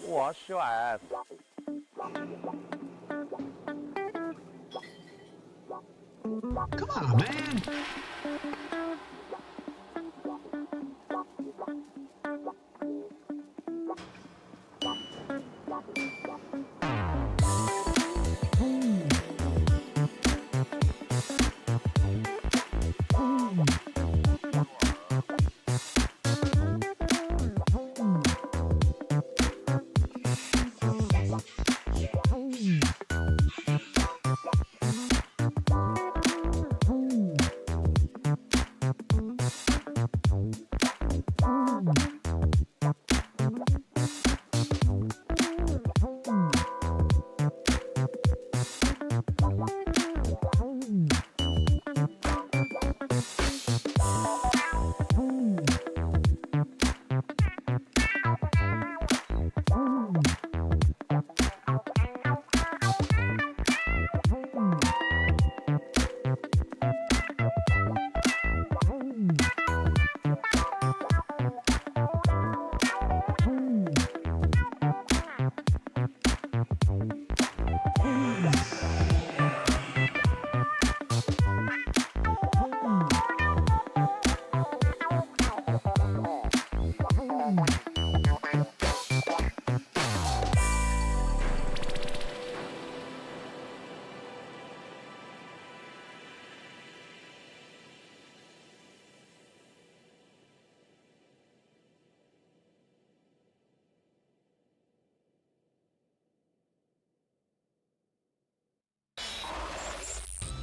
我帅。Come on, man.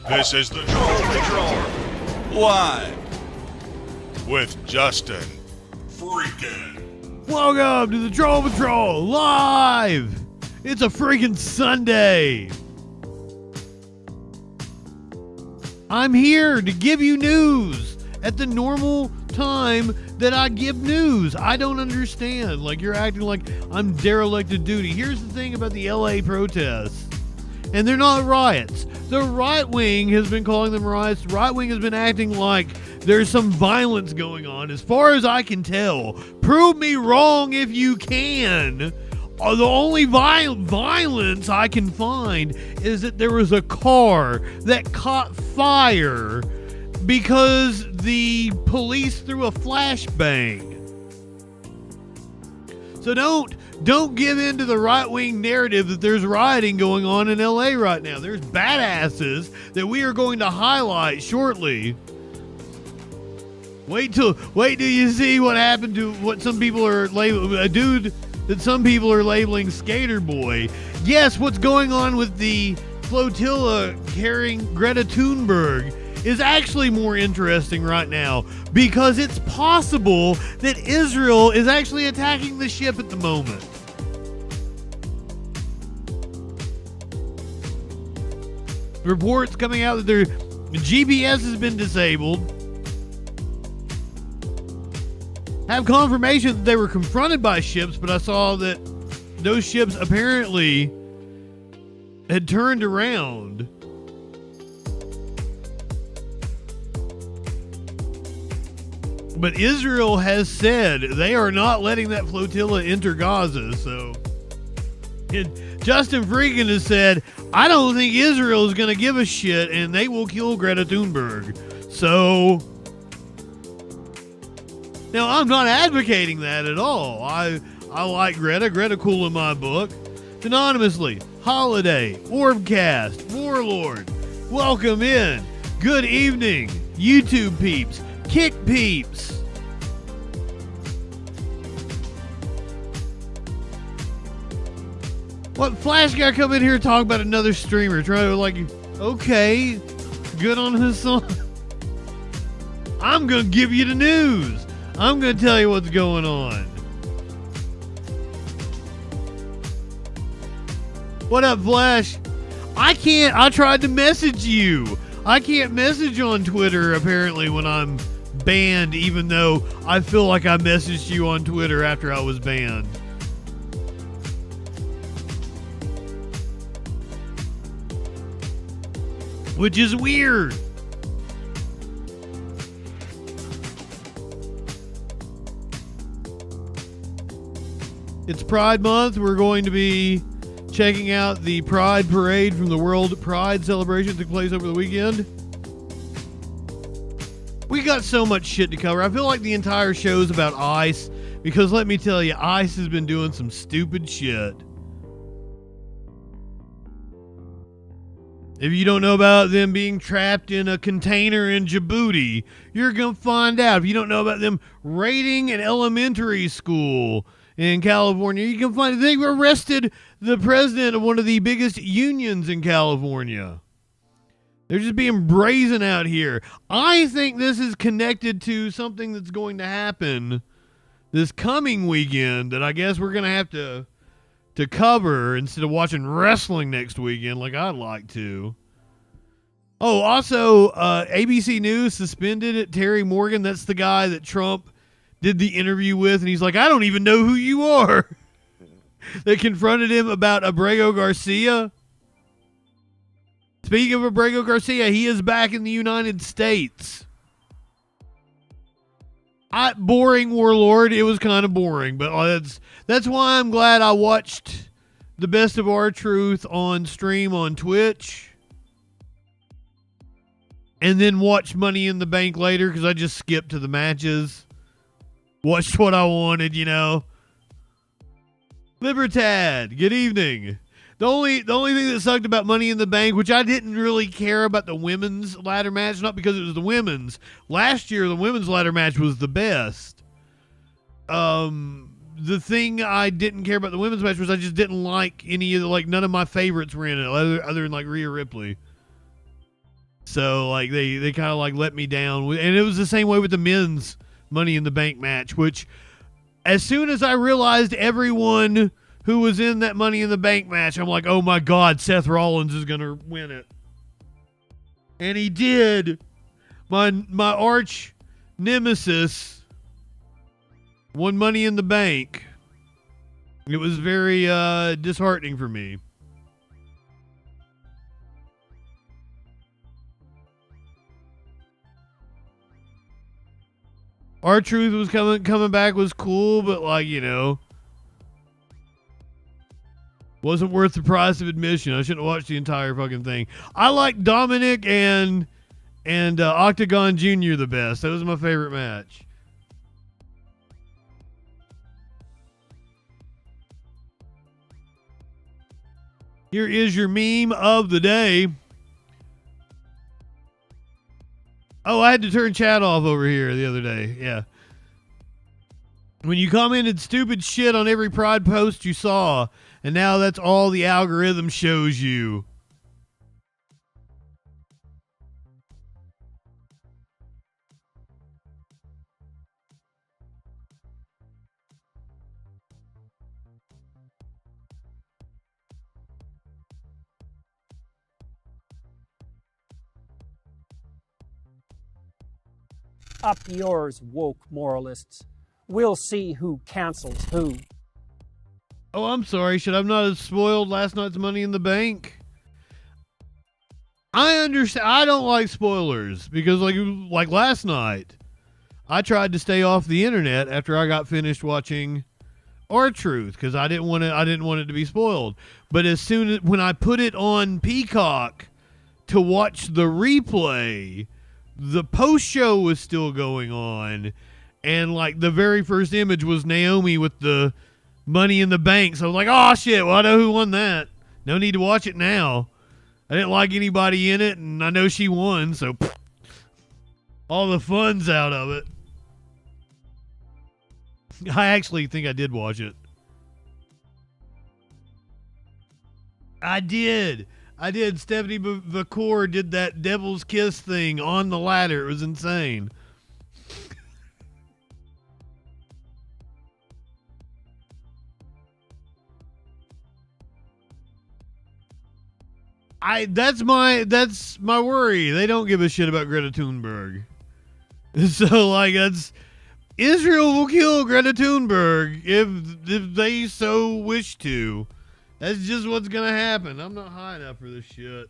This is the Troll Patrol, live with JustinFREAKIN. Welcome to the Troll Patrol live. It's a freaking Sunday. I'm here to give you news at the normal time that I give news. I don't understand. Like, you're acting like I'm derelict of duty. Here's the thing about the LA protests. And they're not riots. The right wing has been calling them riots. The right wing has been acting like there's some violence going on. As far as I can tell, prove me wrong if you can. The only violence I can find is that there was a car that caught fire because the police threw a flashbang. So don't give in to the right-wing narrative that there's rioting going on in LA right now. There's badasses that we are going to highlight shortly. Wait till you see what happened to what some people are labeling a dude that some people are labeling Skater Boy. Yes, what's going on with the flotilla carrying Greta Thunberg is actually more interesting right now because it's possible that Israel is actually attacking the ship at the moment. Reports coming out that their GPS has been disabled. Have confirmation that they were confronted by ships, but I saw that those ships apparently had turned around. But Israel has said they are not letting that flotilla enter Gaza, so... And JustinFREAKIN has said, I don't think Israel is going to give a shit and they will kill Greta Thunberg. So... Now, I'm not advocating that at all. I like Greta. Greta cool in my book. Anonymously, Holiday, Orbcast, Warlord, welcome in. Good evening, YouTube peeps, Kick peeps. What Flash guy come in here and talk about another streamer? Trying to like, okay, good on his son. I'm gonna give you the news. I'm gonna tell you what's going on. What up, Flash? I tried to message you. I can't message on Twitter apparently when I'm banned, even though I feel like I messaged you on Twitter after I was banned. Which is weird. It's Pride Month. We're going to be checking out the Pride Parade from the World Pride celebration that took place over the weekend. We got so much shit to cover. I feel like the entire show's about ICE, because let me tell you, ICE has been doing some stupid shit. If you don't know about them being trapped in a container in Djibouti, you're going to find out. If you don't know about them raiding an elementary school in California, you can find they arrested the president of one of the biggest unions in California. They're just being brazen out here. I think this is connected to something that's going to happen this coming weekend that I guess we're going to have to cover instead of watching wrestling next weekend like I'd like to. Oh, also, ABC News suspended Terry Morgan. That's the guy that Trump did the interview with, and he's like, I don't even know who you are. They confronted him about Abrego Garcia. Speaking of Abrego Garcia, he is back in the United States. Boring Warlord. It was kind of boring, but that's why I'm glad I watched the Best of Our Truth on stream on Twitch, and then watched Money in the Bank later because I just skipped to the matches. Watched what I wanted, you know. Libertad, good evening. The only thing that sucked about Money in the Bank, which I didn't really care about the women's ladder match, not because it was the women's. Last year, the women's ladder match was the best. The thing I didn't care about the women's match was I just didn't like any of the, like, none of my favorites were in it, other than, like, Rhea Ripley. So, like, they kind of, like, let me down. And it was the same way with the men's Money in the Bank match, which as soon as I realized everyone who was in that Money in the Bank match, I'm like, oh my God, Seth Rollins is going to win it. And he did. My arch nemesis won Money in the Bank. It was very disheartening for me. Our Truth was coming back was cool, but like, you know, wasn't worth the price of admission. I shouldn't have watched the entire fucking thing. I like Dominic and Octagon Jr. the best. That was my favorite match. Here is your meme of the day. Oh, I had to turn chat off over here the other day. Yeah. When you commented stupid shit on every Pride post you saw, and now that's all the algorithm shows you. Up yours, woke moralists. We'll see who cancels who. Oh, I'm sorry. Should I not have spoiled last night's Money in the Bank? I understand. I don't like spoilers because, like last night, I tried to stay off the internet after I got finished watching Our Truth because I didn't want it to be spoiled. But as soon as when I put it on Peacock to watch the replay, the post show was still going on, and like the very first image was Naomi with the Money in the Bank. So I was like, oh shit, well I know who won that. No need to watch it now. I didn't like anybody in it, and I know she won, so all the fun's out of it. I actually think I did watch it. I did. Stephanie Vacour did that devil's kiss thing on the ladder. It was insane. That's my worry. They don't give a shit about Greta Thunberg. So like Israel will kill Greta Thunberg if they so wish to. That's just what's gonna happen. I'm not high enough for this shit.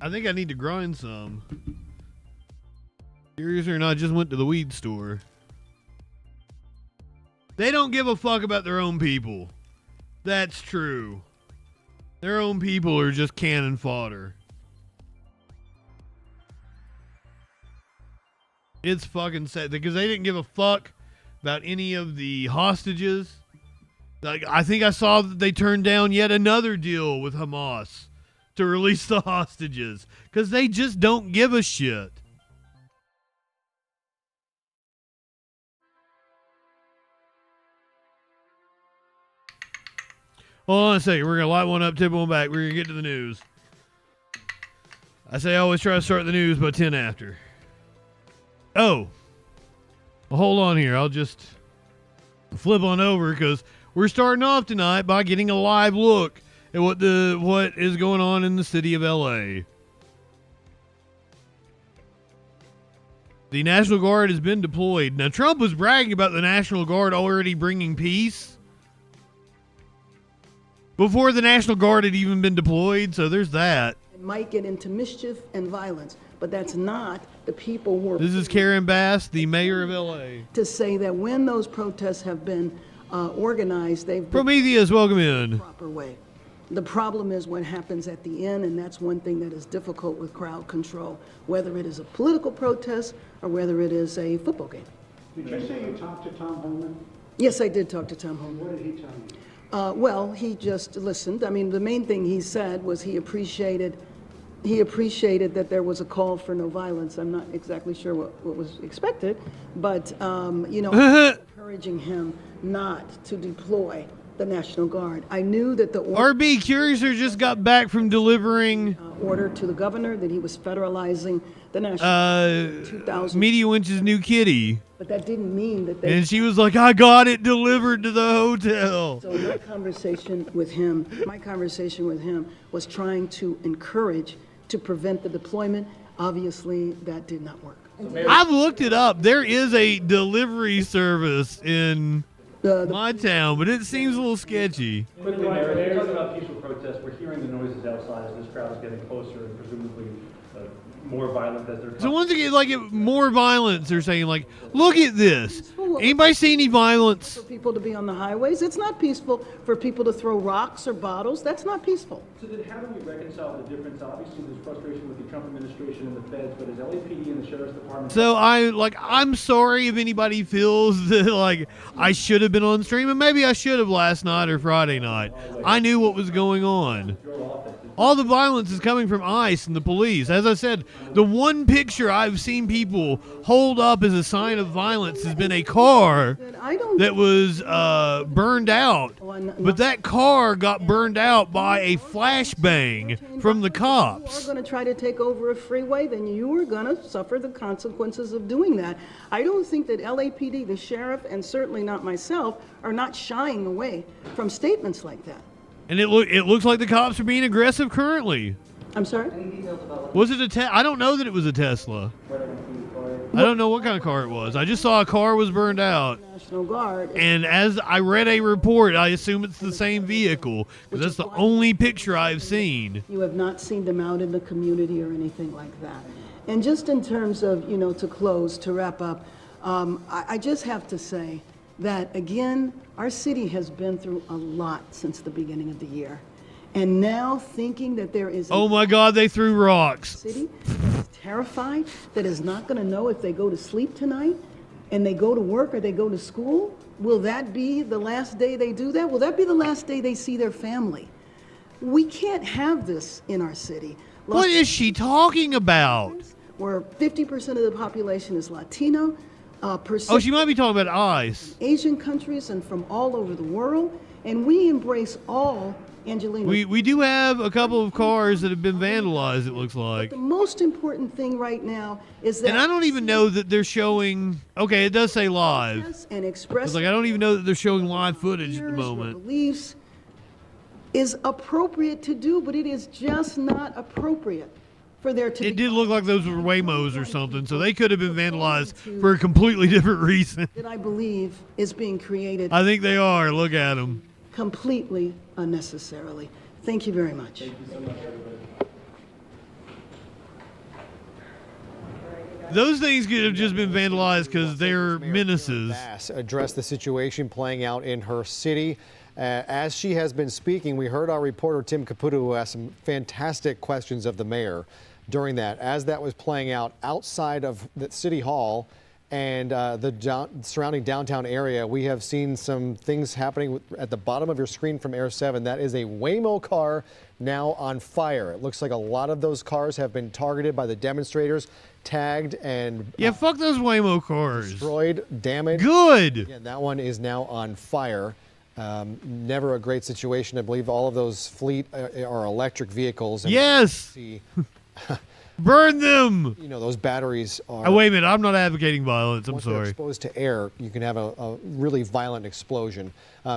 I think I need to grind some. Serious or not, I just went to the weed store. They don't give a fuck about their own people. That's true. Their own people are just cannon fodder. It's fucking sad because they didn't give a fuck about any of the hostages. Like, I think I saw that they turned down yet another deal with Hamas to release the hostages because they just don't give a shit. Hold on a second. We're going to light one up, tip one back. We're going to get to the news. I say I always try to start the news by 10 after. Oh. Well, hold on here. I'll just flip on over because we're starting off tonight by getting a live look at what is going on in the city of LA. The National Guard has been deployed. Now, Trump was bragging about the National Guard already bringing peace before the National Guard had even been deployed, so there's that. It might get into mischief and violence, but that's not the people who are... This is Karen Bass, the mayor of LA. ...to say that when those protests have been organized, they've... Prometheus, welcome in. ...proper way. The problem is what happens at the end, and that's one thing that is difficult with crowd control, whether it is a political protest or whether it is a football game. Did you say you talked to Tom Homan? Yes, I did talk to Tom Homan. What did he tell you? Well, he just listened. I mean, the main thing he said was he appreciated that there was a call for no violence. I'm not exactly sure what was expected, but, encouraging him not to deploy the National Guard. I knew that the RB Curiouser just got back from delivering order to the governor that he was federalizing the National Guard 2000. Media Winch's new kitty. But that didn't mean that they... And she was like, I got it delivered to the hotel. So my conversation with him was trying to encourage, to prevent the deployment. Obviously, that did not work. I've looked it up. There is a delivery service in my town, but it seems a little sketchy. Quickly, Mayor, they're talking about peaceful protests. We're hearing the noises outside as this crowd is getting closer and presumably more violent as they're coming. So once again, more violence, they're saying, look at this. Anybody see any violence? For people to be on the highways, it's not peaceful. For people to throw rocks or bottles, that's not peaceful. So then how do we reconcile the difference? Obviously, there's frustration with the Trump administration and the feds, but as LAPD and the Sheriff's Department... So I'm sorry if anybody feels that, I should have been on stream, and maybe I should have last night or Friday night. I knew what was going on. All the violence is coming from ICE and the police. As I said, the one picture I've seen people hold up as a sign of violence has been a car that was burned out. But that car got burned out by a flashbang from the cops. If you are going to try to take over a freeway, then you are going to suffer the consequences of doing that. I don't think that LAPD, the sheriff, and certainly not myself, are not shying away from statements like that. And it looks like the cops are being aggressive currently. I'm sorry? Was it I don't know that it was a Tesla. I don't know what kind of car it was. I just saw a car was burned out. National Guard. And as I read a report, I assume it's the same vehicle because that's the only picture I've seen. You have not seen them out in the community or anything like that. And just in terms of, to wrap up, I just have to say that, again, our city has been through a lot since the beginning of the year. And now thinking that there is... Oh my God, they threw rocks. ...city is terrified, that is not going to know if they go to sleep tonight and they go to work or they go to school. Will that be the last day they do that? Will that be the last day they see their family? We can't have this in our city. What is she talking about? Where 50% of the population is Latino. She might be talking about ICE. Asian countries and from all over the world, and we embrace all Angelina. We do have a couple of cars that have been vandalized, it looks like. The most important thing right now is that. And I don't even know that they're showing. Okay, it does say live. And express. It's like I don't even know that they're showing live footage at the moment. Beliefs is appropriate to do, but it is just not appropriate for there to. It did look like those were Waymos or something, so they could have been vandalized for a completely different reason. That I believe is being created. I think they are. Look at them. Completely unnecessarily. Thank you very much. Thank you so much, everybody. Those things could have just been vandalized because they're menaces. Address the situation playing out in her city. As she has been speaking, we heard our reporter Tim Caputo, who asked some fantastic questions of the mayor during that. As that was playing out outside of the City Hall and the surrounding downtown area, we have seen some things happening at the bottom of your screen from Air 7. That is a Waymo car now on fire. It looks like a lot of those cars have been targeted by the demonstrators, tagged and fuck those Waymo cars. Destroyed, damaged. Good. Again, that one is now on fire. Never a great situation. I believe all of those fleet are electric vehicles. And yes. Burn them. You know, those batteries are. Oh, wait a minute. I'm not advocating violence. I'm once sorry. They're exposed to air, you can have a really violent explosion.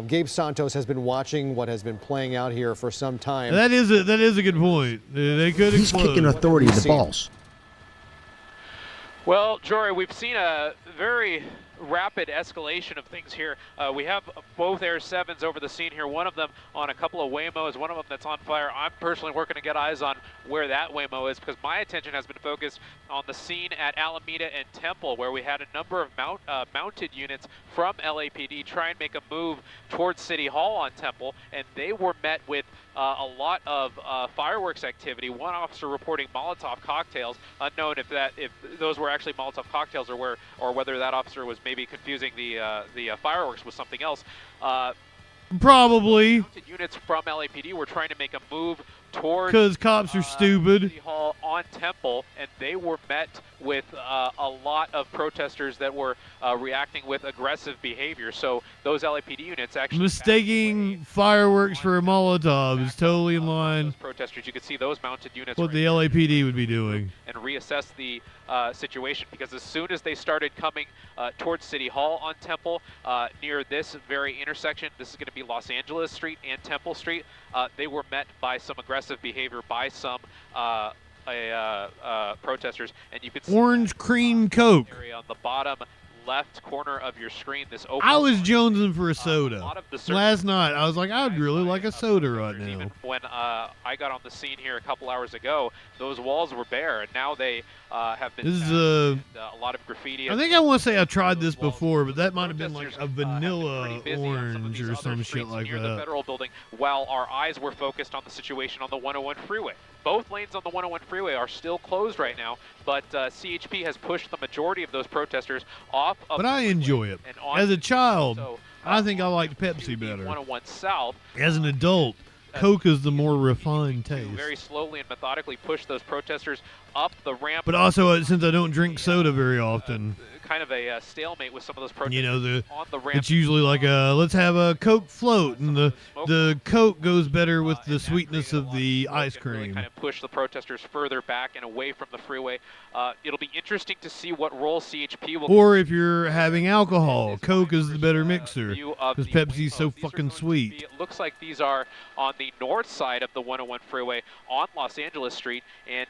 Gabe Santos has been watching what has been playing out here for some time. That is a good point. They could He's explode. kicking authority in the balls. Well, Jory, we've seen a very rapid escalation of things here. We have both Air 7s over the scene here, one of them on a couple of Waymos, one of them that's on fire. I'm personally working to get eyes on where that Waymo is because my attention has been focused on the scene at Alameda and Temple, where we had a number of mounted units from LAPD try and make a move towards City Hall on Temple, and they were met with a lot of fireworks activity. One officer reporting Molotov cocktails, unknown if those were actually Molotov cocktails or whether that officer was maybe confusing the fireworks with something else. Probably. Mounted units from LAPD were trying to make a move towards because cops are stupid. City Hall on Temple, and they were met with a lot of protesters that were reacting with aggressive behavior. So those LAPD units actually mistaking fireworks for a Molotov is totally in line. Those protesters, you could see those mounted units. What the LAPD would be doing. And reassess the situation, because as soon as they started coming towards City Hall on Temple, near this very intersection, this is going to be Los Angeles Street and Temple Street, they were met by some aggressive behavior by some protesters, and you can see orange cream Coke area on the bottom left corner of your screen. This open I was jonesing for a soda. A last night. I was like, I'd really like a soda right now. Even when I got on the scene here a couple hours ago, those walls were bare, and now they have been. This is a lot of graffiti. I think I want to say I tried this before, but that might have been like a vanilla orange or some shit like near that. The federal building, while our eyes were focused on the situation on the 101 freeway. Both lanes on the 101 freeway are still closed right now, but CHP has pushed the majority of those protesters off of But I enjoy it. As a child, I think I liked Pepsi better. 101 South. As an adult, Coke is the more refined taste. Very slowly and methodically push those protesters up the ramp. But also, since I don't drink soda very often, kind of a stalemate with some of those protesters. you know, on the ramp. it's usually like let's have a Coke float, and the Coke goes better with the sweetness of the ice cream. Really kind of push the protesters further back and away from the freeway. It'll be interesting to see what role CHP will. Or if you're having alcohol, Coke is the better mixer because Pepsi's so fucking sweet. It looks like these are on the north side of the 101 freeway on Los Angeles Street, and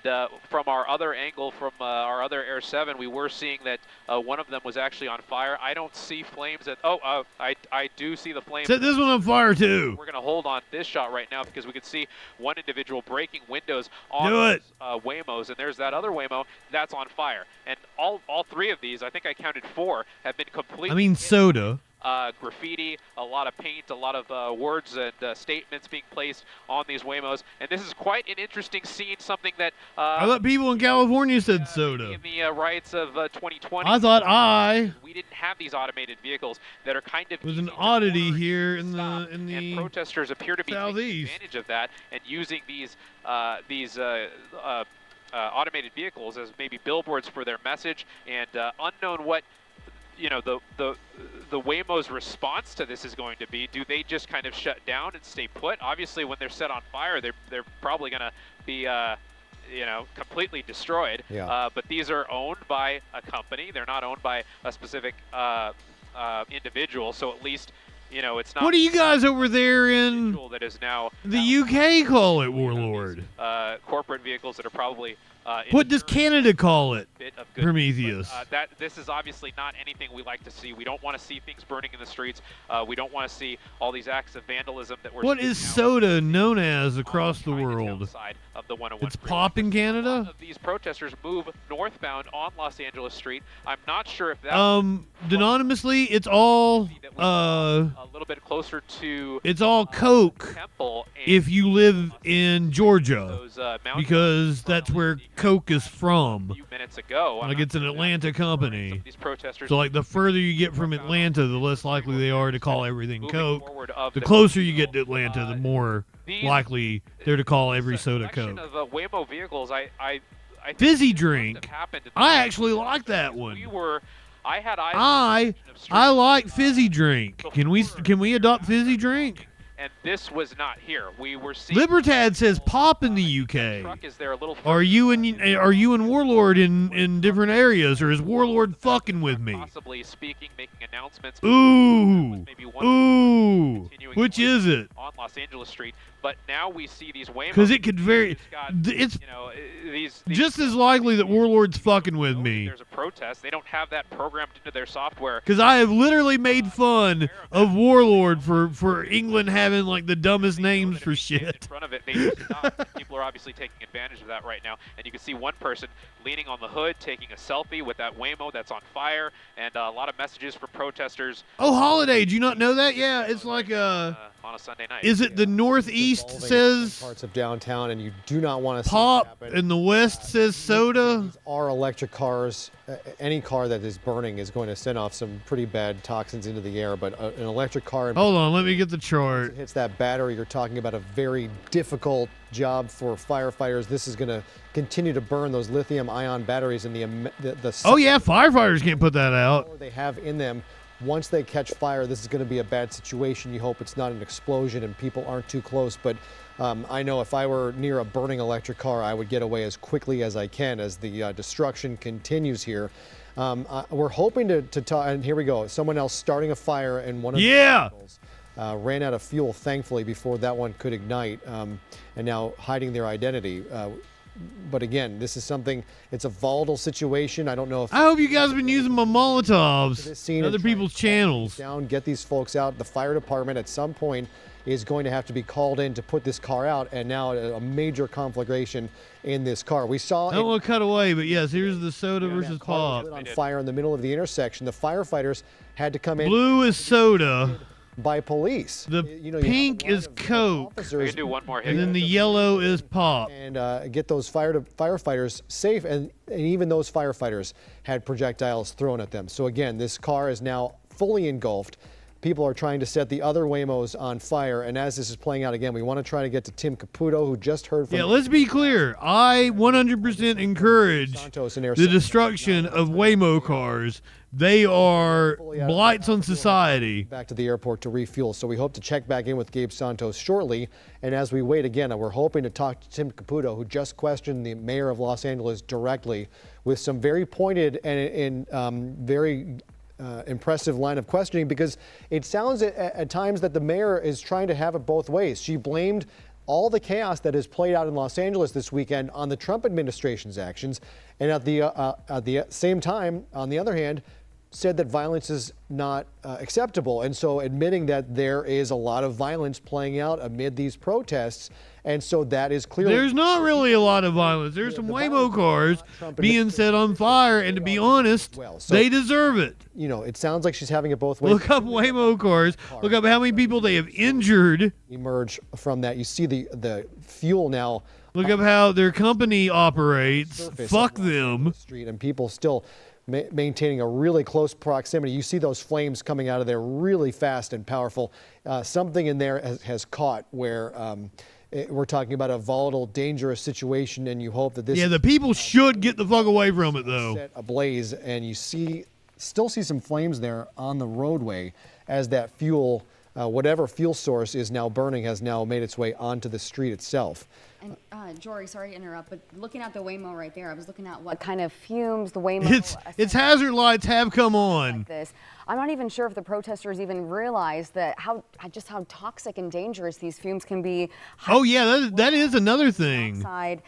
from our other angle, from our other Air 7, we were seeing that one of them was actually on fire. I don't see flames at. I do see the flames. Set this one on fire too. We're gonna hold on this shot right now because we can see one individual breaking windows on those Waymos, and there's that other Waymo that's on fire. And all three of these, I think I counted 4, have been completely. I mean soda. Graffiti, a lot of paint, a lot of words and statements being placed on these Waymos, and this is quite an interesting scene. Something that I thought people in California said soda. In the riots of 2020, I thought we didn't have these automated vehicles that are kind of. It was an oddity here in the and protesters appear to be taking advantage of that and using these automated vehicles as maybe billboards for their message, and unknown what. You know, the Waymo's response to this is going to be. Do they just kind of shut down and stay put? Obviously, when they're set on fire, they're probably going to be completely destroyed. Yeah. But these are owned by a company. They're not owned by a specific individual. So at least, it's not. What do you guys over there in that is now the UK call it, Warlord? Corporate vehicles that are probably. What does Canada call it? Bit of good, Prometheus. But, this is obviously not anything we like to see. We don't want to see things burning in the streets. We don't want to see all these acts of vandalism that we're. What is soda known as across the world? Of the 101 It's pop in A lot Canada. of these protesters move northbound on Los Angeles Street. I'm not sure if that. Anonymously, it's all a little bit closer to. it's all Coke Temple and if you live in Georgia, those, mountains because that's where Coke is from. a few minutes ago. I'm Like not it's an sure if Atlanta that's some company. of these protesters So like the further you get from Atlanta, the less likely they are to call everything moving Coke. forward of The the- closer you get to Atlanta, the more these- likely they're to call every soda selection Coke. of Waymo vehicles, I think Fizzy this must drink. have happened in I the- actually like that one. I had eyes I like fizzy drink. Can we adopt fizzy drink? and this was not here. We were seeing. Libertad says pop in the UK. Truck is there a little. Are you and Warlord in different areas, or is Warlord fucking with me? Possibly speaking, making announcements. Ooh, Maybe one ooh. continuing Which is it? on Los Angeles Street? But now we see these Waymo. Because it could very. who's got, It's these just as likely that Warlord's fucking with me. There's a protest. They don't have that programmed into their software. Because I have literally made fun of Warlord for England having like the dumbest names for In shit. front of it, they just stop. People are obviously taking advantage of that right now, and you can see one person leaning on the hood, taking a selfie with that Waymo that's on fire, and a lot of messages from protesters. Oh, holiday! Do you not know that? Yeah, it's like on a Sunday night. Is it the Northeast Involving says parts of downtown, and you do not want to pop, see it happen. and the West says soda? These are electric cars. Any car that is burning is going to send off some pretty bad toxins into the air, but an electric car Hold on, let me get the chart. hits that battery, you're talking about a very difficult job for firefighters. This is going to continue to burn those lithium-ion batteries and the Oh yeah, firefighters can't put that out. power they have in them. Once they catch fire, this is going to be a bad situation. You hope it's not an explosion and people aren't too close, but I know if I were near a burning electric car, I would get away as quickly as I can as the destruction continues here. We're hoping to talk, and here we go. Someone else starting a fire in one of the vehicles. Ran out of fuel, thankfully, before that one could ignite, and now hiding their identity. But again, this is something, it's a volatile situation. I don't know if I hope you guys have been using my Molotovs this scene on and other try people's to calm channels. down, get these folks out. The fire department at some point is going to have to be called in to put this car out, and now a major conflagration in this car. We saw I don't want to cut away, but yes, here's the soda versus that car pop. lit on fire in the middle of the intersection. The firefighters had to come in Blue is soda. by police. The You know, you have a pink lot is of Coke. We officers can do one more hit. And then the yellow is pop. and get those firefighters safe, and even those firefighters had projectiles thrown at them. So again, this car is now fully engulfed. People are trying to set the other Waymos on fire, and as this is playing out again, we want to try to get to Tim Caputo, who just heard from Yeah, let's be clear. I 100% encourage Santos and Air the destruction of Waymo cars. They are blights on society. back to the airport to refuel. So we hope to check back in with Gabe Santos shortly. And as we wait again, we're hoping to talk to Tim Caputo, who just questioned the mayor of Los Angeles directly with some very pointed and very impressive line of questioning, because it sounds at times that the mayor is trying to have it both ways. She blamed all the chaos that has played out in Los Angeles this weekend on the Trump administration's actions, and at the same time, on the other hand, said that violence is not acceptable, and so admitting that there is a lot of violence playing out amid these protests, and so that is clearly There's not really a lot of violence. There's some Waymo cars being set on fire, and to be honest, they deserve it. You know, it sounds like she's having it both ways. Look up Waymo cars. Look up how many people they have injured. Emerge from that. You see the fuel now. Look up how their company operates. Surface Fuck of them. Street, and people still maintaining a really close proximity. You see those flames coming out of there really fast and powerful. Something in there has caught where we're talking about a volatile, dangerous situation, and you hope that this Yeah, the people should get the fuck away from it, though. set ablaze, and you see still see some flames there on the roadway as that fuel, whatever fuel source is now burning, has now made its way onto the street itself. And Jory, sorry to interrupt, but looking at the Waymo right there, I was looking at what kind of fumes the Waymo. Its hazard lights have come on. Like this. I'm not even sure if the protesters even realize that just how toxic and dangerous these fumes can be. Oh yeah, that is another thing. Outside,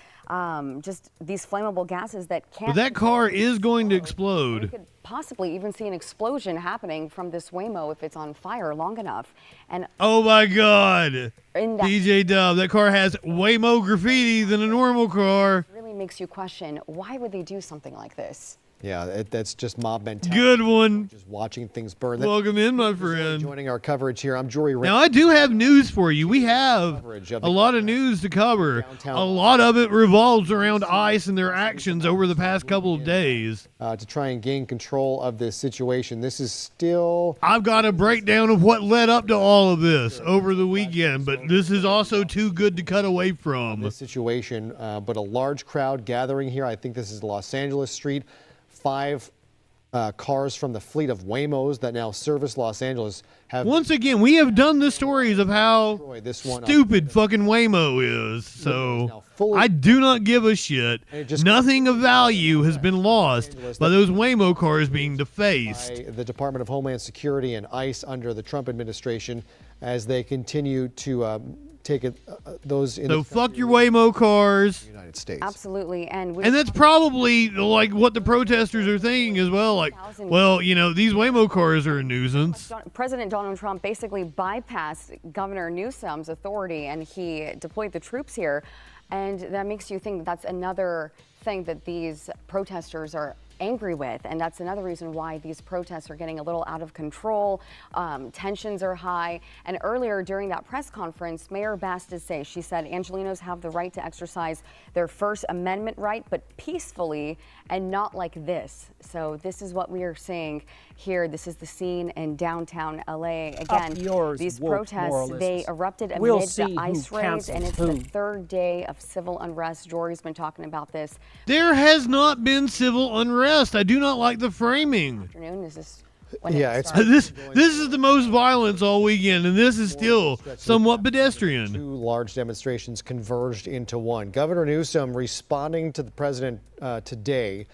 just these flammable gases that can't. But that car is going to explode. We could possibly even see an explosion happening from this Waymo if it's on fire long enough. And oh my God, DJ Dub, that car has way more graffiti than a normal car. It really makes you question, why would they do something like this? Yeah, that's just mob mentality. Good one. Just watching things burn. Welcome in, my friend. Joining our coverage here, I'm Jory. Now, I do have news for you. We have a lot of news to cover. A lot of it revolves around ICE and their actions over the past couple of days. To try and gain control of this situation. This is still... I've got a breakdown of what led up to all of this over the weekend, but this is also too good to cut away from. This situation, but a large crowd gathering here. I think this is Los Angeles Street. 5 cars from the fleet of Waymos that now service Los Angeles have... Once again, we have done the stories of how stupid fucking Waymo is, so I do not give a shit. Nothing of value has been lost by those Waymo cars being defaced. By the Department of Homeland Security and ICE under the Trump administration as they continue to take those in. So fuck your Waymo cars. United States. Absolutely, and that's probably like what the protesters are thinking as well. Like, well, you know, these Waymo cars are a nuisance. President Donald Trump basically bypassed Governor Newsom's authority, and he deployed the troops here, and that makes you think that's another thing that these protesters are angry with, and that's another reason why these protests are getting a little out of control. Tensions are high, and earlier during that press conference, Mayor Bass did say, she said Angelenos have the right to exercise their First Amendment right, but peacefully and not like this. So this is what we are seeing here. This is the scene in downtown LA. Again, these protests, they erupted amid the ICE raids, and it's the 3rd day of civil unrest. Jory's been talking about this. There has not been civil unrest. I do not like the framing. Afternoon, is this this is the most violence all weekend, and this is still somewhat pedestrian. 2 large demonstrations converged into one. Governor Newsom responding to the president today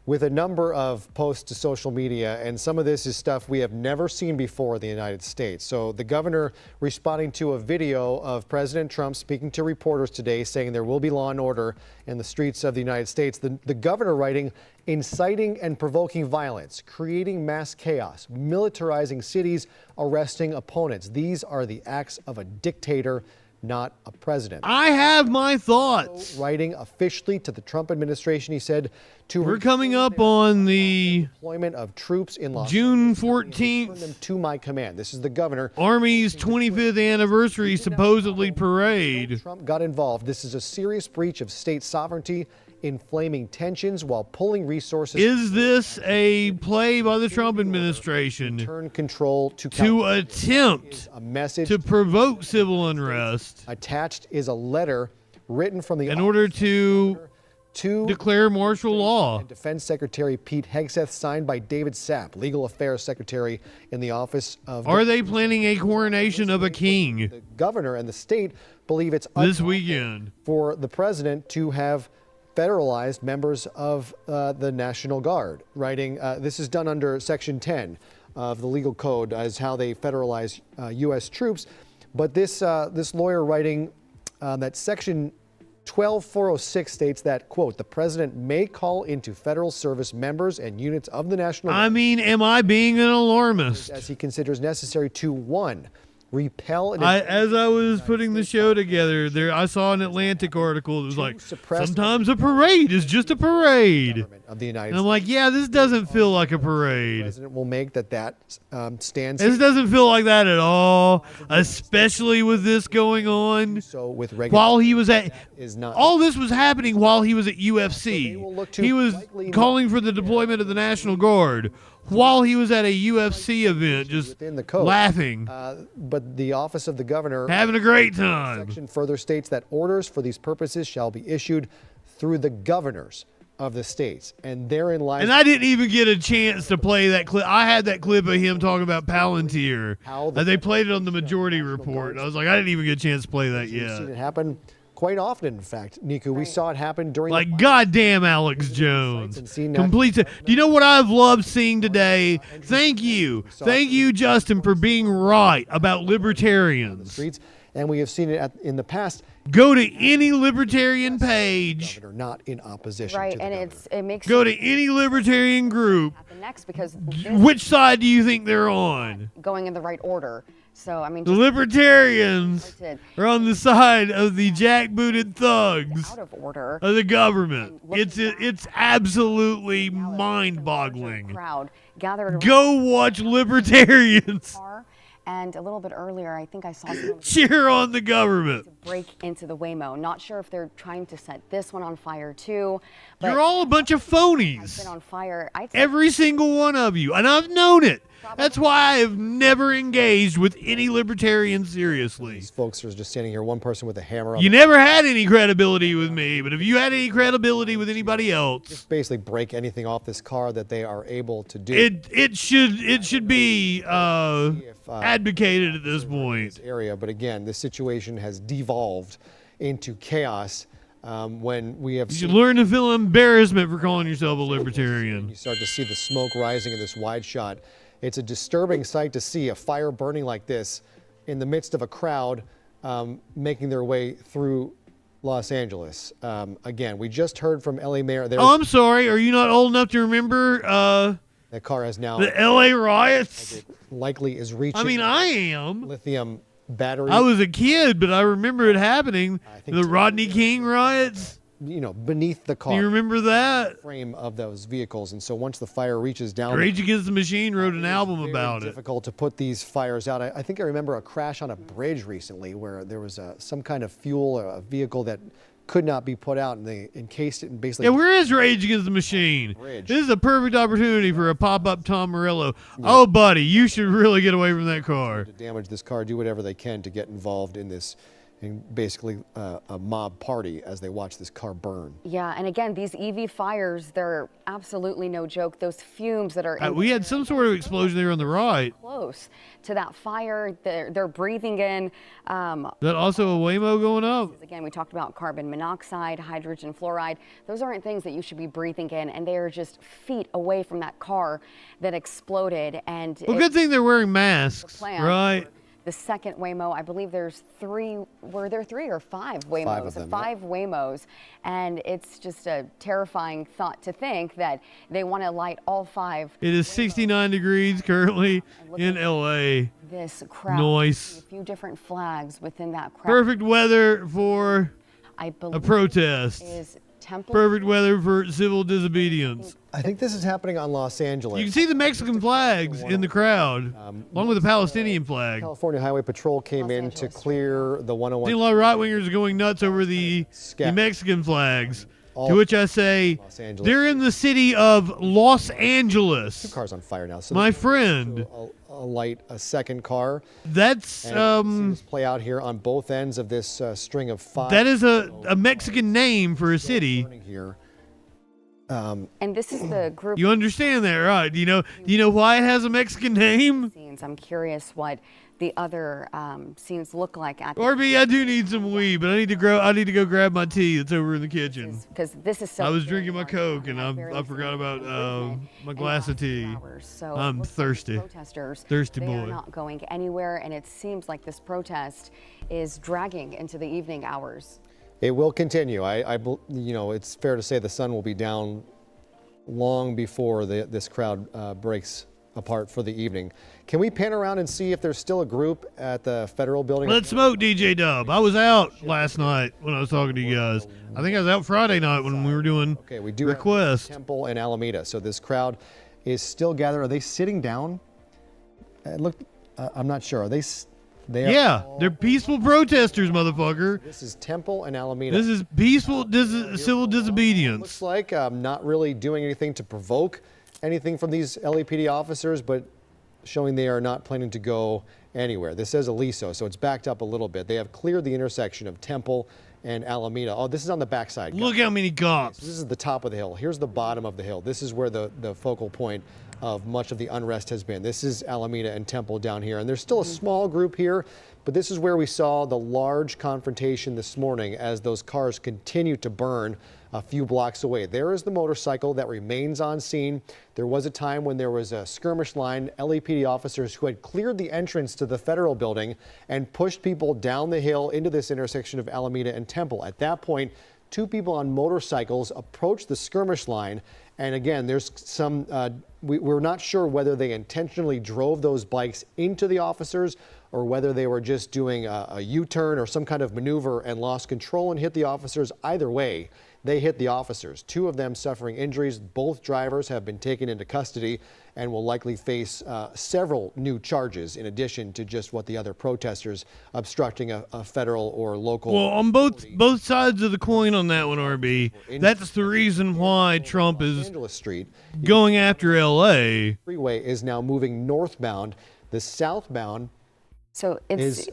with a number of posts to social media, and some of this is stuff we have never seen before in the United States. So the governor responding to a video of President Trump speaking to reporters today saying there will be law and order in the streets of the United States. The governor writing, inciting and provoking violence, creating mass chaos, militarizing cities, arresting opponents. These are the acts of a dictator, not a president. I have my thoughts. Writing officially to the Trump administration, he said, we're coming up on the deployment of troops in June 14th. Them to my command. This is the governor. Army's 25th anniversary supposedly parade. Trump got involved. This is a serious breach of state sovereignty, inflaming tensions while pulling resources. Is this a play by the Trump administration turn control to attempt a message to provoke civil unrest? Attached is a letter written from the in order to declare martial law. And Defense Secretary Pete Hegseth, signed by David Sapp, Legal Affairs Secretary in the office of... Are they planning a coronation of a king? The governor and the state believe it's this weekend for the president to have federalized members of the National Guard. Writing, this is done under Section 10 of the legal code as how they federalize U.S. troops. But this lawyer writing that Section 12406 states that, quote, the president may call into federal service members and units of the National Guard. I mean, am I being an alarmist? As he considers necessary to, 1, repel... As I was putting the show together, I saw an Atlantic article that was like, sometimes a parade is just a parade. Of the United and I'm like, yeah, this doesn't feel like a parade. The president will make that stands... This doesn't feel like that at all, especially with this going on. So with while he was at... all this was happening while he was at UFC. He was calling for the deployment of the National Guard while he was at a UFC event, just laughing. But the office of the governor... having a great time. Section further states that orders for these purposes shall be issued through the governors of the states. And therein lies. And I didn't even get a chance to play that clip. I had that clip of him talking about Palantir. They played it on the Majority Report. And I was like, I didn't even get a chance to play that We've yet. seen it happen quite often, in fact. Niku, we saw it happen during Like, goddamn Alex Jones. Complete. Do you know what I've loved seeing today? Thank you. Thank you, Justin, for being right about libertarians. streets, and we have seen it in the past. Go to any libertarian page. Governor not in opposition Right, to the and governor. it makes Go to any libertarian group. happen next because Which side do you think they're on? going in the right order. So I mean, The libertarians are on the side of the jackbooted thugs out of order. of the government. It's absolutely mind-boggling. Crowd gathered around Go watch libertarians the car, and a little bit earlier, I think I saw someone cheer on the government. break into the Waymo. Not sure if they're trying to set this one on fire too. But You're all a bunch of it's been phonies. on fire. Every single one of you. And I've known it. That's why I have never engaged with any libertarian seriously. These folks are just standing here, one person with a hammer on You never had any credibility with me, but if you had any credibility with anybody else, basically break anything off this car that they are able to do. it should be advocated at this point. Area, but again, this situation has devolved into chaos when we have You should learn to feel embarrassment for calling yourself a libertarian. You start to see the smoke rising in this wide shot. It's a disturbing sight to see a fire burning like this in the midst of a crowd making their way through Los Angeles. Again, we just heard from LA Mayor. Oh, I'm sorry. Are you not old enough to remember that car has now the LA riots? Likely is reaching. I mean, I am. Lithium battery. I was a kid, but I remember it happening. The Rodney King riots. You know, beneath the car. Do you remember that? Frame of those vehicles, and so once the fire reaches down, Rage Against the Machine wrote an album about it. Difficult to put these fires out. I think I remember a crash on a bridge recently where there was some kind of fuel or a vehicle that could not be put out, and they encased it and basically. Yeah, where is Rage Against the Machine? This is a perfect opportunity for a pop-up Tom Morello. Yeah. Oh, buddy, you should really get away from that car. To damage this car, do whatever they can to get involved in this. And basically a mob party as they watch this car burn. Yeah, and again, these EV fires, they're absolutely no joke. Those fumes that are we had some sort of explosion there on the right. Close to that fire, they're breathing in. That also a Waymo going up? Again, we talked about carbon monoxide, hydrogen fluoride. Those aren't things that you should be breathing in, and they are just feet away from that car that exploded. And well, good thing they're wearing masks, right? The second Waymo, I believe there's three, were there 3 or 5 Waymos? 5 of them, 5 Waymos. And it's just a terrifying thought to think that they want to light all 5. It is 69 degrees currently in LA. This crowd. Nice. A few different flags within that crowd. Perfect weather for a protest. Perfect weather for civil disobedience. I think this is happening on Los Angeles. You can see the Mexican flags in the crowd, along with the Palestinian flag. California Highway Patrol came in to clear the 101. See a lot of right-wingers going nuts over the Mexican flags, to which I say, they're in the city of Los Angeles. 2 cars on fire now. So my friend. Light a second car. That's see this play out here on both ends of this string of 5. That is a Mexican name for a city. Here. And this is the group. You understand that, right? Do you know why it has a Mexican name? I'm curious what the other scenes look like at. RB, I do need some weed, but I need to go grab my tea that's over in the kitchen. Because this is so. I was drinking my Coke and I forgot about my glass of tea. So I'm thirsty. Thirsty boy. They are not going anywhere, and it seems like this protest is dragging into the evening hours. It will continue. You know, it's fair to say the sun will be down long before this crowd breaks apart for the evening. Can we pan around and see if there's still a group at the federal building? Let's smoke, DJ Dub. I was out last night when I was talking to you guys. I think I was out Friday night when we were doing we do requests. Temple and Alameda. So this crowd is still gathered. Are they sitting down? Look, I'm not sure. Are they? They're peaceful protesters, motherfucker. This is Temple and Alameda. This is peaceful civil disobedience. Looks like not really doing anything to provoke anything from these LAPD officers, but showing they are not planning to go anywhere. This says Aliso, so it's backed up a little bit. They have cleared the intersection of Temple and Alameda. Oh, this is on the backside. Look how many cops. So this is the top of the hill. Here's the bottom of the hill. This is where the focal point of much of the unrest has been. This is Alameda and Temple down here. And there's still a small group here, but this is where we saw the large confrontation this morning as those cars continue to burn a few blocks away. There is the motorcycle that remains on scene. There was a time when there was a skirmish line, LAPD officers who had cleared the entrance to the federal building and pushed people down the hill into this intersection of Alameda and Temple. At that point, 2 people on motorcycles approached the skirmish line. And again, there's some, we're not sure whether they intentionally drove those bikes into the officers or whether they were just doing a U-turn or some kind of maneuver and lost control and hit the officers. Either way, they hit the officers. 2 of them suffering injuries. Both drivers have been taken into custody and will likely face several new charges in addition to just what the other protesters obstructing a federal or local. Well, on both sides of the coin on that one, RB, that's the reason why Trump is going after L.A. Freeway is now moving northbound. The southbound So it's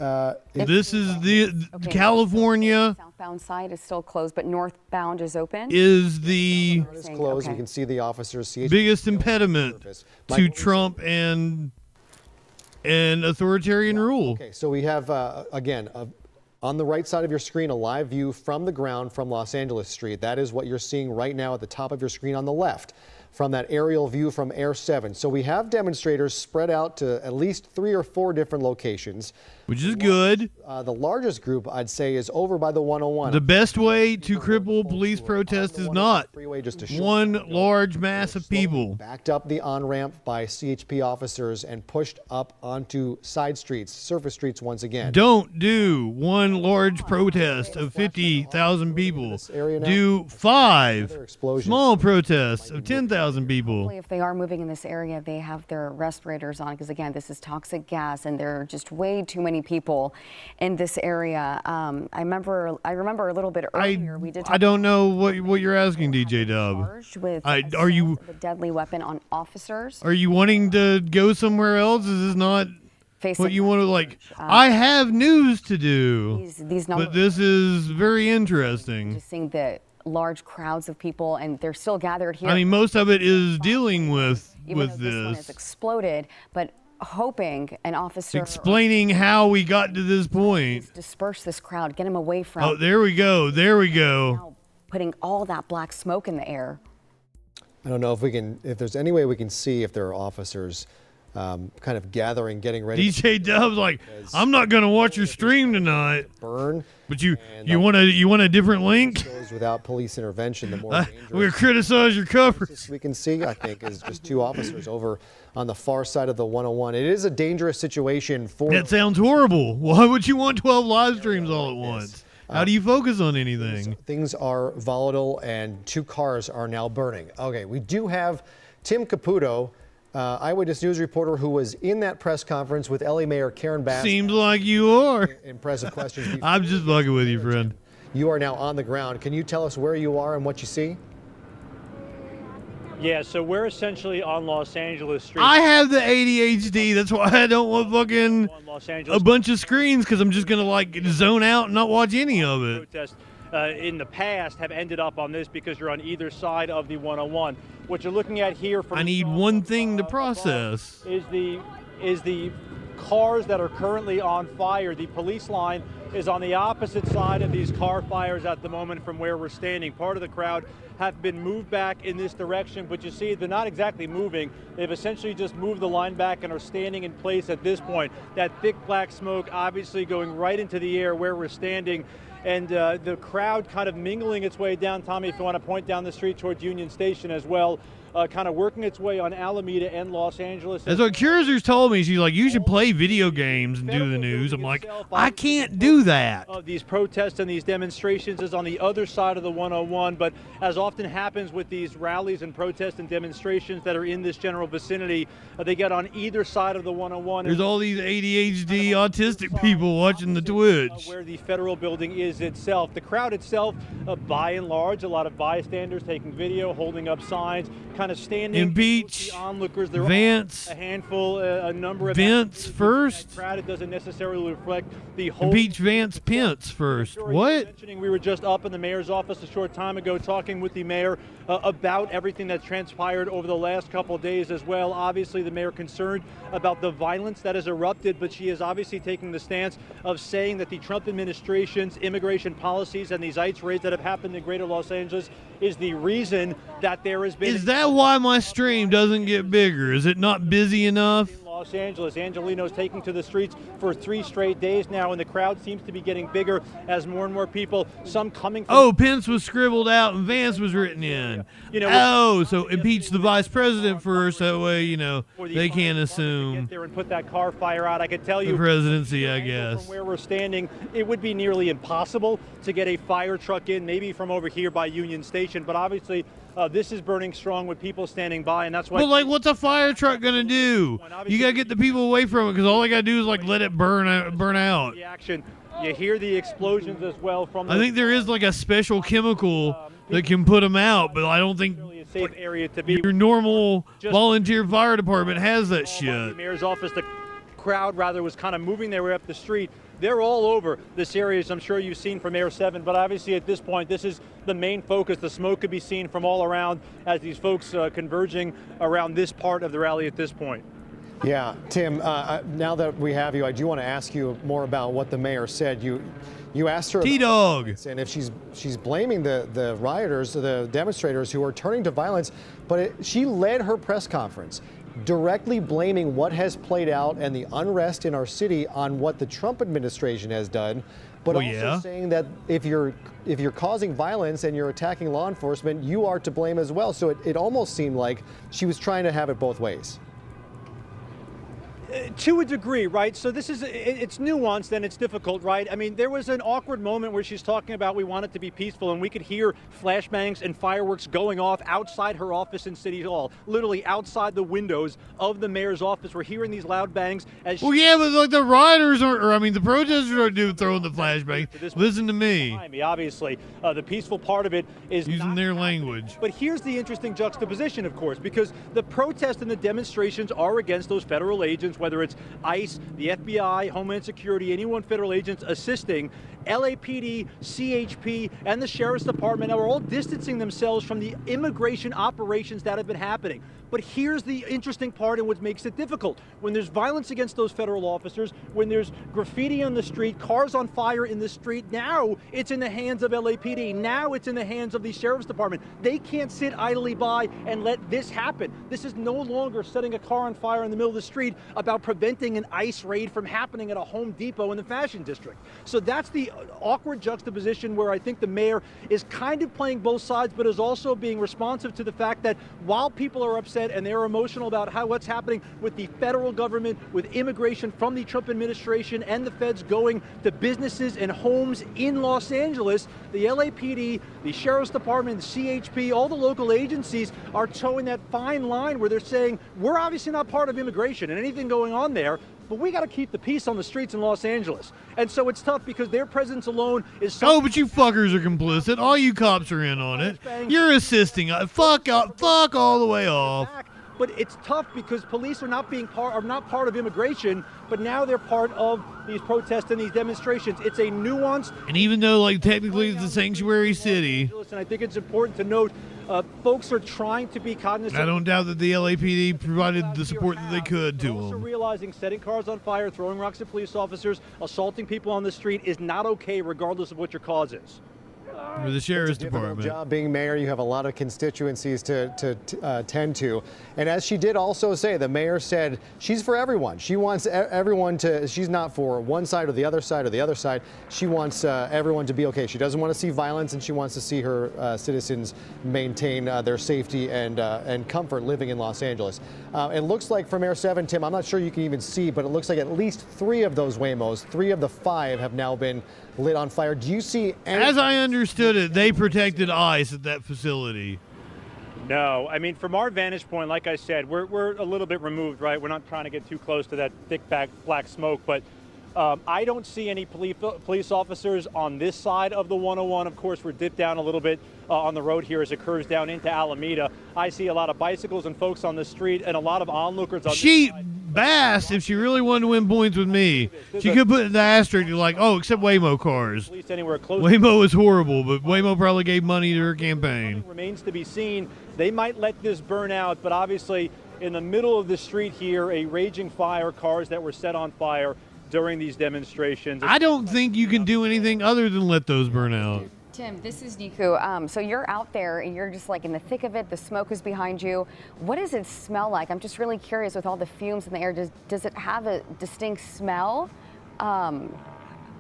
this is the California. Southbound side is still closed, but northbound is open. Is the is closed. You can see the officers. Biggest impediment to Trump and authoritarian rule. Okay, so we have again on the right side of your screen a live view from the ground from Los Angeles Street. That is what you're seeing right now at the top of your screen on the left, from that aerial view from Air 7. So we have demonstrators spread out to at least 3 or 4 different locations. Which is good. The largest group, I'd say, is over by the 101. The best way to cripple police protest is not one large mass of people. Backed up the on-ramp by CHP officers and pushed up onto side streets, surface streets once again. Don't do one large protest of 50,000 people. Do 5 small protests of 10,000 people. If they are moving in this area, they have their respirators on because, again, this is toxic gas and there are just way too many people in this area. I remember a little bit earlier we did. I don't know what you're asking, DJ Dub. With are you a deadly weapon on officers? Are you wanting to go somewhere else? Is this not what you want to like? I have news to do. These numbers, but this is very interesting. Just seeing the large crowds of people, and they're still gathered here. I mean, most of it is dealing with this one this. has exploded, but hoping an officer explaining how we got to this point. Disperse this crowd, get him away from. Oh, there we go. There we go. Now putting all that black smoke in the air. I don't know if there's any way we can see if there are officers kind of gathering, getting ready. DJ Dub's like, I'm not gonna watch your stream tonight. Burn. But you want a different link? Without police intervention, the more dangerous. We're gonna criticize your coverage. We can see, I think, is just 2 officers over on the far side of the 101. It is a dangerous situation for. That sounds horrible. Why would you want 12 live streams all at once? How do you focus on anything? Things are volatile, and 2 cars are now burning. Okay, we do have Tim Caputo, Eyewitness News reporter who was in that press conference with LA Mayor Karen Bass. Seems like you are. Impressive questions. I'm just fucking with you, friend. You are now on the ground. Can you tell us where you are and what you see? Yeah, so we're essentially on Los Angeles Street. I have the ADHD. That's why I don't want fucking a bunch of screens, because I'm just going to like zone out and not watch any of it. Protests in the past have ended up on this because you're on either side of the 101. What you're looking at here from I need one thing to process. Is the cars that are currently on fire. The police line is on the opposite side of these car fires at the moment from where we're standing. Part of the crowd have been moved back in this direction, but you see they're not exactly moving. They've essentially just moved the line back and are standing in place at this point. That thick black smoke obviously going right into the air where we're standing. And the crowd kind of mingling its way down, Tommy, if you want to point down the street towards Union Station as well, kind of working its way on Alameda and Los Angeles. That's what Curzer's told me. She's like, you should play video games and do the news. I'm like, I can't do that. These protests and these demonstrations is on the other side of the 101, but as often happens with these rallies and protests and demonstrations that are in this general vicinity, they get on either side of the 101. There's all these ADHD autistic people watching the Twitch. Where the federal building is itself. The crowd itself, by and large, a lot of bystanders taking video, holding up signs, kind of standing. Impeach the onlookers. They're Vance. a handful, a number of Vance first. crowd. It doesn't necessarily reflect the whole. Impeach Vance Pence first. What? We were just up in the mayor's office a short time ago talking with the mayor about everything that transpired over the last couple of days as well. Obviously, the mayor concerned about the violence that has erupted, but she is obviously taking the stance of saying that the Trump administration's immigration policies and these ICE raids that have happened in greater Los Angeles is the reason that there has been... Is that why my stream doesn't get bigger? Is it not busy enough? Los Angeles. Angelino's taking to the streets for 3 straight days now, and the crowd seems to be getting bigger as more and more people, some coming from... Oh, Pence was scribbled out and Vance was written in. You know, so impeach the vice president first. That way, you know, they can't assume get there and put that car fire out. I could tell you the presidency, I guess. From where we're standing, it would be nearly impossible to get a fire truck in, maybe from over here by Union Station, but obviously this is burning strong with people standing by, and that's why... But, like, what's a fire truck going to do? You got to get the people away from it, because all they got to do is, like, let it burn out. The action, you hear the explosions as well from... I think there is, like, a special chemical that can put them out, but I don't think a safe area to be. Your normal volunteer fire department has that shit. The mayor's office, the crowd, rather, was kind of moving their way up the street. They're all over this area, as I'm sure you've seen from Air 7, but obviously at this point, this is the main focus. The smoke could be seen from all around as these folks converging around this part of the rally at this point. Yeah, Tim, now that we have you, I do want to ask you more about what the mayor said. You asked her T-Dog, and if she's blaming the rioters, the demonstrators who are turning to violence, but she led her press conference directly blaming what has played out and the unrest in our city on what the Trump administration has done, but also saying that if you're causing violence and you're attacking law enforcement, you are to blame as well. So it almost seemed like she was trying to have it both ways. To a degree, right? So this is, it's nuanced and it's difficult, right? I mean, there was an awkward moment where she's talking about we want it to be peaceful, and we could hear flashbangs and fireworks going off outside her office in City Hall, literally outside the windows of the mayor's office. We're hearing these loud bangs as well, yeah, but like the rioters aren't, or I mean, the protesters aren't throwing the flashbangs. Listen to me. Obviously, the peaceful part of it is using their language. But here's the interesting juxtaposition, of course, because the protests and the demonstrations are against those federal agents, whether it's ICE, the FBI, Homeland Security, anyone federal agents assisting. LAPD, CHP, and the Sheriff's Department are all distancing themselves from the immigration operations that have been happening. But here's the interesting part and what makes it difficult. When there's violence against those federal officers, when there's graffiti on the street, cars on fire in the street, now it's in the hands of LAPD. Now it's in the hands of the Sheriff's Department. They can't sit idly by and let this happen. This is no longer setting a car on fire in the middle of the street about preventing an ICE raid from happening at a Home Depot in the Fashion District. So that's the awkward juxtaposition where I think the mayor is kind of playing both sides, but is also being responsive to the fact that while people are upset and they're emotional about what's happening with the federal government, with immigration from the Trump administration and the feds going to businesses and homes in Los Angeles, the LAPD, the Sheriff's Department, the CHP, all the local agencies are towing that fine line where they're saying, we're obviously not part of immigration and anything going on there, but we got to keep the peace on the streets in Los Angeles. And so it's tough because their presence alone is... Oh, but you fuckers are complicit. All you cops are in on it. You're assisting. Fuck all the way off. But it's tough because police are not part of immigration, but now they're part of these protests and these demonstrations. It's a nuanced... And even though, like, technically it's a sanctuary city... And I think it's important to note, folks are trying to be cognizant... I don't doubt that the LAPD provided the support that they could to them. Also realizing setting cars on fire, throwing rocks at police officers, assaulting people on the street is not okay regardless of what your cause is. For the Sheriff's Department. It's a difficult job being mayor. You have a lot of constituencies to tend to. And as she did also say, the mayor said she's for everyone. She wants everyone to, she's not for one side or the other side or the other side. She wants everyone to be okay. She doesn't want to see violence, and she wants to see her citizens maintain their safety and comfort living in Los Angeles. It looks like from Air 7, Tim, I'm not sure you can even see, but it looks like at least 3 of those Waymos, 3 of the 5 have now been lit on fire. Do you see any... As I understood it, they protected ICE at that facility. No, I mean, from our vantage point, like I said, we're a little bit removed, right? We're not trying to get too close to that thick black smoke, but I don't see any police officers on this side of the 101. Of course, we're dipped down a little bit on the road here as it curves down into Alameda. I see a lot of bicycles and folks on the street and a lot of onlookers on this side. Bass, if she really wanted to win points with me, she could put in the asterisk like, oh, except Waymo cars. Waymo is horrible, but Waymo probably gave money to her campaign. Remains to be seen. They might let this burn out, but obviously in the middle of the street here, a raging fire, cars that were set on fire during these demonstrations. I don't think you can do anything other than let those burn out. Tim, this is Niku. So you're out there and you're just like in the thick of it. The smoke is behind you. What does it smell like? I'm just really curious with all the fumes in the air. Does it have a distinct smell?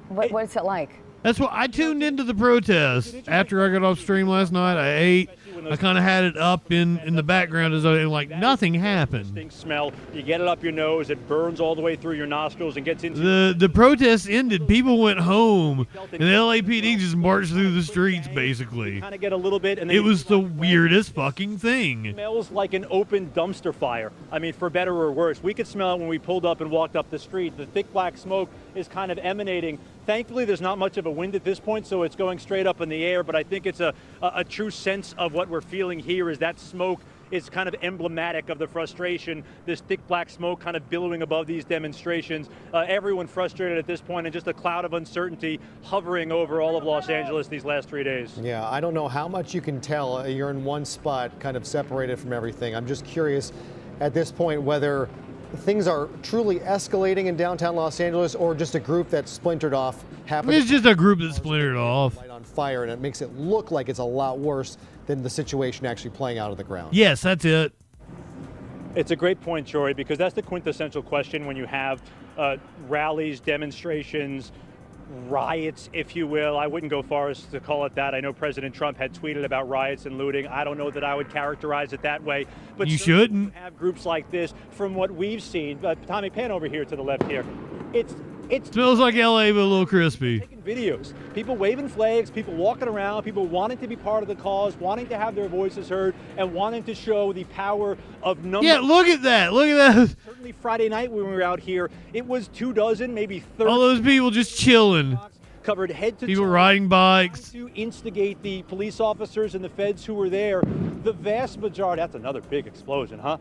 What's it like? That's what I tuned into the protest after I got off stream last night. I ate. I kind of had it up in the background as and like nothing happened. Smell. You get it up your nose. It burns all the way through your nostrils and gets into the protest ended. People went home, and the LAPD just marched through the streets basically. Kind of get a little bit, and then it was the weirdest fucking thing. It smells like an open dumpster fire. I mean, for better or worse. We could smell it when we pulled up and walked up the street. The thick black smoke is kind of emanating. Thankfully, there's not much of a wind at this point, so it's going straight up in the air, but I think it's a true sense of what we're feeling here is that smoke is kind of emblematic of the frustration, this thick black smoke kind of billowing above these demonstrations. Everyone frustrated at this point, and just a cloud of uncertainty hovering over all of Los Angeles these last 3 days. Yeah, I don't know how much you can tell. You're in one spot, kind of separated from everything. I'm just curious at this point whether things are truly escalating in downtown Los Angeles or just a group that's splintered off. It's just a group that's splintered off. Light on fire, and it makes it look like it's a lot worse than the situation actually playing out on the ground. Yes, that's it. It's a great point, Jory, because that's the quintessential question when you have rallies, demonstrations, riots, if you will. I wouldn't go far as to call it that. I know President Trump had tweeted about riots and looting. I don't know that I would characterize it that way. But you shouldn't have groups like this. From what we've seen, Tommy, pan over here to the left here. It smells like LA, but a little crispy. Taking videos, people waving flags, people walking around, people wanting to be part of the cause, wanting to have their voices heard, and wanting to show the power of numbers. Yeah, look at that. Look at that. Certainly Friday night when we were out here, it was 24, maybe 30. All those people just chilling. Covered head to toe. People riding bikes. To instigate the police officers and the feds who were there. The vast majority, that's another big explosion, huh?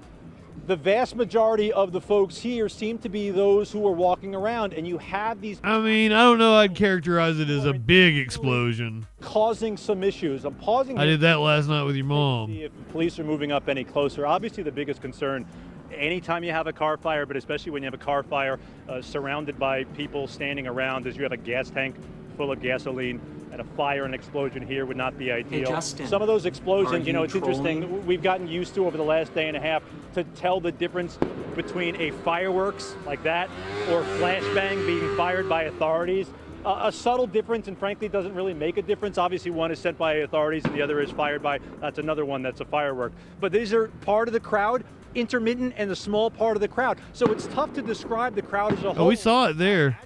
The vast majority of the folks here seem to be those who are walking around, and you have these... I mean, I don't know I'd characterize it as a big explosion. Causing some issues. I'm pausing I did that last night with your mom. See if police are moving up any closer. Obviously, the biggest concern, anytime you have a car fire, but especially when you have a car fire surrounded by people standing around, is you have a gas tank full of gasoline, and a fire and explosion here would not be ideal. Hey, Justin, some of those explosions, you know, it's trolling? interesting. We've gotten used to over the last day and a half to tell the difference between a fireworks like that or flashbang being fired by authorities. A subtle difference, and frankly doesn't really make a difference. Obviously one is sent by authorities and the other is fired by, that's another one that's a firework. But these are part of the crowd, intermittent and a small part of the crowd. So it's tough to describe the crowd as a whole. Oh, we saw it there.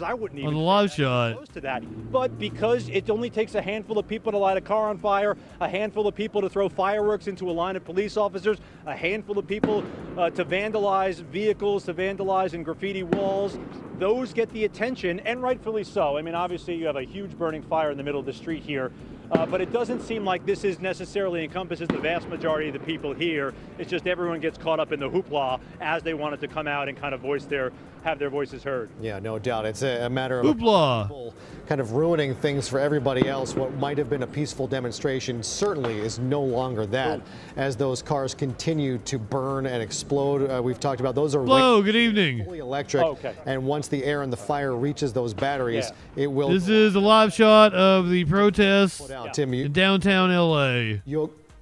I wouldn't even on the live shot. Close to that. But because it only takes a handful of people to light a car on fire, a handful of people to throw fireworks into a line of police officers, a handful of people to vandalize vehicles, to vandalize and graffiti walls, those get the attention, and rightfully so. I mean, obviously you have a huge burning fire in the middle of the street here. But it doesn't seem like this is necessarily encompasses the vast majority of the people here. It's just everyone gets caught up in the hoopla as they wanted to come out and kind of have their voices heard. Yeah, no doubt. It's a matter of hoopla, kind of ruining things for everybody else. What might have been a peaceful demonstration certainly is no longer that, as those cars continue to burn and explode. We've talked about those are good evening. Fully electric, and once the air and the fire reaches those batteries, it will. This is a live shot of the protest. Tim, in downtown LA.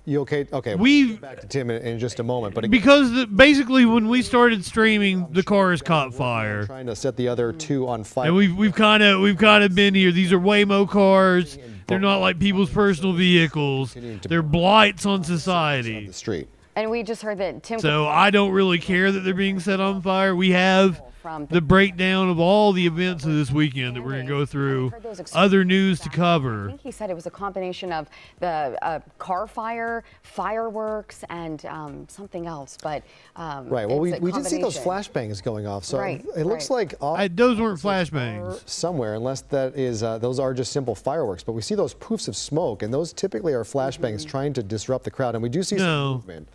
You okay? Okay, we'll get back to Tim in just a moment. But because basically when we started streaming, the cars caught fire. Trying to set the other two on fire. And we've kind of been here. These are Waymo cars. They're not like people's personal vehicles. They're blights on society. On the street. And we just heard that Tim. So I don't really care that they're being set on fire. We have the breakdown of all the events of this weekend that we're going to go through. Other news to cover. I think he said it was a combination of the car fire, fireworks, and something else. But right. Well, we did see those flashbangs going off, so it looks like those weren't flashbangs somewhere, unless that is those are just simple fireworks. But we see those poofs of smoke, and those typically are flashbangs trying to disrupt the crowd. And we do see some movement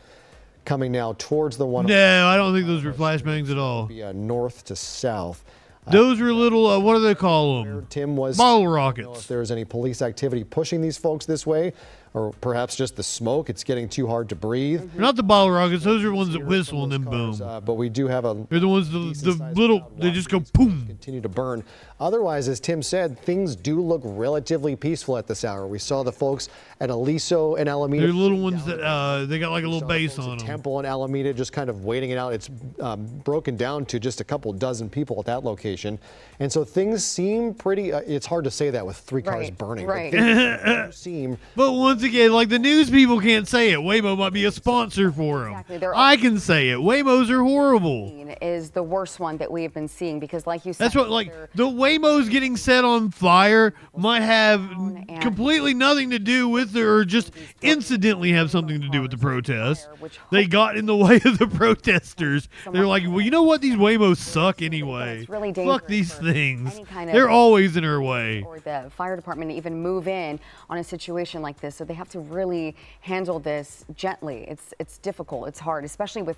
coming now towards the one. No, I don't think those were flashbangs at all. North to south. Those were little, what do they call them? Tim was bottle rockets. If there was any police activity pushing these folks this way, or perhaps just the smoke, it's getting too hard to breathe. Not the bottle rockets, those are ones that whistle and then boom. But we do have they're the ones, the little, they just go boom. Continue to burn. Otherwise, as Tim said, things do look relatively peaceful at this hour. We saw the folks at Aliso and Alameda. They're little ones that, they got like a little base on them. Temple and Alameda just kind of waiting it out. It's broken down to just a couple dozen people at that location. And so things seem pretty, it's hard to say that with 3 cars burning. Right. But once again, like the news people can't say it. Waymo might be a sponsor for them. Exactly. I can say it. Waymos are horrible. Is the worst one that we have been seeing because, like you said, that's what the Waymos getting set on fire might have completely nothing to do with it, or just incidentally have something to do with the protest. They got in the way of the protesters. They're like, well, you know what? These Waymos suck anyway. Really fuck these things. They're always in our way. Or the fire department to even move in on a situation like this, so they have to really handle this gently. It's difficult. It's hard, especially with.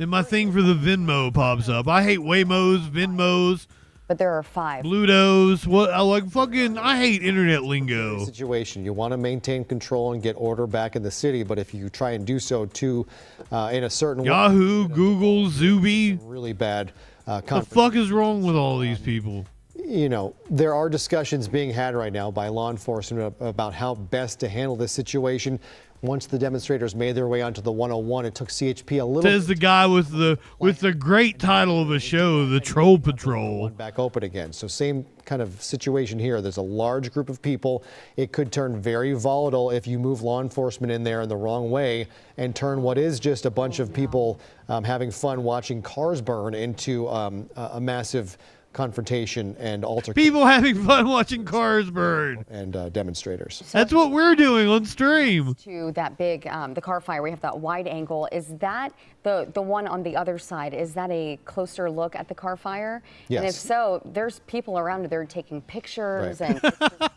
And my thing for the Venmo pops up. I hate Waymos, Venmos. But there are 5. Blutos. What? I hate internet lingo. Situation. You want to maintain control and get order back in the city, but if you try and do so too in a certain Yahoo, Google, Zuby. Really bad. What the fuck is wrong with all these people? You know, there are discussions being had right now by law enforcement about how best to handle this situation. Once the demonstrators made their way onto the 101, it took CHP a little. Says the guy with the great title of a show, the Troll Patrol. Back open again. So same kind of situation here. There's a large group of people. It could turn very volatile if you move law enforcement in there in the wrong way and turn what is just a bunch of people having fun watching cars burn into a massive confrontation and altercation. People having fun watching cars burn. And demonstrators. That's what we're doing on stream. To that big, the car fire, we have that wide angle. Is that the one on the other side? Is that a closer look at the car fire? Yes. And if so, there's people around it. They're taking pictures, and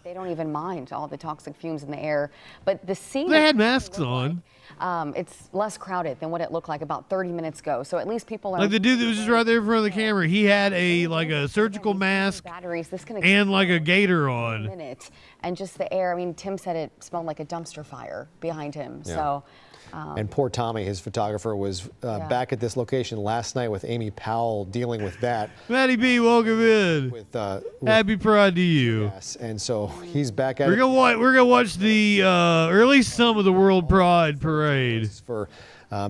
they don't even mind all the toxic fumes in the air. But the scene. They had masks on. It's less crowded than what it looked like about 30 minutes ago. So at least people are. Like the dude that was just right there in front of the camera, he had a surgical mask and like a gator on. And just the air. I mean, Tim said it smelled like a dumpster fire behind him. Yeah. So. And poor Tommy, his photographer, was back at this location last night with Amy Powell dealing with that. Matty B, welcome in. Happy Pride to you. Yes, and so he's back at We're gonna watch the or at least some of the World Pride Parade. For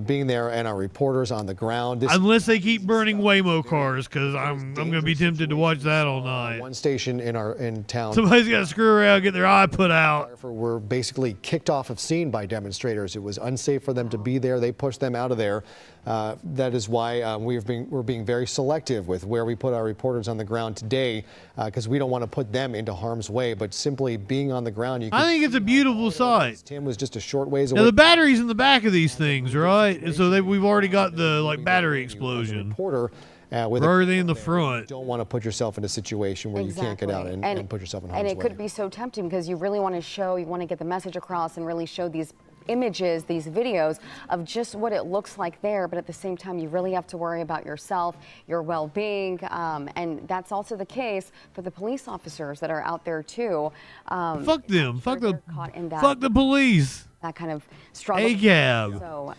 being there and our reporters on the ground. Unless they keep burning Waymo cars, because I'm going to be tempted to watch that all night. One station in town. Somebody's got to screw around, get their eye put out. Were basically kicked off of scene by demonstrators. It was unsafe for them to be there. They pushed them out of there. That is why we're being very selective with where we put our reporters on the ground today, because we don't want to put them into harm's way. But simply being on the ground, I think it's a beautiful sight. Tim was just a short ways away. Now the battery's in the back of these things, right? And so we've already got the battery explosion. Reporter. Or are they in the front? You don't want to put yourself in a situation where you can't get out and put yourself in harm's way. And it could be so tempting because you really want to get the message across and really show these images, these videos of just what it looks like there, but at the same time you really have to worry about yourself, your well-being, and that's also the case for the police officers that are out there too. Fuck them. Fuck the police. That kind of struggle. A-cab. So,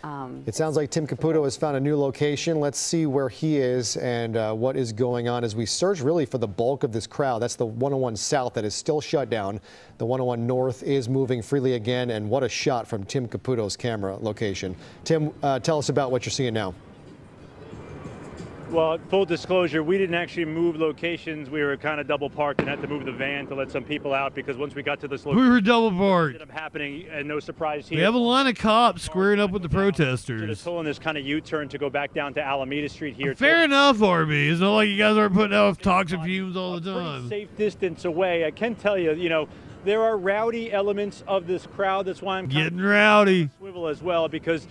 it sounds like Tim Caputo has found a new location. Let's see where he is and what is going on as we search really for the bulk of this crowd. That's the 101 South that is still shut down. The 101 North is moving freely again, and what a shot from Tim Caputo's camera location. Tim, tell us about what you're seeing now. Well, full disclosure, we didn't actually move locations. We were kind of double parked and had to move the van to let some people out because once we got to this location, We were double parked. it ended up happening, and no surprise here. We have a line of cops squaring up with the Just protesters. pulling this kind of U-turn to go back down to Alameda Street here. Fair enough, RB. It's not like you guys aren't putting out toxic fumes all the Pretty time. safe distance away. I can tell you, you know, there are rowdy elements of this crowd. That's why I'm kind Getting rowdy. of swivel as well, because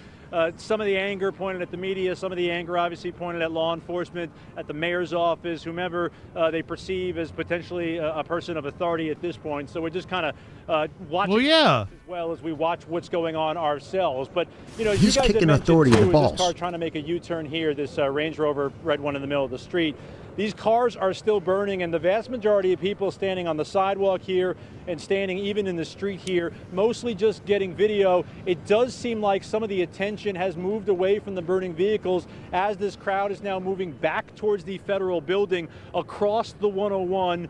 some of the anger pointed at the media, some of the anger obviously pointed at law enforcement, at the mayor's office, whomever they perceive as potentially a person of authority at this point. So we're just kind of watching Well, yeah. as well as we watch what's going on ourselves. But, you know, He's you guys had kicking mentioned, authority in too, the this balls. car trying to make a U-turn here, this Range Rover red one in the middle of the street. These cars are still burning, and the vast majority of people standing on the sidewalk here and standing even in the street here, mostly just getting video. It does seem like some of the attention has moved away from the burning vehicles as this crowd is now moving back towards the federal building across the 101,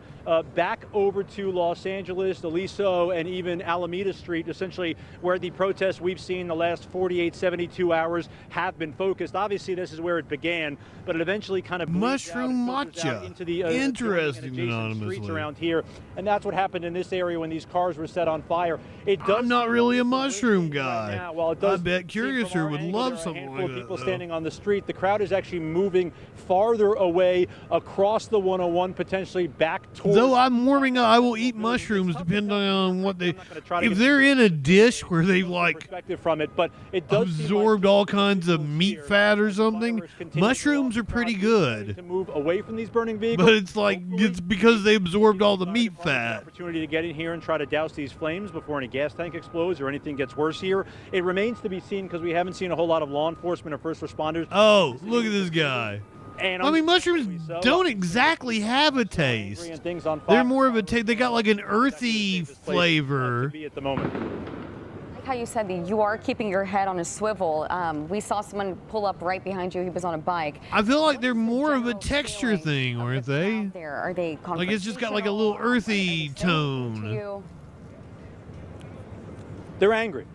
back over to Los Angeles, Aliso, and even Alameda Street, essentially where the protests we've seen the last 48, 72 hours have been focused. Obviously, this is where it began, but it eventually kind of Mushroom out matcha. into the Interesting, adjacent anonymously. streets around here, and that's what happened in this area when these cars were set on fire. It does. I'm not really a mushroom right guy. now, while it I does bet seem Curiouser from our would angle, love there are a something handful like of that, people though. standing on the street. The crowd is actually moving farther away across the 101, potentially back towards. Though I'm warming up, I will eat mushrooms depending on what they. I'm not gonna try to If get they're in a dish where they've like perspective from it, but it does seem like absorbed all kinds of vehicles meat here, fat or as something, fires continue to mushrooms go are off, the pretty crowd is starting good. to move away from these burning vehicles. But it's like it's because they absorbed all the meat fat. Opportunity to get in here and try to douse these flames before any gas tank explodes or anything gets worse here. It remains to be seen because we haven't seen a whole lot of law enforcement or first responders. Oh, look at this guy. And I mean, mushrooms don't exactly have a taste. and things on fire. They're more of a taste. They got like an earthy This place, to flavor. be at the moment. Like how you said that you are keeping your head on a swivel. We saw someone pull up right behind you. He was on a bike. I feel like they're more of a General texture feeling thing, of aren't the they? crowd there? Are they Like it's just got like a little confrontational? earthy Are they saying anything to tone. you? They're angry.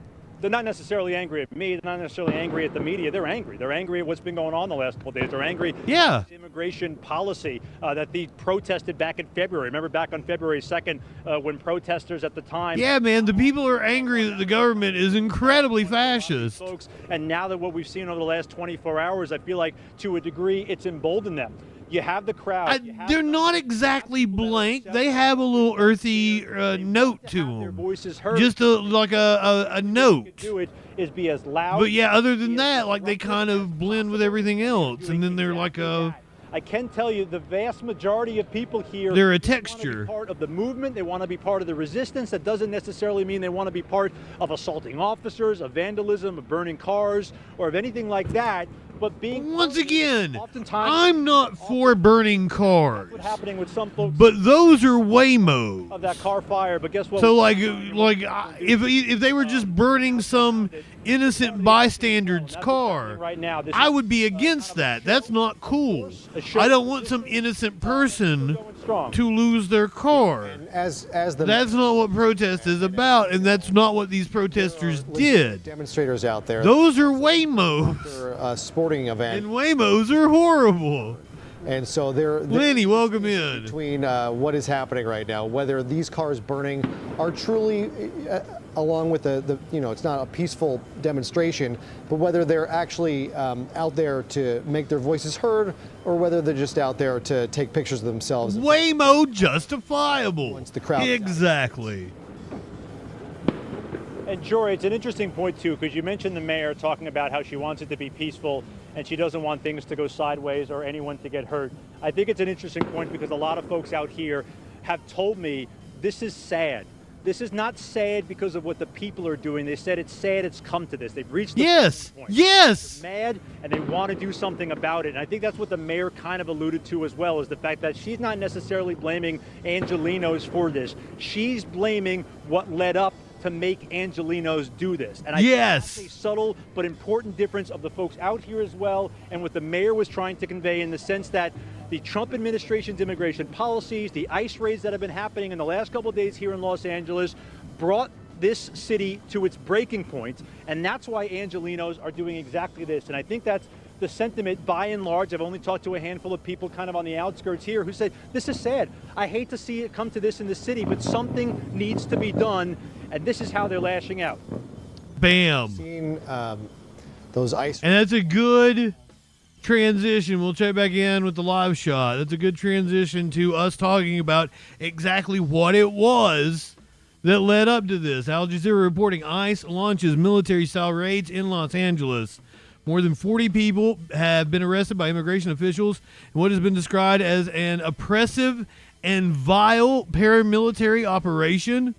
They're not necessarily angry at me. They're not necessarily angry at the media. They're angry. They're angry at what's been going on the last couple of days. They're angry Yeah. at this immigration policy that they protested back in February. Remember back on February 2nd when protesters at the time. Yeah, man, the people are angry that the government is incredibly fascist. Folks, and now that what we've seen over the last 24 hours, I feel like to a degree it's emboldened them. You have the crowd. you have They're the- not exactly blank. They have a little earthy note to Their them. voices heard. Just like a note. do it is be as loud. But yeah, other than that, like they kind of blend with everything else, and then they're like a. I can tell you the vast majority of people here. They're a they wanna be texture. part of the movement. They want to be part of the resistance. That doesn't necessarily mean they want to be part of assaulting officers, of vandalism, of burning cars, or of anything like that. But being Once again, oftentimes I'm not for burning cars, what's happening with some folks but those are Waymos. of that car fire. But guess what? So if they were just burning some innocent bystander's car, right now, this I would be against that. That's not cool. I don't want some innocent person going strong. to lose their car. As the That's not what protest is about, and that's not what these protesters did. demonstrators out there, Those are Waymos, for a sporting event, and Waymos are horrible. and so they're Lenny, welcome in. between what is happening right now, whether these cars burning are truly along with the it's not a peaceful demonstration, but whether they're actually out there to make their voices heard, or whether they're just out there to take pictures of themselves. Waymo justifiable. Once the crowd- Exactly. And Jory, it's an interesting point too, because you mentioned the mayor talking about how she wants it to be peaceful and she doesn't want things to go sideways or anyone to get hurt. I think it's an interesting point because a lot of folks out here have told me this is sad. This is not sad because of what the people are doing. They said it's sad it's come to this. They've reached the Yes. point. Yes. They're mad and they want to do something about it. And I think that's what the mayor kind of alluded to as well, is the fact that she's not necessarily blaming Angelenos for this. She's blaming what led up to make Angelenos do this. And I Yes. think that's a subtle but important difference of the folks out here as well, and what the mayor was trying to convey, in the sense that the Trump administration's immigration policies, the ICE raids that have been happening in the last couple of days here in Los Angeles, brought this city to its breaking point, and that's why Angelenos are doing exactly this. And I think that's the sentiment by and large. I've only talked to a handful of people kind of on the outskirts here who said, this is sad. I hate to see it come to this in the city, but something needs to be done. And this is how they're lashing out. Bam. Seen those ice. And that's a good transition. We'll check back in with the live shot. That's a good transition to us talking about exactly what it was that led up to this. Al Jazeera reporting ICE launches military-style raids in Los Angeles. More than 40 people have been arrested by immigration officials in what has been described as an oppressive and vile paramilitary operation.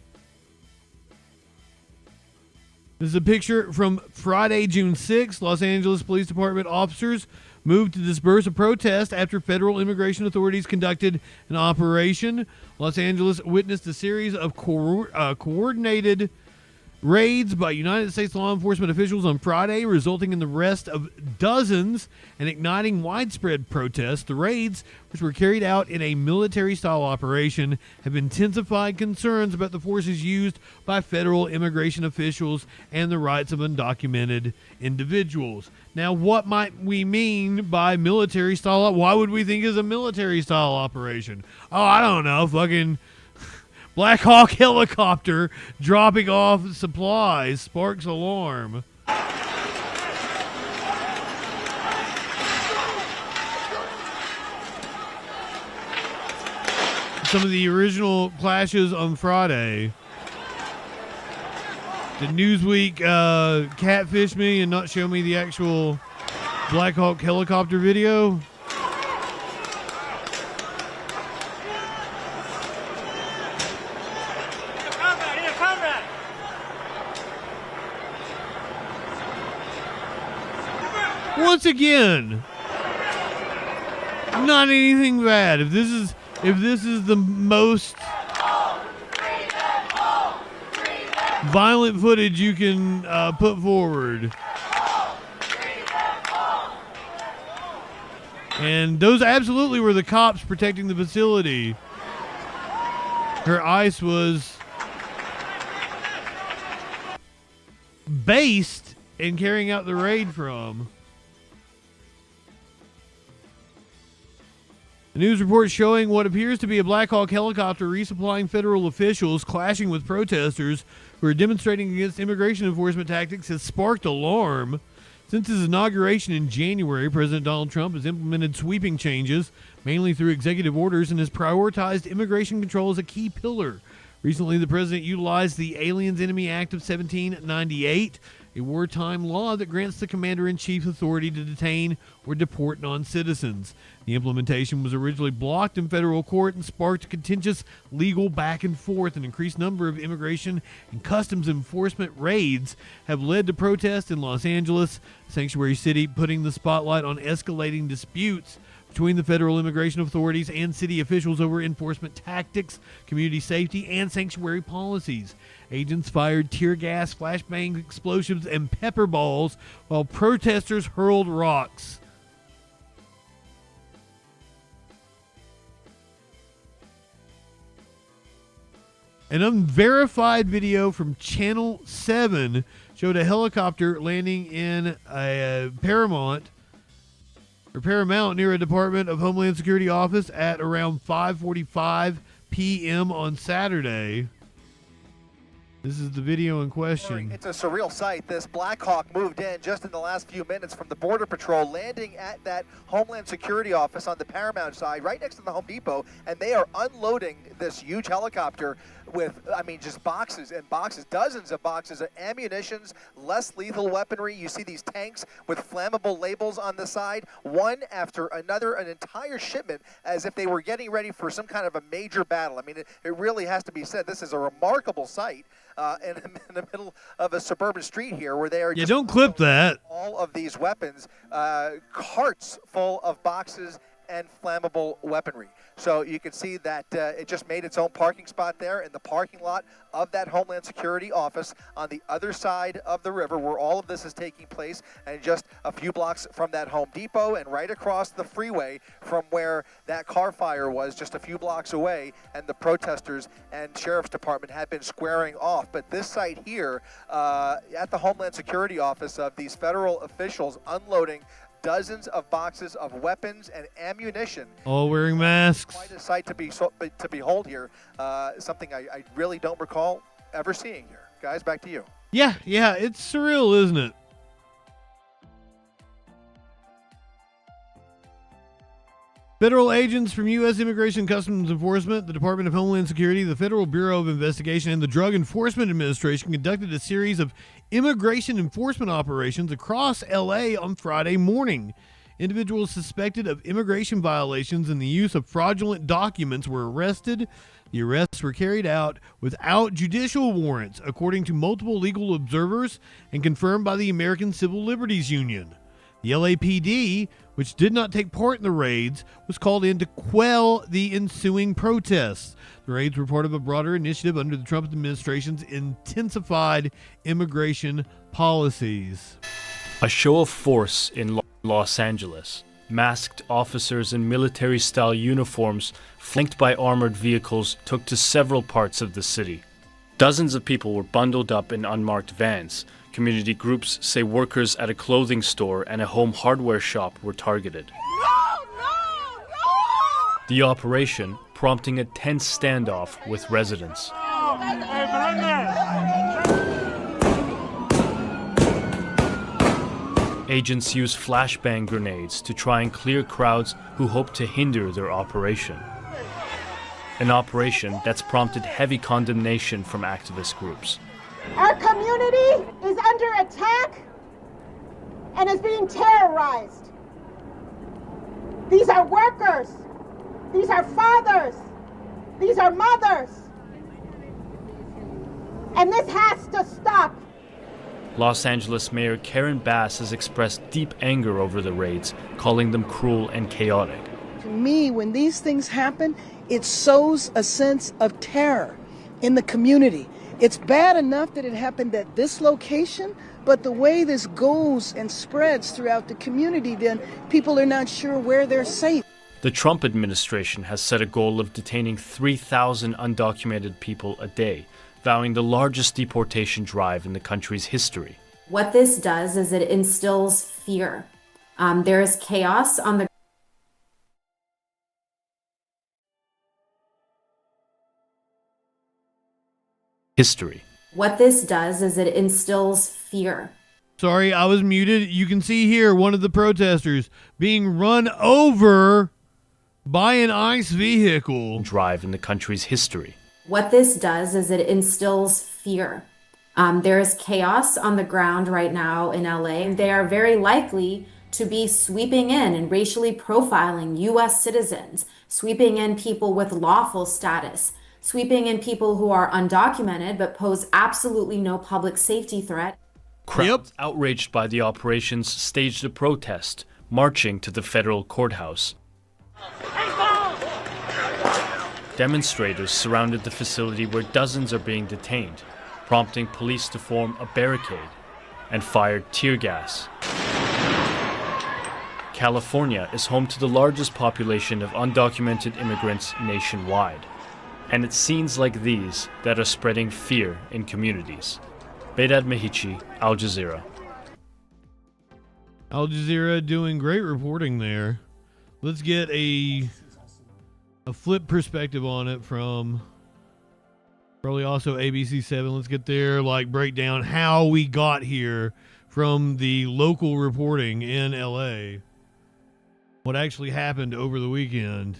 This is a picture from Friday, June 6th. Los Angeles Police Department officers moved to disperse a protest after federal immigration authorities conducted an operation. Los Angeles witnessed a series of coordinated raids by United States law enforcement officials on Friday, resulting in the arrest of dozens and igniting widespread protests. The raids, which were carried out in a military-style operation, have intensified concerns about the forces used by federal immigration officials and the rights of undocumented individuals. Now, what might we mean by military-style? Why would we think it's a military-style operation? Oh, I don't know, fucking Black Hawk helicopter dropping off supplies sparks alarm. Some of the original clashes on Friday. Did Newsweek catfish me and not show me the actual Black Hawk helicopter video? Once again, not anything bad. If this is the most violent footage you can put forward, and those absolutely were the cops protecting the facility. Her ICE was based in carrying out the raid from. The news report showing what appears to be a Black Hawk helicopter resupplying federal officials clashing with protesters who are demonstrating against immigration enforcement tactics has sparked alarm. Since his inauguration in January, President Donald Trump has implemented sweeping changes, mainly through executive orders, and has prioritized immigration control as a key pillar. Recently, the president utilized the Aliens Enemy Act of 1798, a wartime law that grants the commander-in-chief authority to detain or deport non-citizens. The implementation was originally blocked in federal court and sparked a contentious legal back and forth. An increased number of immigration and customs enforcement raids have led to protests in Los Angeles, sanctuary city, putting the spotlight on escalating disputes between the federal immigration authorities and city officials over enforcement tactics, community safety, and sanctuary policies. Agents fired tear gas, flashbang explosives, and pepper balls while protesters hurled rocks. An unverified video from Channel 7 showed a helicopter landing in a Paramount near a Department of Homeland Security office at around 5:45 p.m. on Saturday. This is the video in question. It's a surreal sight. This Black Hawk moved in just in the last few minutes from the Border Patrol, landing at that Homeland Security office on the Paramount side, right next to the Home Depot, and they are unloading this huge helicopter with, I mean, just boxes and boxes, dozens of boxes of ammunitions, less lethal weaponry. You see these tanks with flammable labels on the side, one after another, an entire shipment, as if they were getting ready for some kind of a major battle. I mean, it really has to be said, this is a remarkable sight. In the middle of a suburban street here where they are just don't clip that. All of these weapons, carts full of boxes and flammable weaponry. So you can see that it just made its own parking spot there in the parking lot of that Homeland Security office on the other side of the river where all of this is taking place, and just a few blocks from that Home Depot and right across the freeway from where that car fire was just a few blocks away, and the protesters and Sheriff's Department had been squaring off. But this site here at the Homeland Security office of these federal officials unloading dozens of boxes of weapons and ammunition. All wearing masks. Quite a sight to behold here. Something I really don't recall ever seeing here. Guys, back to you. Yeah, it's surreal, isn't it? Federal agents from U.S. Immigration and Customs Enforcement, the Department of Homeland Security, the Federal Bureau of Investigation, and the Drug Enforcement Administration conducted a series of immigration enforcement operations across L.A. on Friday morning. Individuals suspected of immigration violations and the use of fraudulent documents were arrested. The arrests were carried out without judicial warrants, according to multiple legal observers and confirmed by the American Civil Liberties Union. The LAPD, which did not take part in the raids, was called in to quell the ensuing protests. The raids were part of a broader initiative under the Trump administration's intensified immigration policies. A show of force in Los Angeles. Masked officers in military-style uniforms, flanked by armored vehicles, took to several parts of the city. Dozens of people were bundled up in unmarked vans. Community groups say workers at a clothing store and a home hardware shop were targeted. No! The operation prompting a tense standoff with residents. Agents used flashbang grenades to try and clear crowds who hoped to hinder their operation. An operation that's prompted heavy condemnation from activist groups. Our community is under attack and is being terrorized. These are workers. These are fathers. These are mothers. And this has to stop. Los Angeles Mayor Karen Bass has expressed deep anger over the raids, calling them cruel and chaotic. To me, when these things happen, it sows a sense of terror in the community. It's bad enough that it happened at this location, but the way this goes and spreads throughout the community, then people are not sure where they're safe. The Trump administration has set a goal of detaining 3,000 undocumented people a day, vowing the largest deportation drive in the country's history. What this does is it instills fear. There is chaos on the history. What this does is it instills fear. Sorry, I was muted. You can see here one of the protesters being run over by an ICE vehicle. Drive in the country's history. What this does is it instills fear. There is chaos on the ground right now in LA. They are very likely to be sweeping in and racially profiling U.S. citizens, sweeping in people with lawful status, sweeping in people who are undocumented but pose absolutely no public safety threat. Crowds outraged by the operations staged a protest, marching to the federal courthouse. Demonstrators surrounded the facility where dozens are being detained, prompting police to form a barricade and fired tear gas. California is home to the largest population of undocumented immigrants nationwide. And it's scenes like these that are spreading fear in communities. Bedad Mehichi, Al Jazeera. Al Jazeera doing great reporting there. Let's get a flip perspective on it from probably also ABC7. Let's get their breakdown how we got here from the local reporting in LA. What actually happened over the weekend.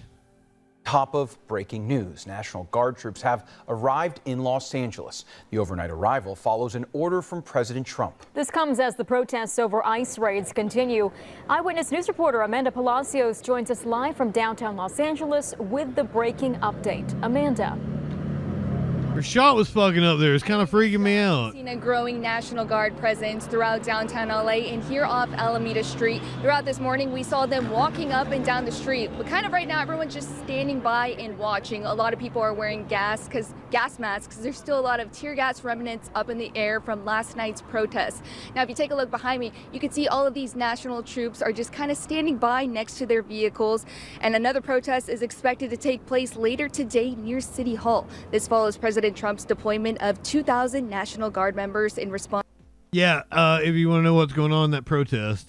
Top of breaking news. National Guard troops have arrived in Los Angeles. The overnight arrival follows an order from President Trump. This comes as the protests over ICE raids continue. Eyewitness News reporter Amanda Palacios joins us live from downtown Los Angeles with the breaking update. Amanda. Her shot was fucking up there. It's kind of freaking me out. Seen a growing National Guard presence throughout downtown LA and here off Alameda Street. Throughout this morning, we saw them walking up and down the street. But kind of right now, everyone's just standing by and watching. A lot of people are wearing gas masks because there's still a lot of tear gas remnants up in the air from last night's protests. Now, if you take a look behind me, you can see all of these national troops are just kind of standing by next to their vehicles. And another protest is expected to take place later today near City Hall. This follows President Trump's deployment of 2,000 National Guard members in response. Yeah, if you want to know what's going on in that protest.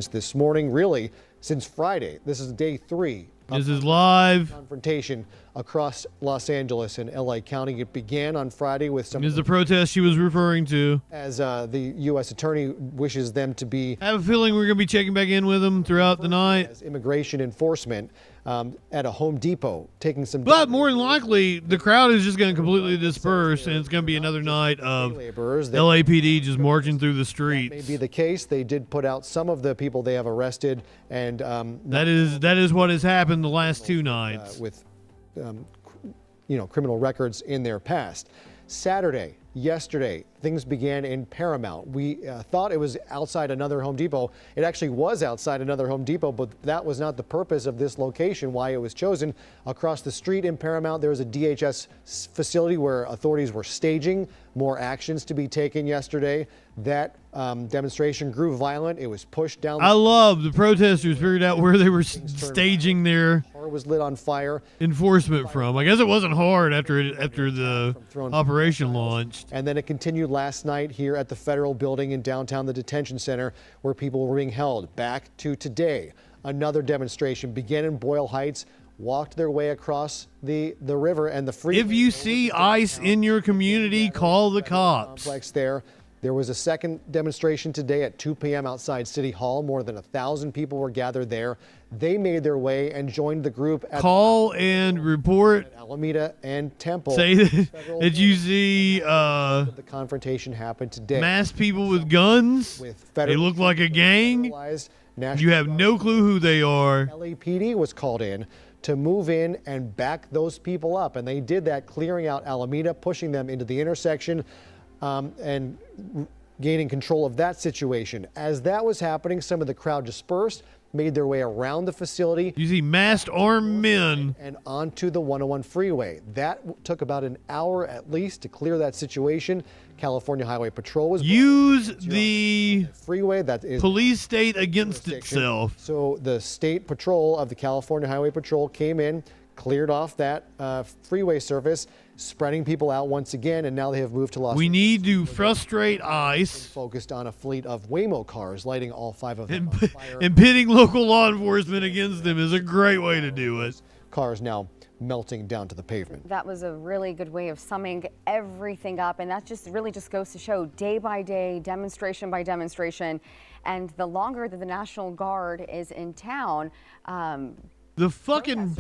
this morning, really since Friday. This is day 3. This is live Confrontation across Los Angeles and LA County. It began on Friday with some. This is the protest she was referring to. As the U.S. Attorney wishes them to be. I have a feeling we're going to be checking back in with them throughout the night. As immigration enforcement at a Home Depot, taking some. But more than likely, the crowd is just going to completely disperse, and it's going to be another night of LAPD just marching through the streets. That may be the case. They did put out some of the people they have arrested, and that is what has happened the last 2 nights with criminal records in their past. Saturday, yesterday, things began in Paramount. We thought it was outside another Home Depot. It actually was outside another Home Depot, but that was not the purpose of this location, why it was chosen. Across the street in Paramount, there was a DHS facility where authorities were staging more actions to be taken yesterday. That demonstration grew violent. It was pushed down. I love the protesters figured out where they were staging their car was lit on fire. Enforcement from. I guess it wasn't hard after the operation launched. And then it continued last night here at the Federal Building in downtown, the detention center, where people were being held. Back to today, another demonstration began in Boyle Heights, walked their way across the river and the freeway. If you see ICE in your community, call the cops. Complex there. There was a second demonstration today at 2 p.m. outside City Hall. More than 1,000 people were gathered there. They made their way and joined the group at Call and report at Alameda and Temple. Say that you see the confrontation happened today. Masked people with guns. They look like a gang. You have no clue who they are. LAPD was called in to move in and back those people up, and they did that, clearing out Alameda, pushing them into the intersection, and gaining control of that situation. As that was happening, some of the crowd dispersed, made their way around the facility. You see masked armed men. And onto the 101 freeway. That took about an hour at least to clear that situation. California Highway Patrol was use the freeway that is police state against itself. So the state patrol of the California Highway Patrol came in, cleared off that freeway surface, spreading people out once again, and now they have moved to Los Angeles. We need to frustrate ICE. Focused on a fleet of Waymo cars, lighting all 5 of them on fire. And pitting local law enforcement against them is a great way to do it. Cars now melting down to the pavement. That was a really good way of summing everything up, and that just goes to show day by day, demonstration by demonstration, and the longer that the National Guard is in town, the fucking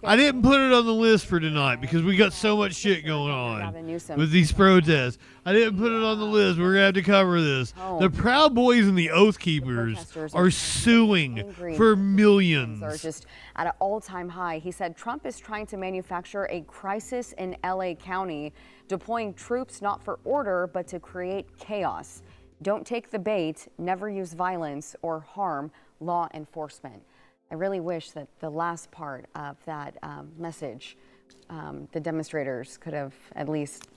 I didn't put it on the list for tonight because we got so much shit going on with these protests. I didn't put it on the list. We're gonna have to cover this. The Proud Boys and the Oath Keepers are suing for millions. Are just at an all-time high. He said Trump is trying to manufacture a crisis in LA County, deploying troops not for order but to create chaos. Don't take the bait. Never use violence or harm law enforcement. I really wish that the last part of that message, the demonstrators could have at least,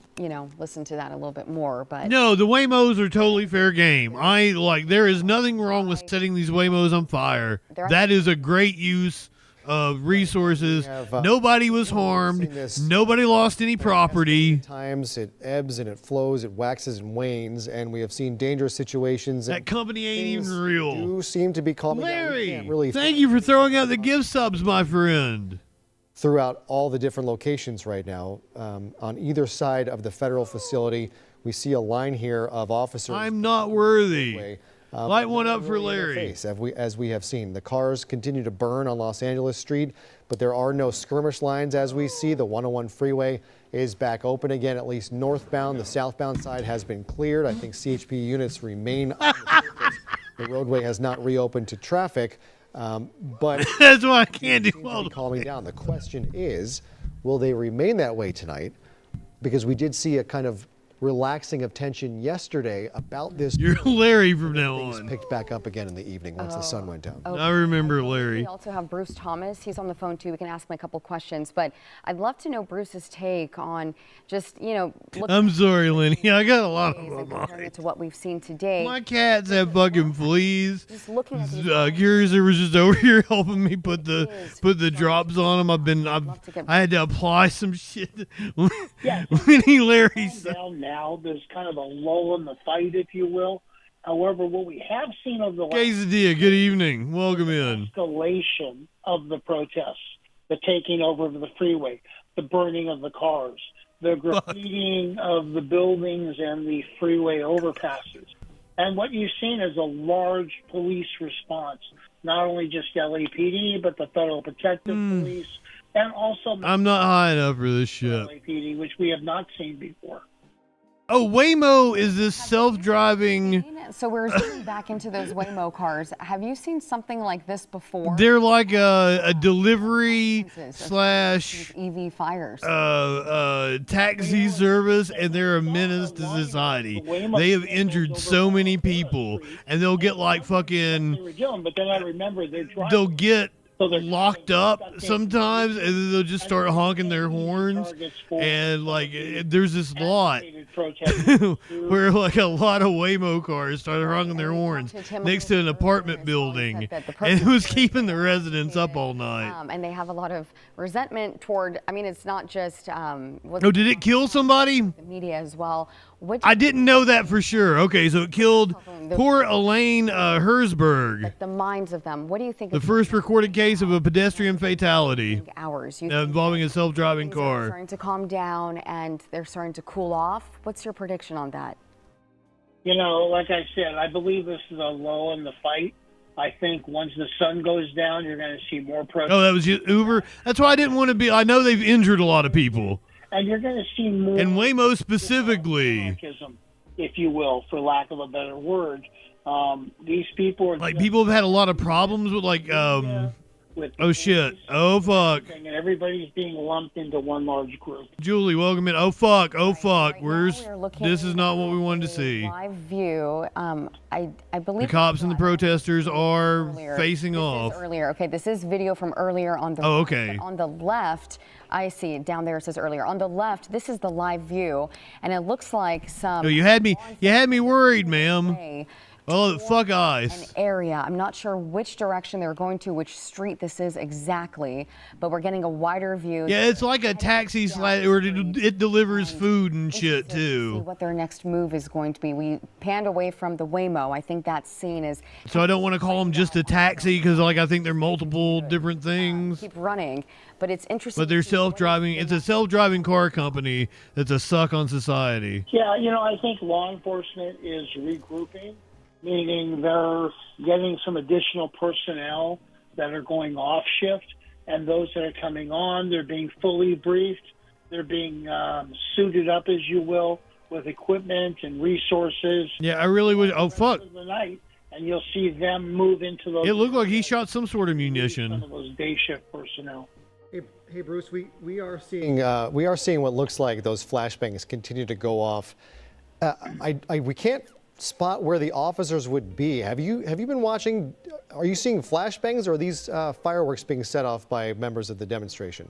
listened to that a little bit more. But no, the Waymos are totally fair game. There is nothing wrong with setting these Waymos on fire. That is a great use of resources. Nobody was harmed. Nobody lost any property. Times it ebbs and it flows, it waxes and wanes, and we have seen dangerous situations. That company ain't even real. Do seem to be calming down. Larry, thank you for throwing out the gift subs, my friend. Throughout all the different locations right now, on either side of the federal facility, we see a line here of officers. I'm not worthy. Light one up for Larry. As we have seen, the cars continue to burn on Los Angeles Street, but there are no skirmish lines as we see. The 101 freeway is back open again, at least northbound. The southbound side has been cleared. I think CHP units remain on the surface. The roadway has not reopened to traffic, but that's why I can't do well. Calming down. The question is, will they remain that way tonight? Because we did see a kind of relaxing of tension yesterday about this. You're Larry from now on. Picked back up again in the evening once the sun went down. I remember Larry. We also have Bruce Thomas. He's on the phone too. We can ask him a couple questions, but I'd love to know Bruce's take on just, I'm sorry, Lenny. I got a lot of them to what we've seen today. My cats have fucking fleas. Just looking at these Curiouser was just over here helping me put the drops on them. I had to apply some shit. Yeah. Lenny, Larry. Now there's kind of a lull in the fight, if you will. However, what we have seen over the last Quesadilla, good evening. Welcome in. escalation of the protests, the taking over of the freeway, the burning of the cars, the graffitiing of the buildings and the freeway overpasses. And what you've seen is a large police response, not only just LAPD, but the Federal Protective Police, and also I'm not high enough for this shit. LAPD, which we have not seen before. Oh, Waymo is this self-driving. So we're zooming back into those Waymo cars. Have you seen something like this before? They're like a delivery slash EV fires. Taxi service, and they're a menace to society. They have injured so many people, and they'll get like fucking. But then I remember they're driving. They'll get locked up sometimes, and then they'll just start honking their horns, and like there's this lot where like a lot of Waymo cars started honking their horns next to an apartment building, and it was keeping the residents up all night. And they have a lot of resentment toward, I mean, it's not just Oh, did it kill somebody? The media as well. I didn't know that for sure. Okay, so it killed poor Elaine Herzberg. Like the minds of them. What do you think? The first recorded case of a pedestrian fatality hours involving a self-driving Are car. starting to calm down and they're starting to cool off. What's your prediction on that? You know, like I said, I believe this is a lull in the fight. I think once the sun goes down, you're going to see more protests. Oh, that was Uber? That's why I didn't want to be. I know they've injured a lot of people. And you're going to see more. And Waymo specifically. Anarchism, if you will, for lack of a better word. These people are. Like, people have had a lot of problems with, like, oh, shit. Oh, fuck. And everybody's being lumped into one large group. Julie, welcome in. Oh, fuck. Oh, fuck. This is not what we wanted to see. Live view. I believe The cops and the protesters are facing off. Earlier. Okay, this is video from earlier on the Oh, okay. on the left. I see it down there. It says earlier. On the left, this is the live view, and it looks like some. Oh, you had me worried, ma'am. Oh, fuck ice. An area. I'm not sure which direction they're going to, which street this is exactly, but we're getting a wider view. Yeah, it's like a taxi or it delivers food and shit See too. what their next move is going to be. We panned away from the Waymo. I think that scene is. So I don't want to call them just a taxi because, like, I think they're multiple different things. Keep running, but it's interesting. But they're self-driving. It's a self-driving car company that's a suck on society. Yeah, you know, I think law enforcement is regrouping, meaning they're getting some additional personnel that are going off shift, and those that are coming on, they're being fully briefed. They're being suited up, as you will, with equipment and resources. Yeah, I really wish. Oh, fuck. The night, and you'll see them move into those. It looked like he shot some sort of munition. Some of those day shift personnel. Hey Bruce, we are seeing what looks like those flashbangs continue to go off. We can't spot where the officers would be. Have you been watching? Are you seeing flashbangs, or are these fireworks being set off by members of the demonstration?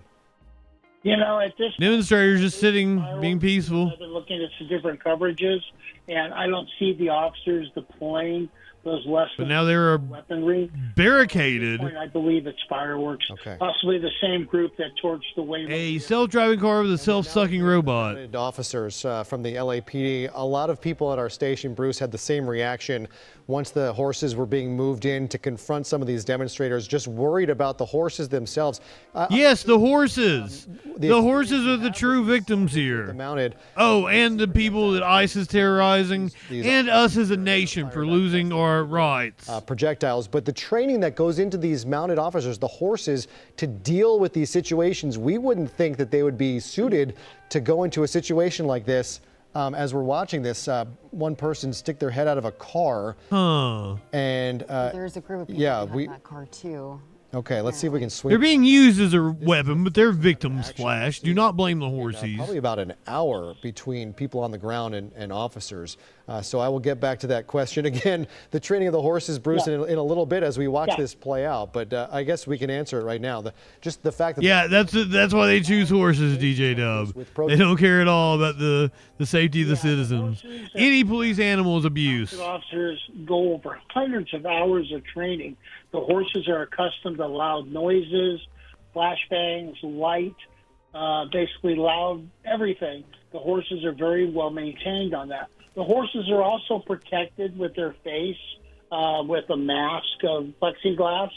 You know, at this demonstrators just sitting, being peaceful. I've been looking at some different coverages, and I don't see the officers deploying those less. But now they're weaponry barricaded. I believe it's fireworks. Okay. Possibly the same group that torched the Waymo. A self-driving car with a self-sucking robot. Officers from the LAPD. A lot of people at our station, Bruce, had the same reaction once the horses were being moved in to confront some of these demonstrators, just worried about the horses themselves. Yes, the horses. The horses are the true victims here. Mounted. Oh, and the people that ICE is terrorizing, and us as a nation for losing our rights. Projectiles, but the training that goes into these mounted officers, the horses, to deal with these situations, we wouldn't think that they would be suited to go into a situation like this. As we're watching this, one person stick their head out of a car. And there's a group of people that have that car too. Okay, let's see if we can swing. They're being used as a weapon, but they're victims, Flash. Do not blame the horses. Probably about an hour between people on the ground and officers. So I will get back to that question again. The training of the horses, Bruce, in a little bit as we watch this play out. But I guess we can answer it right now. Just the fact that that's why they choose horses, DJ Dub. They don't care at all about the safety of the citizens. Any police animal is abuse. Officers go over hundreds of hours of training. The horses are accustomed to loud noises, flashbangs, light, basically loud everything. The horses are very well maintained on that. The horses are also protected with their face with a mask of plexiglass.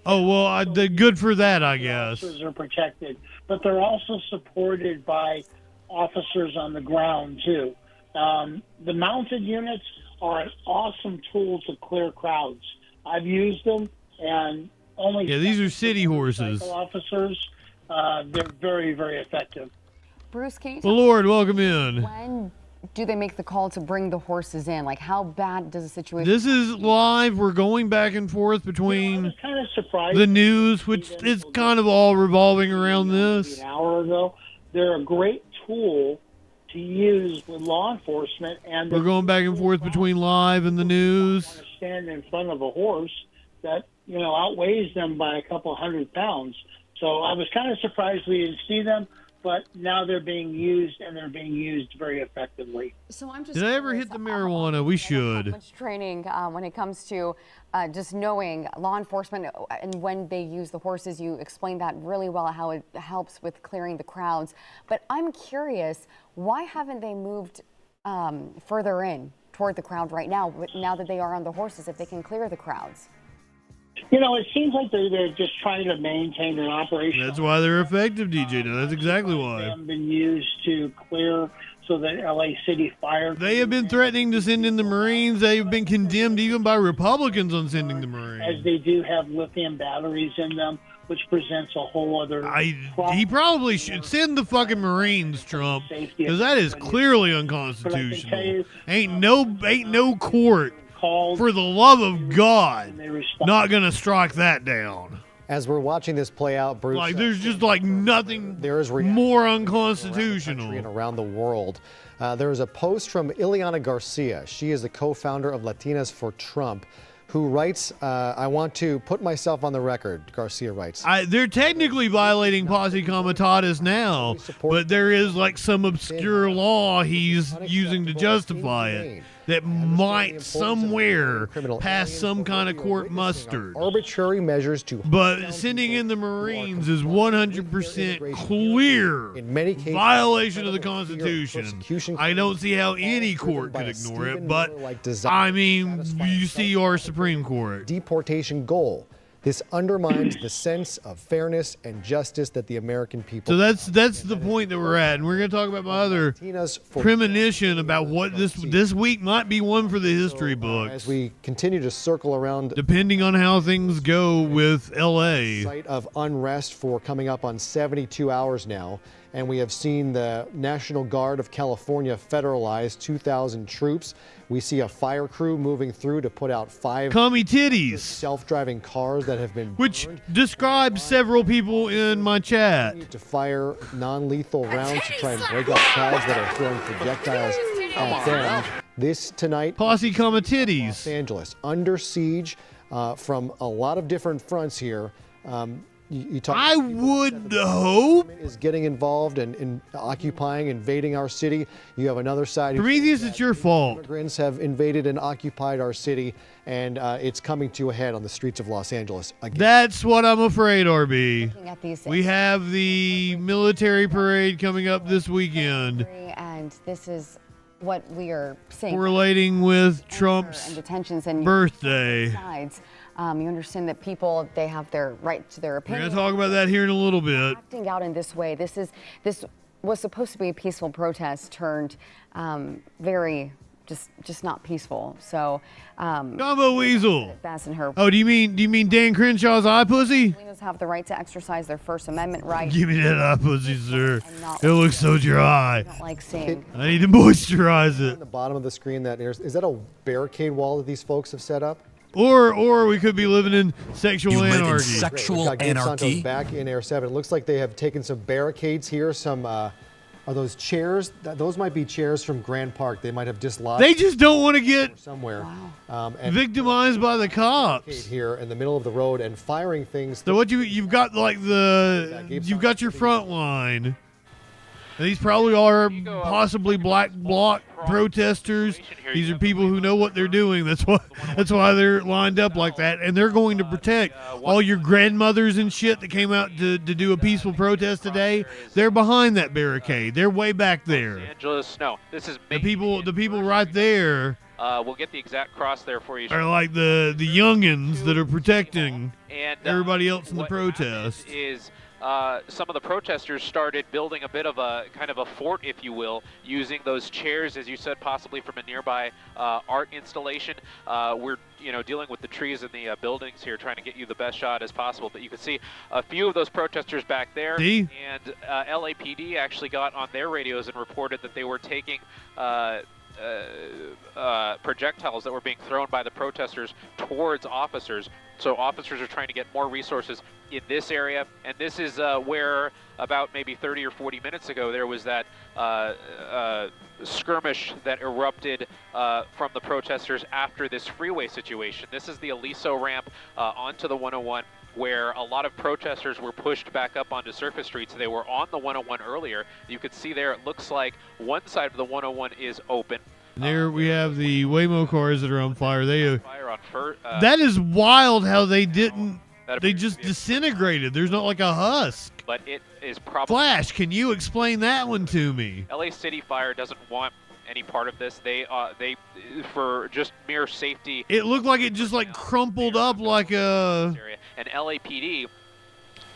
Oh, well, good for that, I guess. Officers are protected, but they're also supported by officers on the ground, too. The mounted units are an awesome tool to clear crowds. I've used them, and only these are city horses. Officers, they're very, very effective. Bruce, can you Well, Lord, welcome in. when do they make the call to bring the horses in? Like, how bad does the situation? This is live. We're going back and forth between Kind of surprised. the news, which is kind of all revolving around this. An hour ago, they're a great tool to use with law enforcement, and We're going back and forth between live and the news. stand in front of a horse that outweighs them by a couple hundred pounds. So I was kind of surprised we didn't see them, but now they're being used, and they're being used very effectively. So I'm just Did I ever hit the marijuana? We should. much training when it comes to just knowing law enforcement and when they use the horses. You explained that really well, how it helps with clearing the crowds. But I'm curious, why haven't they moved further in toward the crowd right now that they are on the horses, if they can clear the crowds? It seems like they're just trying to maintain an operation. That's why they're effective, DJ. No, that's exactly They why. have been used to clear so that LA City Fire. They have been threatening to send in the Marines. They've been condemned even by Republicans on sending the Marines. As they do have lithium batteries in them, which presents a whole other. He probably should send the fucking Marines, Trump, because that is clearly unconstitutional. Ain't no court, for the love of God, not gonna strike that down. As we're watching this play out, Bruce, there's just nothing there is more unconstitutional and around the world. There is a post from Ileana Garcia. She is the co-founder of Latinas for Trump, who writes, I want to put myself on the record, Garcia writes. They're technically violating posse comitatus now, but there is some obscure law he's using to justify it that might somewhere pass some kind of court mustard. Arbitrary measures to. But sending in the Marines is 100% clear in many cases, violation of the Constitution. I don't see how any court could ignore it, but I mean, you see our Supreme Court. Deportation goal. This undermines the sense of fairness and justice that the American people. So that's the point that we're at, and we're going to talk about my other premonition about what this week might be one for the history books. As we continue to circle around, depending on how things go with LA. Site of unrest for coming up on 72 hours now, and we have seen the National Guard of California federalize 2,000 troops. We see a fire crew moving through to put out 5 commie titties self-driving cars that have been which describes several people in my chat. To fire non-lethal rounds to try and break up crowds that are throwing projectiles at them. This tonight, posse commie titties. Los Angeles under siege from a lot of different fronts here. You talk. I would hope is getting involved and occupying, invading our city. You have another side. Prometheus, it's your fault. Immigrants have invaded and occupied our city, and it's coming to a head on the streets of Los Angeles again. That's what I'm afraid, RB. We have the military parade coming up this weekend. And this is what we are seeing. Correlating with Trump's birthday. You understand that people, they have their right to their opinion. We're going to talk about that here in a little bit. Acting out in this way, this was supposed to be a peaceful protest turned very just not peaceful. So Combo Weasel. Fasten her. Oh, do you mean Dan Crenshaw's eye pussy? Latinos have the right to exercise their First Amendment right. Give me that eye pussy, sir. It looks so dry. I don't like seeing. I need to moisturize it. On the bottom of the screen, is that a barricade wall that these folks have set up? Or we could be living in sexual anarchy. Live in sexual anarchy. Back in Air 7. It looks like they have taken some barricades here. Some are those chairs? Those might be chairs from Grand Park. They might have dislodged. They just don't want to get somewhere victimized by the cops here in the middle of the road and firing things. So what you've got you've got your front line. These probably are possibly black bloc protesters. These are people who know what they're doing. That's why they're lined up like that, and they're going to protect all your grandmothers and shit that came out to do a peaceful protest today. They're behind that barricade. They're way back there. Angeles, no, this is The people right there we'll get the exact cross there for you. are like the youngins that are protecting And everybody else in the what protest. is some of the protesters started building a bit of a kind of a fort, if you will, using those chairs, as you said, possibly from a nearby art installation. We're dealing with the trees and the buildings here, trying to get you the best shot as possible. But you can see a few of those protesters back there. See? And LAPD actually got on their radios and reported that they were taking projectiles that were being thrown by the protesters towards officers. So officers are trying to get more resources in this area, and this is where about maybe 30 or 40 minutes ago there was that skirmish that erupted from the protesters after this freeway situation. This is the Aliso ramp onto the 101, where a lot of protesters were pushed back up onto surface streets. They were on the 101 earlier. You could see there, it looks like one side of the 101 is open. And there we have the Waymo cars that are on fire. Fire on that is wild how they didn't. They just disintegrated. There's not like a husk. But it is probably... Flash, can you explain that one to me? LA City Fire doesn't want any part of this. They for just mere safety. It looked like it just like crumpled up like a... And LAPD,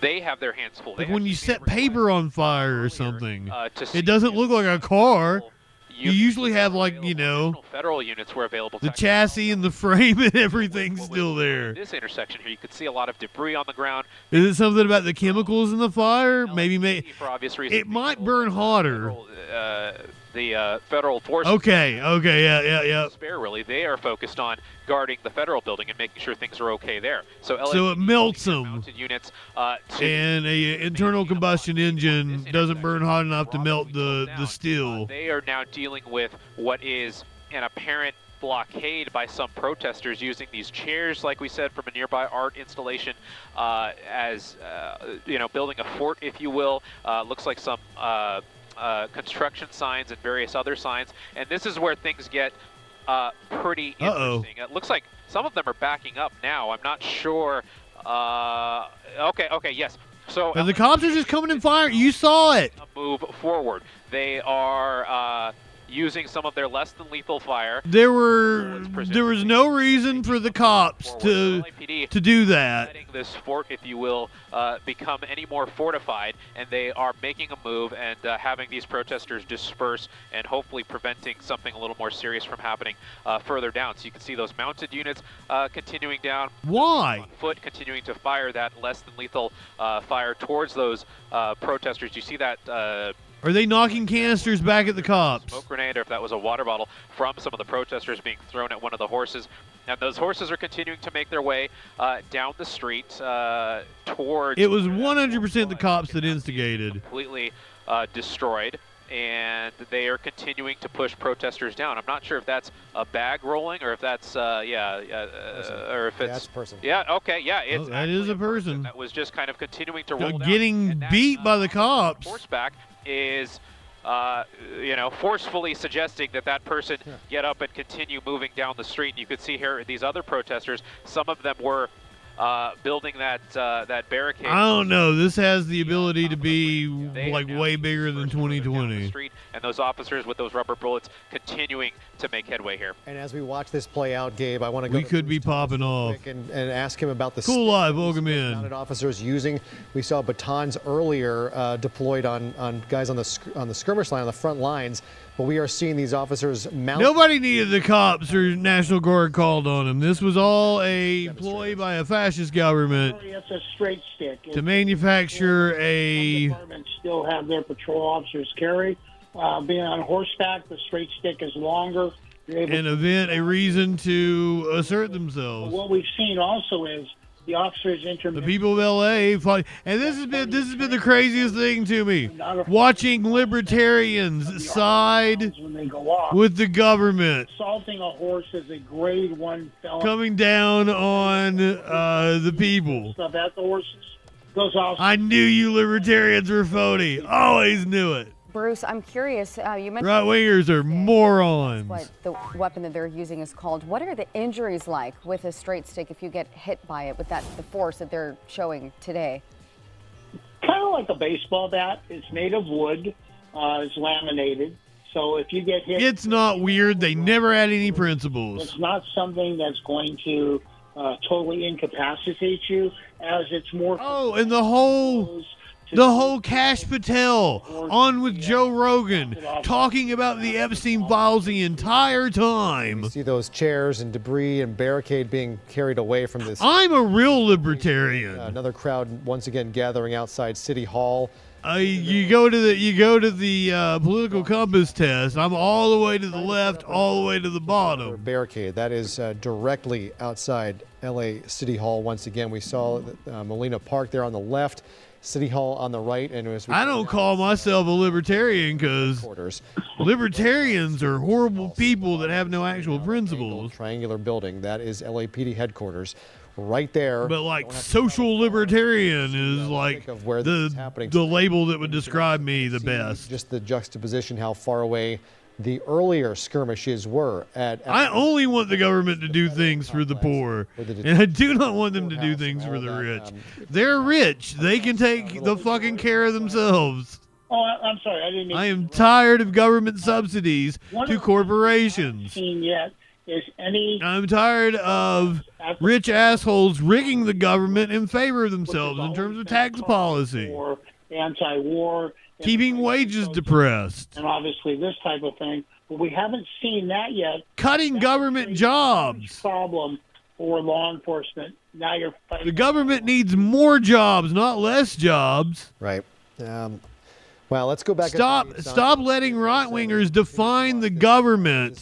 they have their hands full. Like when you set paper on fire or something. To see It doesn't look like a car. You usually have like, federal units were available. the chassis and the frame and everything's still there. This intersection here, you could see a lot of debris on the ground. Is it something about the chemicals in the fire? Maybe For obvious reasons. it might burn hotter. The federal forces. Okay, yeah. Spare really. They are focused on guarding the federal building and making sure things are okay there. So it melts them. mounted units. And a internal combustion engine doesn't burn hot enough to melt the steel. They are now dealing with what is an apparent blockade by some protesters using these chairs, like we said, from a nearby art installation, as building a fort, if you will. Looks like some construction signs and various other signs, and this is where things get pretty interesting. It looks like some of them are backing up now. I'm not sure. Okay, yes. So And the cops are just coming and firing. You saw it. Move forward. They are using some of their less than lethal fire. There was no reason for the cops to do that. Letting this fort, if you will, become any more fortified, and they are making a move and having these protesters disperse and hopefully preventing something a little more serious from happening further down. So you can see those mounted units continuing down. Why? On foot, continuing to fire that less than lethal fire towards those protesters. You see that Are they knocking canisters back at the cops? Smoke grenade, or if that was a water bottle from some of the protesters being thrown at one of the horses. And those horses are continuing to make their way down the street towards... It was 100% the cops that instigated. Completely destroyed, and they are continuing to push protesters down. I'm not sure if that's a bag rolling or if that's, or if it's... That's a person. Yeah, okay, yeah. It's that is a person. That was just kind of continuing to roll down. Getting beat by the cops. Horseback is, forcefully suggesting that person get up and continue moving down the street. And you could see here these other protesters, some of them were building that barricade. I don't know. This has the ability to be like way bigger than 2020. And those officers with those rubber bullets continuing to make headway here. And as we watch this play out, Gabe, I want to go. We could be popping off. And ask him about the cool live. Welcome in. Mounted officers using. We saw batons earlier deployed on guys on the skirmish line on the front lines. But we are seeing these officers mount. Nobody needed the cops or National Guard called on them. This was all a ploy by a fascist government. It's a straight stick. To manufacture a. Departments still have their patrol officers carry. Being on horseback, the straight stick is longer. An event, a reason to assert themselves. What we've seen also is the officers the people of LA fight, and this has been the craziest thing to me. Watching libertarians side with the government. Assaulting a horse is a grade 1 felony. Coming down on the people. Stuff at the horses. Those officers. I knew you libertarians were phony. Always knew it. Bruce, I'm curious. You mentioned Right-wingers are morons. what the weapon that they're using is called. What are the injuries like with a straight stick if you get hit by it with the force that they're showing today? Kind of like a baseball bat. It's made of wood. It's laminated. So if you get hit... It's not weird. They never had any principles. It's not something that's going to totally incapacitate you, as it's more... Oh, and the whole Kash Patel on with Joe Rogan talking about the Epstein files the entire time. You see those chairs and debris and barricade being carried away from this. I'm a real libertarian. Another crowd once again gathering outside City Hall. You go to the political compass test. I'm all the way to the left, all the way to the bottom. Barricade that is directly outside LA City Hall. Once again, we saw Molina Park there on the left. City Hall on the right, and I don't call myself a libertarian because libertarians are horrible people that have no actual principles. Triangular building that is LAPD headquarters, right there. But like social libertarian is like the label that would describe me the best. Just the juxtaposition, how far away the earlier skirmishes were at. I only want the government to do things for the poor, and I do not want them to do things for the rich. They're rich. They can take the fucking care of themselves. Oh, I'm sorry. I didn't mean... I am tired of government subsidies to corporations. I'm tired of rich assholes rigging the government in favor of themselves in terms of tax policy. Anti-war. Keeping wages depressed. And obviously this type of thing. But we haven't seen that yet. Cutting government jobs. Problem for law enforcement. Now you're fighting. The government needs more jobs, not less jobs. Right. Well, let's go back. Stop letting right-wingers define the government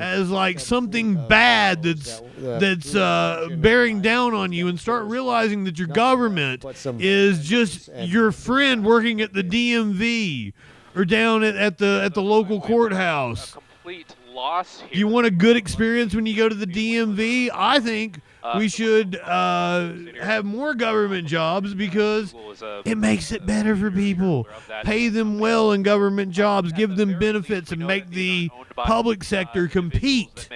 as like something bad that's bearing down on you, and start realizing that your government is just your friend working at the DMV or down at the local courthouse. Complete loss here. You want a good experience when you go to the DMV? I think we should have more government jobs because it makes it better for people. Pay them well in government jobs, give them benefits, and make the public sector compete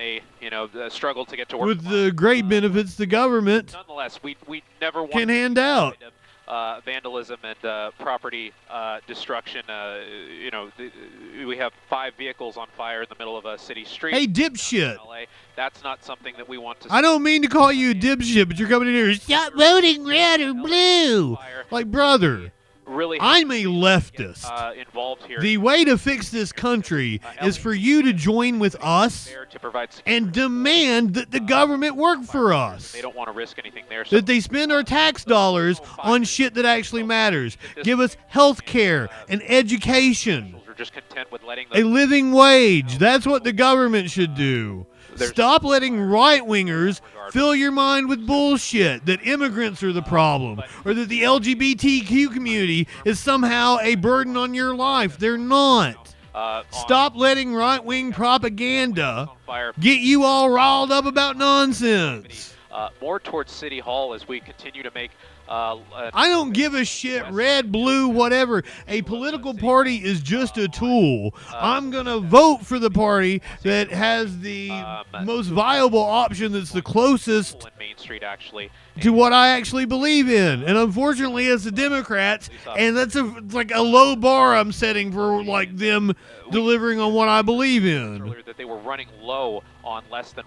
struggle to get to work with the great benefits the government nonetheless, we never want can hand out. Vandalism and property destruction. We have 5 vehicles on fire in the middle of a city street. Hey, dipshit. LA. That's not something that we want to see. I don't mean to call you a dipshit, but you're coming in here, stop voting red or blue. Like, brother, really, I'm a leftist. Involved here. The way to fix this country is for you to join with us and demand that the government work for us. They don't want to risk anything there. That they spend our tax dollars on shit that actually matters. Give us health care and education. We're just content with letting a living wage. That's what the government should do. Stop letting right-wingers fill your mind with bullshit that immigrants are the problem or that the LGBTQ community is somehow a burden on your life. They're not. Stop letting right-wing propaganda get you all riled up about nonsense. More towards City Hall as we continue to make I don't give a shit, red, blue, whatever. A political party is just a tool. I'm going to vote for the party that has the most viable option that's the closest Main Street, actually. to what I actually believe in. And unfortunately, it's the Democrats, and that's like a low bar I'm setting for like them delivering on what I believe in. Earlier that they were running low on less than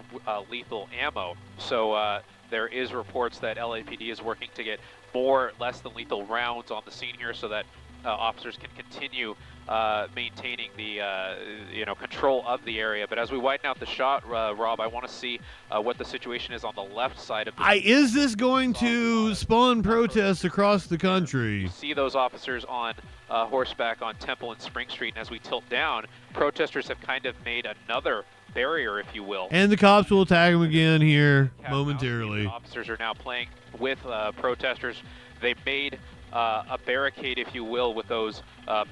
lethal ammo. So there is reports that LAPD is working to get more less than lethal rounds on the scene here so that officers can continue maintaining the control of the area. But as we widen out the shot, Rob, I want to see what the situation is on the left side of the is this going to spawn protests across the country? See those officers on horseback on Temple and Spring Street, and as we tilt down, protesters have kind of made another barrier, if you will. And the cops will attack them again here momentarily. Officers are now playing with protesters. They made a barricade, if you will, with those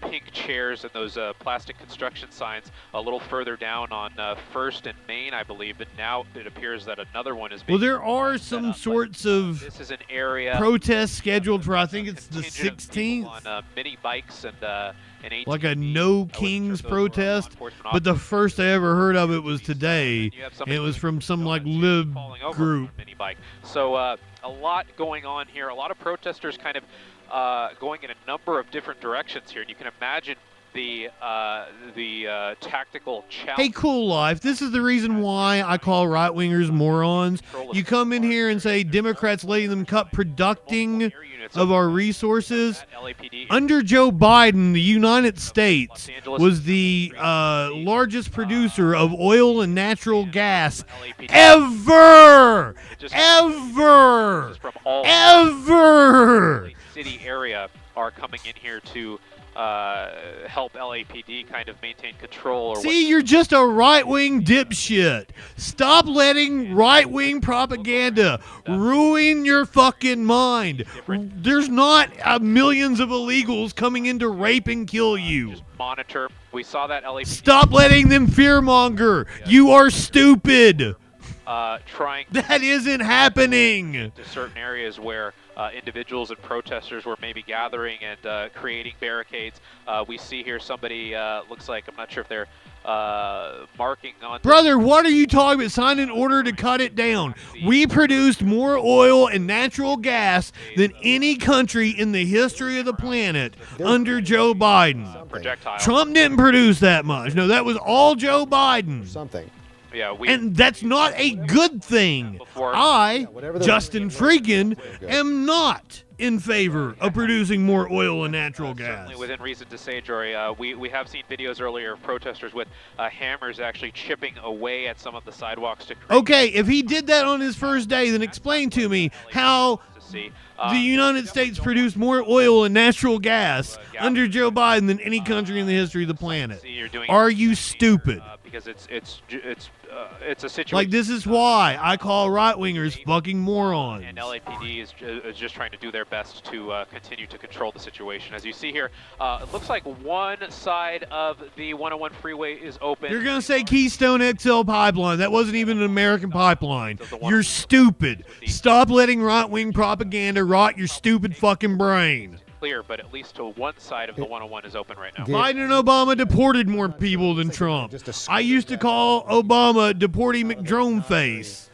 pink chairs and those plastic construction signs a little further down on 1st and Main, I believe. But now it appears that another one is being Well, there are some sorts of this is an area protests scheduled for, I think it's the 16th. On mini bikes and an 18 like a No Kings protest, but the first I ever heard of it was today, and it was from some like lib group. mini bike. So a lot going on here. A lot of protesters kind of going in a number of different directions here, and you can imagine the tactical challenge. Hey, Cool Life, this is the reason why I call right-wingers morons. You come in here and say Democrats letting them cut producing of our resources. Under Joe Biden, the United States was the largest producer of oil and natural gas ever! City area are coming in here to help LAPD kind of maintain control. See, you're just a right-wing dipshit. Stop letting right-wing propaganda ruin your fucking mind. There's not millions of illegals coming in to rape and kill you. Monitor. We saw that LAPD. Stop letting them fearmonger. You are stupid. Trying. That isn't happening. To certain areas where individuals and protesters were maybe gathering and creating barricades. We see here somebody looks like, I'm not sure if they're marking on. Brother, what are you talking about? Sign an order to cut it down. We produced more oil and natural gas than any country in the history of the planet under Joe Biden. Trump didn't produce that much. No, that was all Joe Biden. Yeah, and that's not a good thing. I, JustinFREAKIN, am not in favor of producing more oil and natural gas. Certainly within reason to say, Jory, we have seen videos earlier of protesters with hammers actually chipping away at some of the sidewalks to create. Okay, if he did that on his first day, then explain to me how the United States produced more oil and natural gas under Joe Biden than any country in the history of the planet. Are you stupid? Because it's a situation. Like, this is why I call right-wingers fucking morons. And LAPD is just trying to do their best to continue to control the situation. As you see here, it looks like one side of the 101 freeway is open. You're going to say Keystone XL pipeline. That wasn't even an American pipeline. You're stupid. Stop letting right-wing propaganda rot your stupid fucking brain. Clear, but at least to one side of the 101 is open right now. Biden and Obama deported more people than Trump. I used to call Obama deporting McDrone face.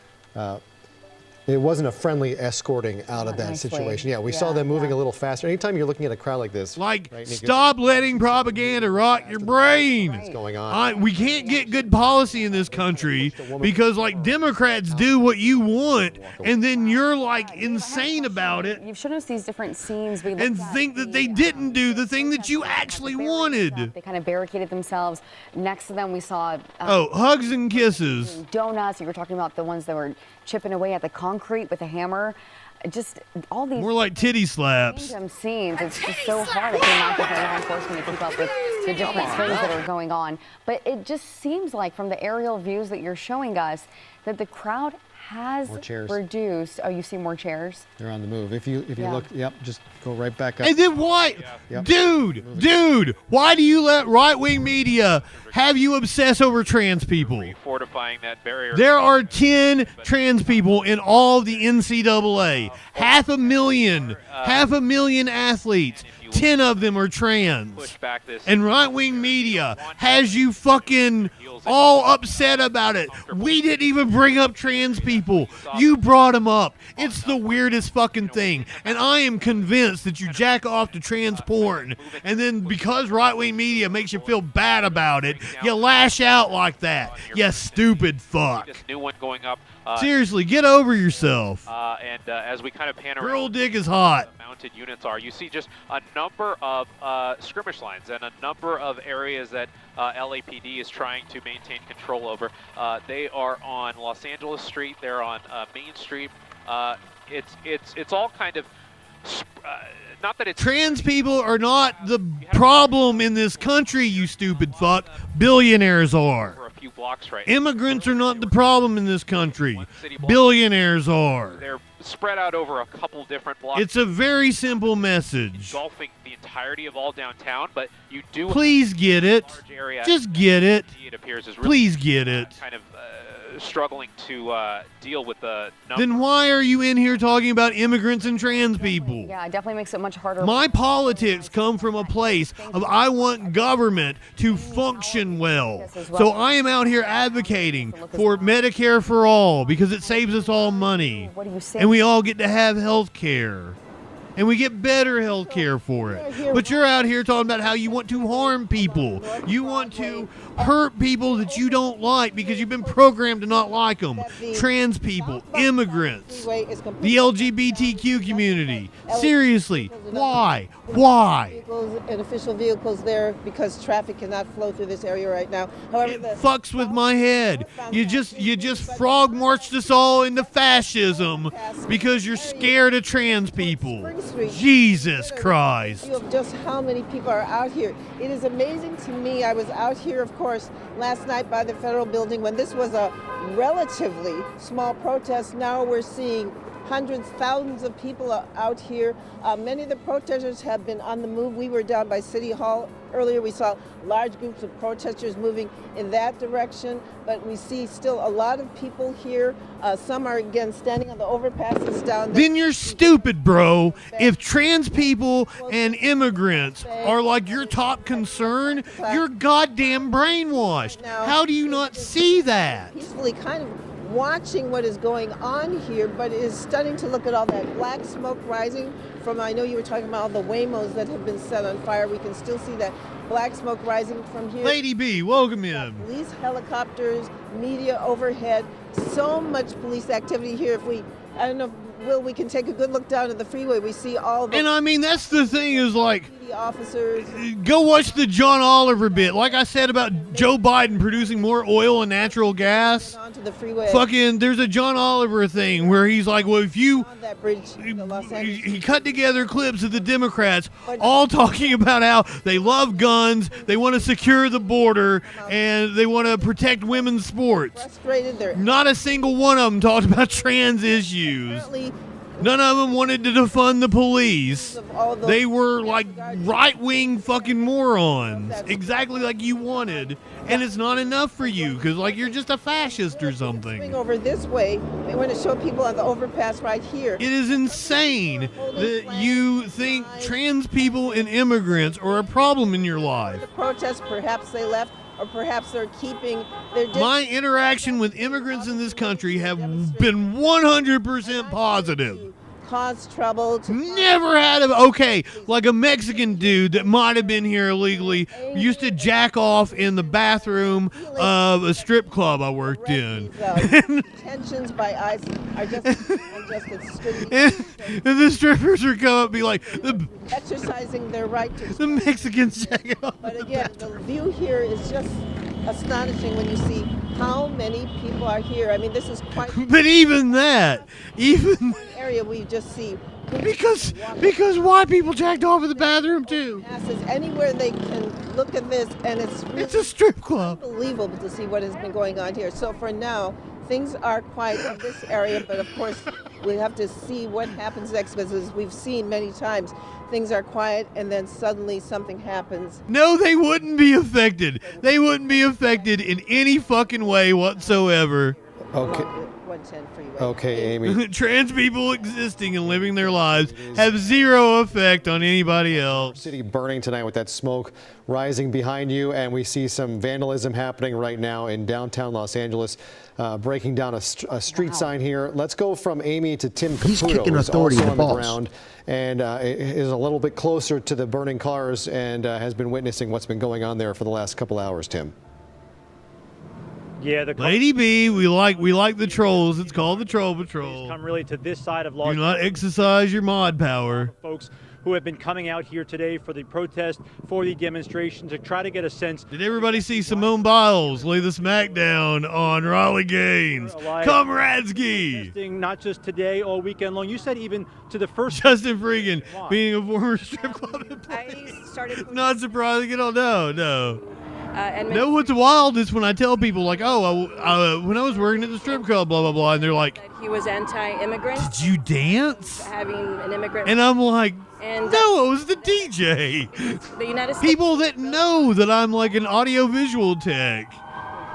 It wasn't a friendly escorting out of that situation. Yeah, we saw them moving a little faster. Anytime you're looking at a crowd like this. Like, stop letting propaganda rot your brain. What's going on? We can't get good policy in this country because, like, Democrats do what you want, and then you're, like, insane about it. You've shown us these different scenes. And think that they didn't do the thing that you actually wanted. They kind of barricaded themselves. Next to them, we saw... hugs and kisses. Donuts. You were talking about the ones that were chipping away at the concrete with a hammer. Just all these more like titty slaps. Random scenes. It's just so hard. I cannot get law enforcement to keep up with the different things that are going on. But it just seems like from the aerial views that you're showing us that the crowd has reduced. Oh, you see more chairs? They're on the move. If you look, just go right back up. And then why, dude, why do you let right-wing media have you obsess over trans people? Fortifying that barrier. There are 10 trans people in all the NCAA. Half a million athletes. 10 of them are trans. And right-wing media has you fucking all upset about it. We didn't even bring up trans people. You brought them up. It's the weirdest fucking thing. And I am convinced that you jack off to trans porn, and then because right-wing media makes you feel bad about it, you lash out like that. You stupid fuck. This new one going up. Seriously, get over yourself. And as we kind of pan around, girl dick is hot. Mounted units are. You see just a number of skirmish lines and a number of areas that LAPD is trying to maintain control over. They are on Los Angeles Street. They're on Main Street. It's all kind of. Not that it's trans people are not the problem in this country, you stupid fuck. Billionaires are. For a few blocks right Immigrants are not the problem in this country. Billionaires are. They're spread out over a couple different blocks. It's a very simple message. Engulfing the entirety of all downtown, but you do. Please get it. Just get it. It appears as really please get it. Kind of struggling to deal with the number. Then why are you in here talking about immigrants and trans people? Yeah, it definitely makes it much harder. My politics come from a place of I want government to function well. So I am out here advocating for Medicare for all because it saves us all money. What do you say? And we all get to have health care. And we get better health care for it. But you're out here talking about how you want to harm people. You want to hurt people that you don't like because you've been programmed to not like them. Trans people, immigrants, the LGBTQ community. Seriously, why? Why? And official vehicles there because traffic cannot flow through this area right now. However, It fucks with my head. You just frog marched us all into fascism because you're scared of trans people. Jesus Christ. Of just how many people are out here. It is amazing to me. I was out here, of course, last night by the federal building when this was a relatively small protest. Now we're seeing hundreds, thousands of people out here. Many of the protesters have been on the move. We were down by City Hall earlier. We saw large groups of protesters moving in that direction, but we see still a lot of people here. Some are, again, standing on the overpasses down there. Then you're stupid, bro. If trans people and immigrants are like your top concern, you're goddamn brainwashed. How do you not see that? Peacefully kind of watching what is going on here, but it is stunning to look at all that black smoke rising from, I know you were talking about all the Waymos that have been set on fire. We can still see that black smoke rising from here. Lady B, welcome in. Police helicopters, media overhead, so much police activity here. If we, I don't know, Will, we can take a good look down at the freeway. We see all the... And I mean, that's the thing is like... officers. Go watch the John Oliver bit. Like I said about Joe Biden producing more oil and natural gas. Onto the freeway. Fucking, there's a John Oliver thing where he's like, well, if you... On that bridge, the Los Angeles. He cut together clips of the Democrats all talking about how they love guns, they want to secure the border, and they want to protect women's sports. Frustrated. They're Not a single one of them talked about trans issues. None of them wanted to defund the police. They were like right-wing fucking morons, exactly like you wanted. And it's not enough for you because like you're just a fascist or something. Over this way, they want to show people on the overpass right here. It is insane that you think trans people and immigrants are a problem in your life. The protests, perhaps they left, or perhaps they're keeping their... My interaction with immigrants in this country have been 100% positive. Cause trouble. Never had like a Mexican dude that might have been here illegally used to jack off in the bathroom of a strip club I worked in. Tensions by ICE are just extremely... and the strippers would come up and be like, exercising their right to... The Mexicans jack off. But again, the view here is just astonishing when you see how many people are here. I mean, this is quite... But even that, area we just see... Because white people jacked off in the bathroom too. Passes anywhere they can look at this, and it's really a strip club. Unbelievable to see what has been going on here. So for now, things are quiet in this area, but of course we have to see what happens next, because as we've seen many times, things are quiet and then suddenly something happens. No, they wouldn't be affected. They wouldn't be affected in any fucking way whatsoever. Okay. 110 freeway. Okay, Amy. Trans people existing and living their lives have zero effect on anybody else. City burning tonight with that smoke rising behind you, and we see some vandalism happening right now in downtown Los Angeles, breaking down a street sign here. Let's go from Amy to Tim Caputo, who's also on the ground and is a little bit closer to the burning cars and has been witnessing what's been going on there for the last couple hours, Tim. Yeah, Lady B, we like the trolls. It's called the Troll Patrol. Come really to this side of Los Do not exercise your mod power. Folks who have been coming out here today for the protest, for the demonstration, to try to get a sense. Did everybody see Simone Biles lay the smackdown on Raleigh Gaines? Comradesky! Not just today, all weekend long. You said even to the first... JustinFREAKIN, being a former strip club employee. Not surprising at all. No. No, what's wild is when I tell people, like, when I was working at the strip club, blah, blah, blah, and they're like, he was anti-immigrant. Did you dance? Having an immigrant. And I'm like, and, no, it was the DJ. The United States. People that know that I'm like an audiovisual tech.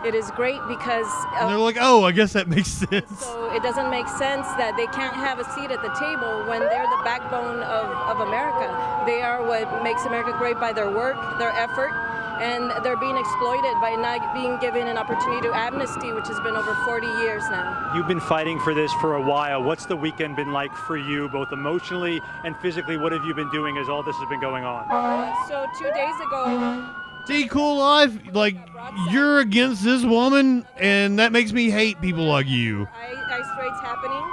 It is great because and they're like, oh, I guess that makes sense. so it doesn't make sense that they can't have a seat at the table when they're the backbone of America. They are what makes America great by their work, their effort, and they're being exploited by not being given an opportunity to amnesty, which has been over 40 years now. You've been fighting for this for a while. What's the weekend been like for you, both emotionally and physically? What have you been doing as all this has been going on? So 2 days ago, See, Cool Life, like, you're against this woman, and that makes me hate people like you. ice raids happening.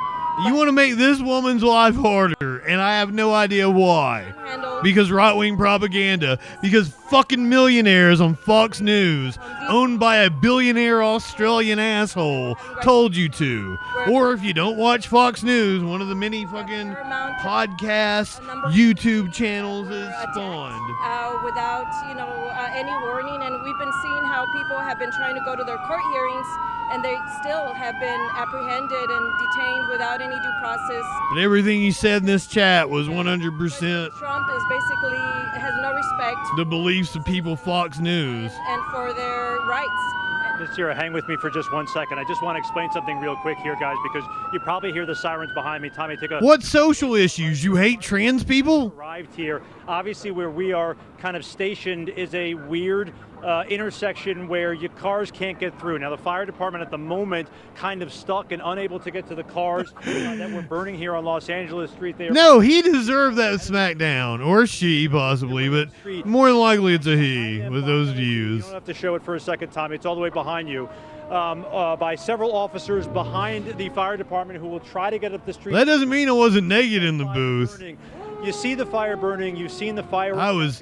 You want to make this woman's life harder, and I have no idea why. Because right-wing propaganda, because fucking millionaires on Fox News, owned by a billionaire Australian asshole, told you to. Or if you don't watch Fox News, one of the many fucking podcasts, YouTube channels is spawned. Without, any warning, and we've been seeing how people have been trying to go to their court hearings, and they still have been apprehended and detained without any due process. But everything you said in this chat was 100% Trump is basically has no respect the beliefs of people Fox News. and for their rights. Ms. Thur, hang with me for just 1 second. I just want to explain something real quick here, guys, because you probably hear the sirens behind me. Tommy, take a... What social issues? You hate trans people? Arrived here. Obviously, where we are kind of stationed is a weird intersection where your cars can't get through. Now, the fire department at the moment kind of stuck and unable to get to the cars that were burning here on Los Angeles Street. There. No, he deserved that smackdown. Or she, possibly, but more than likely it's a he with those views. You don't have to show it for a second, Tommy. It's all the way behind you. By several officers behind the fire department who will try to get up the street. That doesn't mean I wasn't naked in the booth. You see the fire burning. You've seen the fire. I was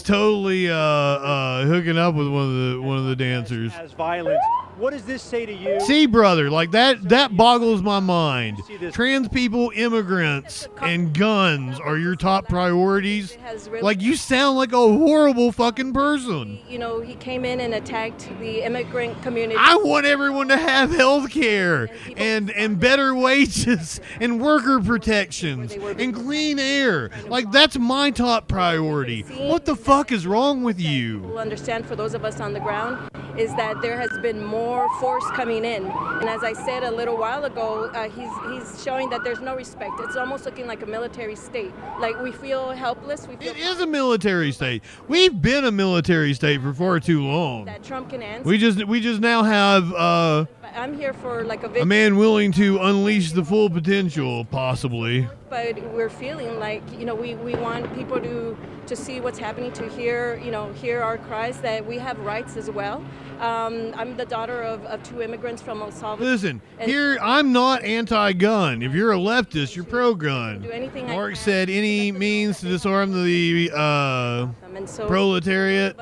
totally hooking up with one of the dancers. As violence. What does this say to you? See, brother, like that boggles my mind. Trans people, immigrants, and guns are your top priorities. Like, you sound like a horrible fucking person. He came in and attacked the immigrant community. I want everyone to have health care and better wages and worker protections and clean air. Like, that's my top priority. What the fuck is wrong with you? We'll understand for those of us on the ground is that there has been more force coming in, and as I said a little while ago, he's showing that there's no respect. It's almost looking like a military state. Like, we feel helpless. It is a military state. We've been a military state for far too long. That Trump can answer. We just now have I'm here for like a man willing to unleash the full potential, possibly. But we're feeling like, we want people to see what's happening, to hear our cries that we have rights as well. I'm the daughter of two immigrants from El Salvador. Listen, here, I'm not anti-gun. If you're a leftist, you're pro-gun. Mark said any means to disarm the proletariat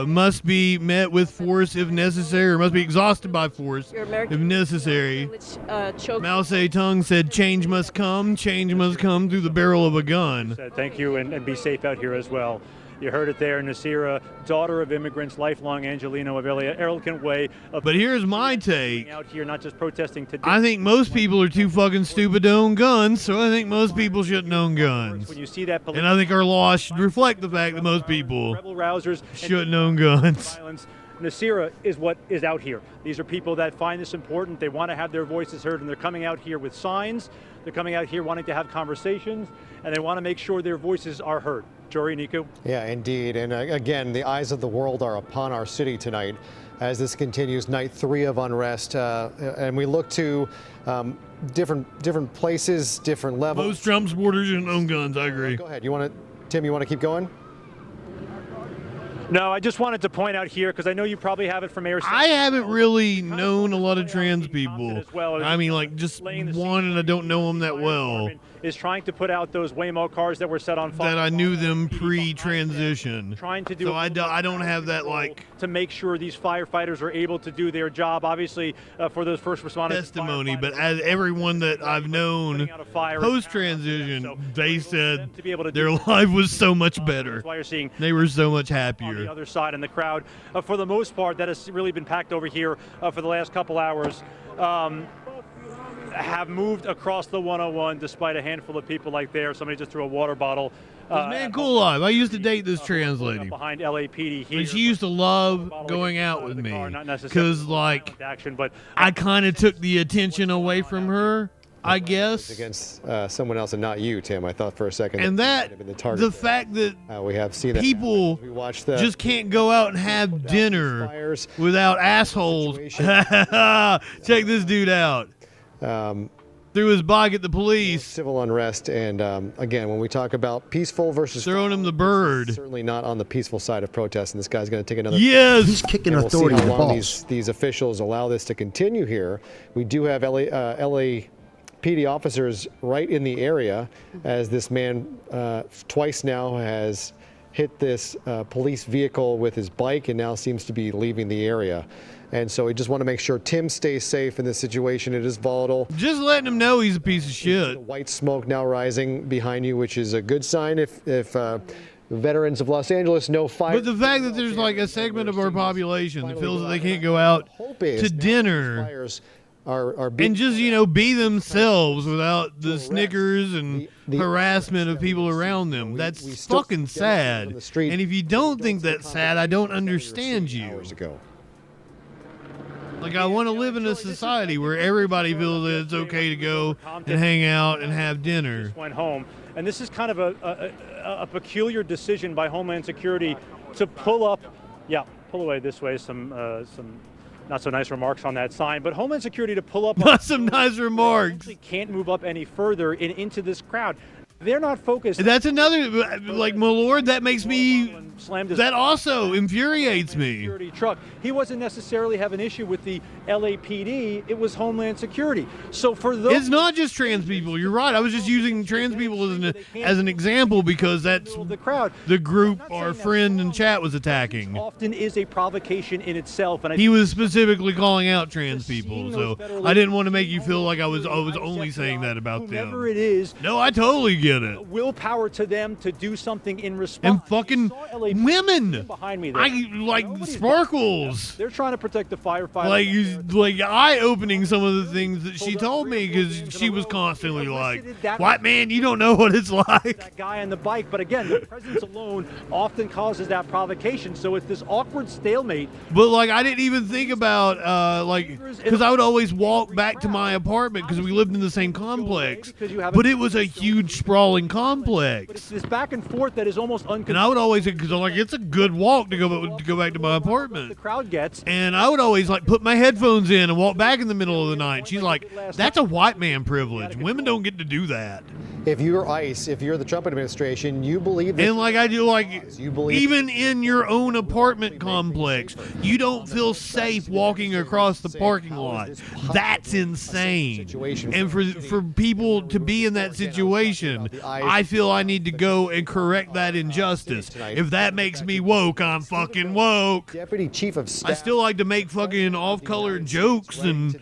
must be met with force if necessary, or must be exhausted by force if necessary. Mao Zedong said change must come through the barrel of a gun. Thank you, and be safe out here as well. You heard it there, Nasira, daughter of immigrants, lifelong Angelino of Ellicott Way. But here's my take. Out here, not just protesting today. I think most people are too fucking stupid to own guns, so I think most people shouldn't own guns. When you see that and I think our laws should reflect the fact that most people shouldn't own guns. Nasira is what is out here. These are people that find this important. They want to have their voices heard, and they're coming out here with signs. They're coming out here wanting to have conversations, and they want to make sure their voices are heard. Jory, Nico? Yeah, indeed. And again, the eyes of the world are upon our city tonight as this continues night 3 of unrest. And we look to different places, different levels. Most Trump supporters shouldn't own guns. I agree. Go ahead. Tim, you want to keep going? No, I just wanted to point out here, because I know you probably have it from air. I haven't really known a lot of trans people. I mean, like, just one, and I don't know them that well. Is trying to put out those Waymo cars that were set on fire. That I knew them pre-transition. Trying to do. So I don't have that, like, to make sure these firefighters are able to do their job. Obviously, for those first responders. Testimony, but as everyone that I've known post-transition, they said their life was so much better. That's why you're seeing. They were so much happier. On the other side in the crowd, for the most part, that has really been packed over here for the last couple hours. have moved across the 101 despite a handful of people like there. Somebody just threw a water bottle. Man, cool live. I used to date this trans lady. Behind LAPD here. And she used to love going out with me because, like, I kind of took the attention away from her, I guess. Against someone else and not you, Tim. I thought for a second. And that, the fact that we have seen people just can't go out and have dinner without assholes. Check this dude out. Threw his bike at the police. Civil unrest, and again, when we talk about peaceful versus throwing him the bird, certainly not on the peaceful side of protest. And this guy's going to take another. Yes, he's kicking authority in the balls. These officials allow this to continue here. We do have LAPD officers right in the area, as this man twice now has hit this police vehicle with his bike, and now seems to be leaving the area. And so we just want to make sure Tim stays safe in this situation. It is volatile. Just letting him know he's a piece of shit. White smoke now rising behind you, which is a good sign if veterans of Los Angeles know fire. But the fact that there's like a segment of our population that feels that they can't go out to dinner and just, you know, be themselves without the snickers and harassment of people around them. That's fucking sad. And if you don't think that's sad, I don't understand you. Like, I want to live in a society where everybody feels that it's okay to go and hang out and have dinner. Went home, and this is kind of a peculiar decision by Homeland Security to pull away this way. Some not so nice remarks on that sign, but Homeland Security to pull up. Not some nice remarks. Can't move up any further and into this crowd. They're not focused. That's another, like, my lord, that makes me, that also infuriates me. Security truck. He wasn't necessarily have an issue with the LAPD. It was Homeland Security. So for those, it's not just trans people. You're right. I was just using trans people as an example because that's the crowd. The group our friend in chat was attacking. Often is a provocation in itself, and he was specifically calling out trans people. So I didn't want to make you feel like I was only saying that about them. Whoever it is, no, I totally get it. Willpower to them to do something in response. And fucking women behind me there. I like sparkles. They're trying to protect the firefighters. Like eye-opening some of the things that she told me, because she was constantly like, "White man, you don't know what it's like." That guy on the bike, but again, the presence alone often causes that provocation. So it's this awkward stalemate. But like, I didn't even think about because I would always walk back to my apartment because we lived in the same complex. But it was a huge sprawling complex. But it's this back and forth that is almost uncontrollable. And I would always, because I'm like, it's a good walk to go back to my apartment. The crowd gets. And I would always like put my headphones in and walk back in the middle of the night. She's like, that's a white man privilege. Women don't get to do that. If you're ICE, if you're the Trump administration, you believe and like I do, like even in your own apartment complex, you don't feel safe walking across the parking lot. That's insane. And for people to be in that situation, I feel I need to go and correct that injustice. If that makes me woke, I'm fucking woke. Deputy Chief of Staff. I still like to make fucking off-color jokes, and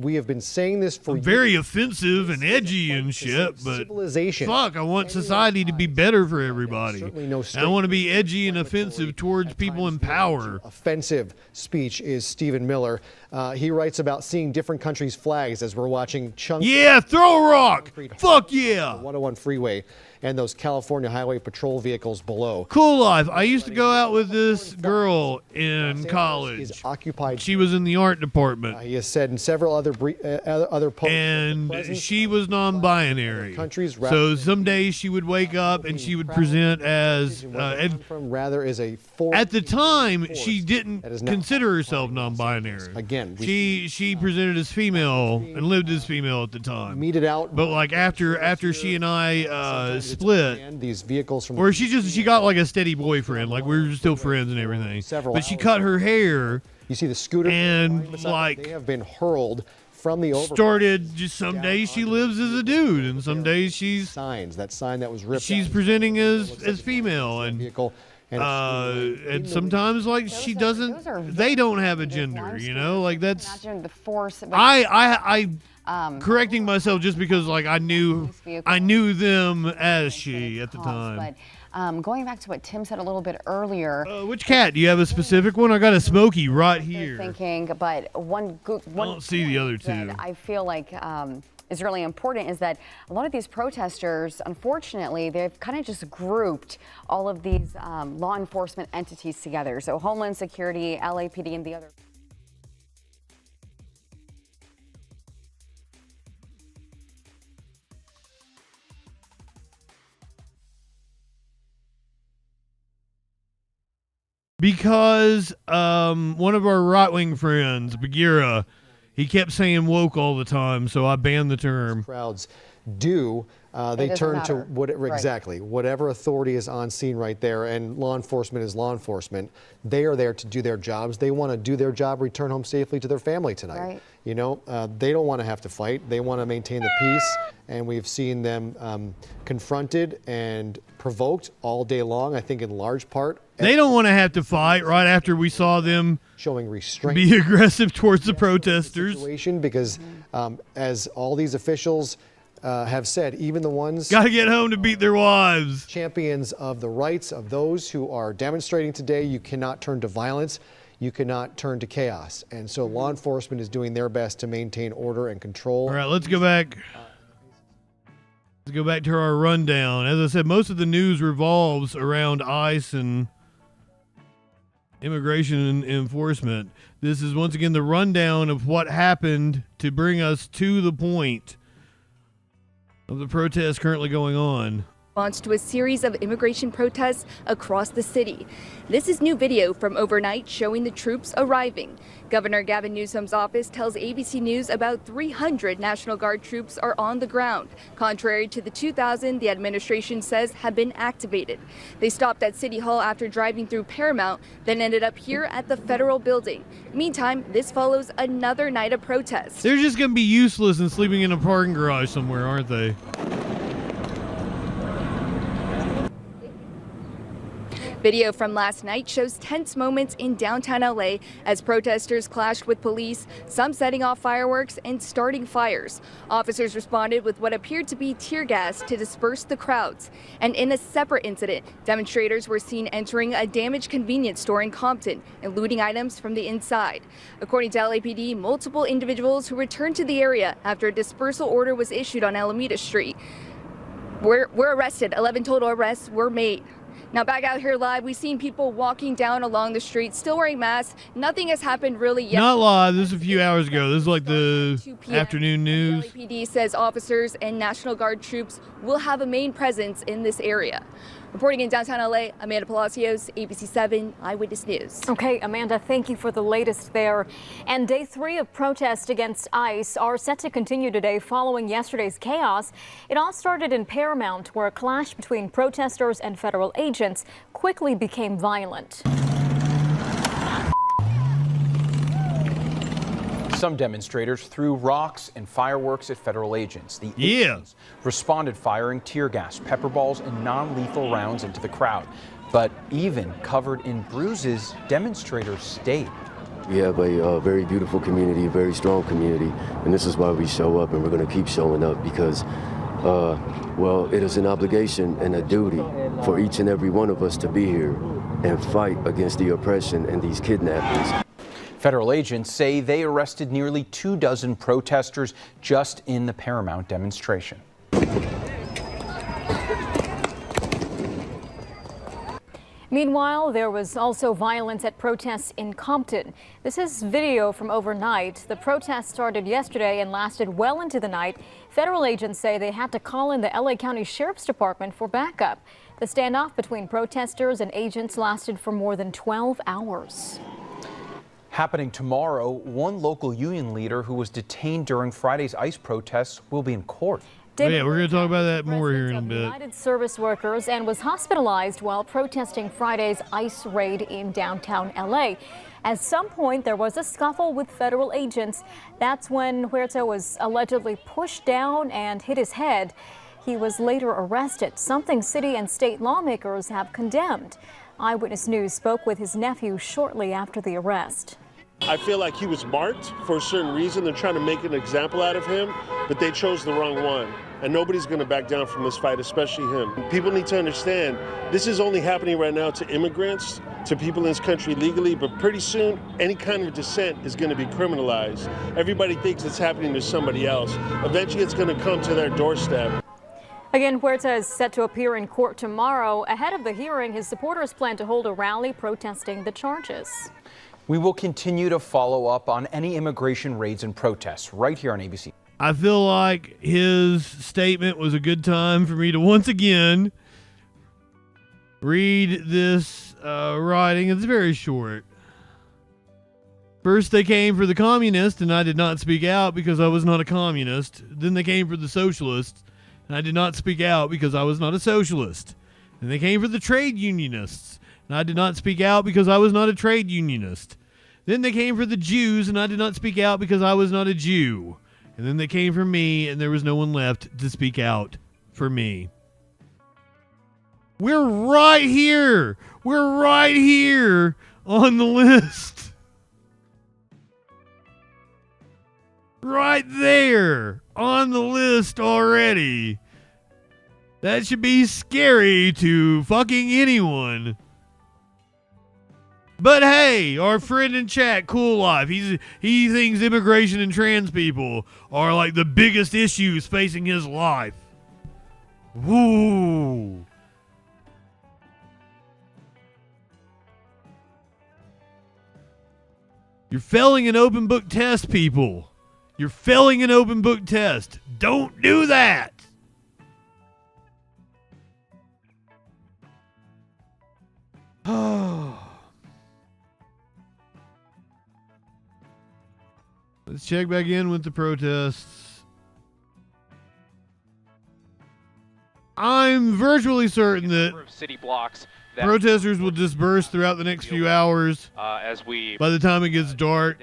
we have been saying this for very offensive and edgy and shit, but fuck, I want society to be better for everybody. I want to be edgy and offensive towards people in power. Offensive speech is Stephen Miller. He writes about seeing different countries' flags as we're watching chunks. Yeah, throw a rock. Fuck yeah. 101 freeway and those California Highway Patrol vehicles below. Cool life. I used to go out with this girl in college. She was in the art department. He has said in several other posts. And she was non-binary. So some days she would wake up and she would present as at the time she didn't consider herself non-binary. Again, she presented as female and lived as female at the time. Meted out. But like after she and I split, these vehicles from or she got like a steady boyfriend, like we were still friends and everything. But she cut her hair. You see the scooter and like they have been hurled from the overpass. Started just some days she lives as a dude, and some days she's signs. That sign that was ripped. She's presenting as female, and and sometimes like she doesn't. They don't have a gender, you know. Like that's. The force. I correcting myself just because like I knew them as she at the time. But going back to what Tim said a little bit earlier. Which cat? Do you have a specific one? I got a Smokey right here. Thinking, but one. I don't see the other two. I feel like is really important is that a lot of these protesters, unfortunately, they've kind of just grouped all of these law enforcement entities together. So Homeland Security, LAPD, and the other. Because one of our right-wing friends, Bagheera, he kept saying woke all the time, so I banned the term. Crowds do. They turn to exactly whatever authority is on scene right there, and law enforcement is law enforcement. They are there to do their jobs. They want to do their job, return home safely to their family tonight. Right. You know, they don't want to have to fight. They want to maintain the peace, and we've seen them confronted and provoked all day long, I think in large part. They don't want to have to fight right after we saw them showing restraint, be aggressive towards the protesters. Situation because as all these officials have said, even the ones got to get home to beat their wives. Champions of the rights of those who are demonstrating today, you cannot turn to violence. You cannot turn to chaos. And so law enforcement is doing their best to maintain order and control. All right, let's go back. Let's go back to our rundown. As I said, most of the news revolves around ICE and immigration and enforcement. This is once again the rundown of what happened to bring us to the point of the protests currently going on. Launched to a series of immigration protests across the city. This is new video from overnight showing the troops arriving. Governor Gavin Newsom's office tells ABC News about 300 National Guard troops are on the ground, contrary to the 2,000 the administration says have been activated. They stopped at City Hall after driving through Paramount, then ended up here at the federal building. Meantime, this follows another night of protests. They're just going to be useless and sleeping in a parking garage somewhere, aren't they? Video from last night shows tense moments in downtown LA as protesters clashed with police, some setting off fireworks and starting fires. Officers responded with what appeared to be tear gas to disperse the crowds. And in a separate incident, demonstrators were seen entering a damaged convenience store in Compton and looting items from the inside. According to LAPD, multiple individuals who returned to the area after a dispersal order was issued on Alameda Street were arrested. 11 total arrests were made. Now back out here live, we've seen people walking down along the street, still wearing masks. Nothing has happened really yet. Not live. This is a few hours ago. This is like the afternoon news. The LAPD says officers and National Guard troops will have a main presence in this area. Reporting in downtown LA, Amanda Palacios, ABC 7 Eyewitness News. Okay, Amanda, thank you for the latest there. And day 3 of protests against ICE are set to continue today following yesterday's chaos. It all started in Paramount, where a clash between protesters and federal agents quickly became violent. Some demonstrators threw rocks and fireworks at federal agents. The agents responded firing tear gas, pepper balls, and non-lethal rounds into the crowd. But even covered in bruises, demonstrators stayed. We have a very beautiful community, a very strong community, and this is why we show up, and we're going to keep showing up because, well, it is an obligation and a duty for each and every one of us to be here and fight against the oppression and these kidnappings. Federal agents say they arrested nearly 24 protesters just in the Paramount demonstration. Meanwhile, there was also violence at protests in Compton. This is video from overnight. The protest started yesterday and lasted well into the night. Federal agents say they had to call in the LA County Sheriff's Department for backup. The standoff between protesters and agents lasted for more than 12 hours. Happening tomorrow, one local union leader who was detained during Friday's ICE protests will be in court. Yeah, we're going to talk about that more here in a bit. United Service Workers and was hospitalized while protesting Friday's ICE raid in downtown LA. At some point, there was a scuffle with federal agents. That's when Huerta was allegedly pushed down and hit his head. He was later arrested, something city and state lawmakers have condemned. Eyewitness News spoke with his nephew shortly after the arrest. I feel like he was marked for a certain reason. They're trying to make an example out of him, but they chose the wrong one. and nobody's going to back down from this fight, especially him. People need to understand this is only happening right now to immigrants, to people in this country legally, but pretty soon any kind of dissent is going to be criminalized. Everybody thinks it's happening to somebody else. Eventually it's going to come to their doorstep. Again, Huerta is set to appear in court tomorrow. Ahead of the hearing, his supporters plan to hold a rally protesting the charges. We will continue to follow up on any immigration raids and protests right here on ABC. I feel like his statement was a good time for me to once again read this writing. It's very short. First, they came for the communists, and I did not speak out because I was not a communist. Then they came for the socialists, and I did not speak out because I was not a socialist. And they came for the trade unionists, and I did not speak out because I was not a trade unionist. Then they came for the Jews, and I did not speak out because I was not a Jew. And then they came for me, and there was no one left to speak out for me. We're right here. We're right here on the list. Right there on the list already. That should be scary to fucking anyone. But hey, our friend in chat, Cool Life, he thinks immigration and trans people are like the biggest issues facing his life. Woo. You're failing an open book test, people. You're failing an open book test. Don't do that. Let's check back in with the protests. I'm virtually certain that city blocks protesters will disperse throughout the next few hours. As we by the time it gets dark,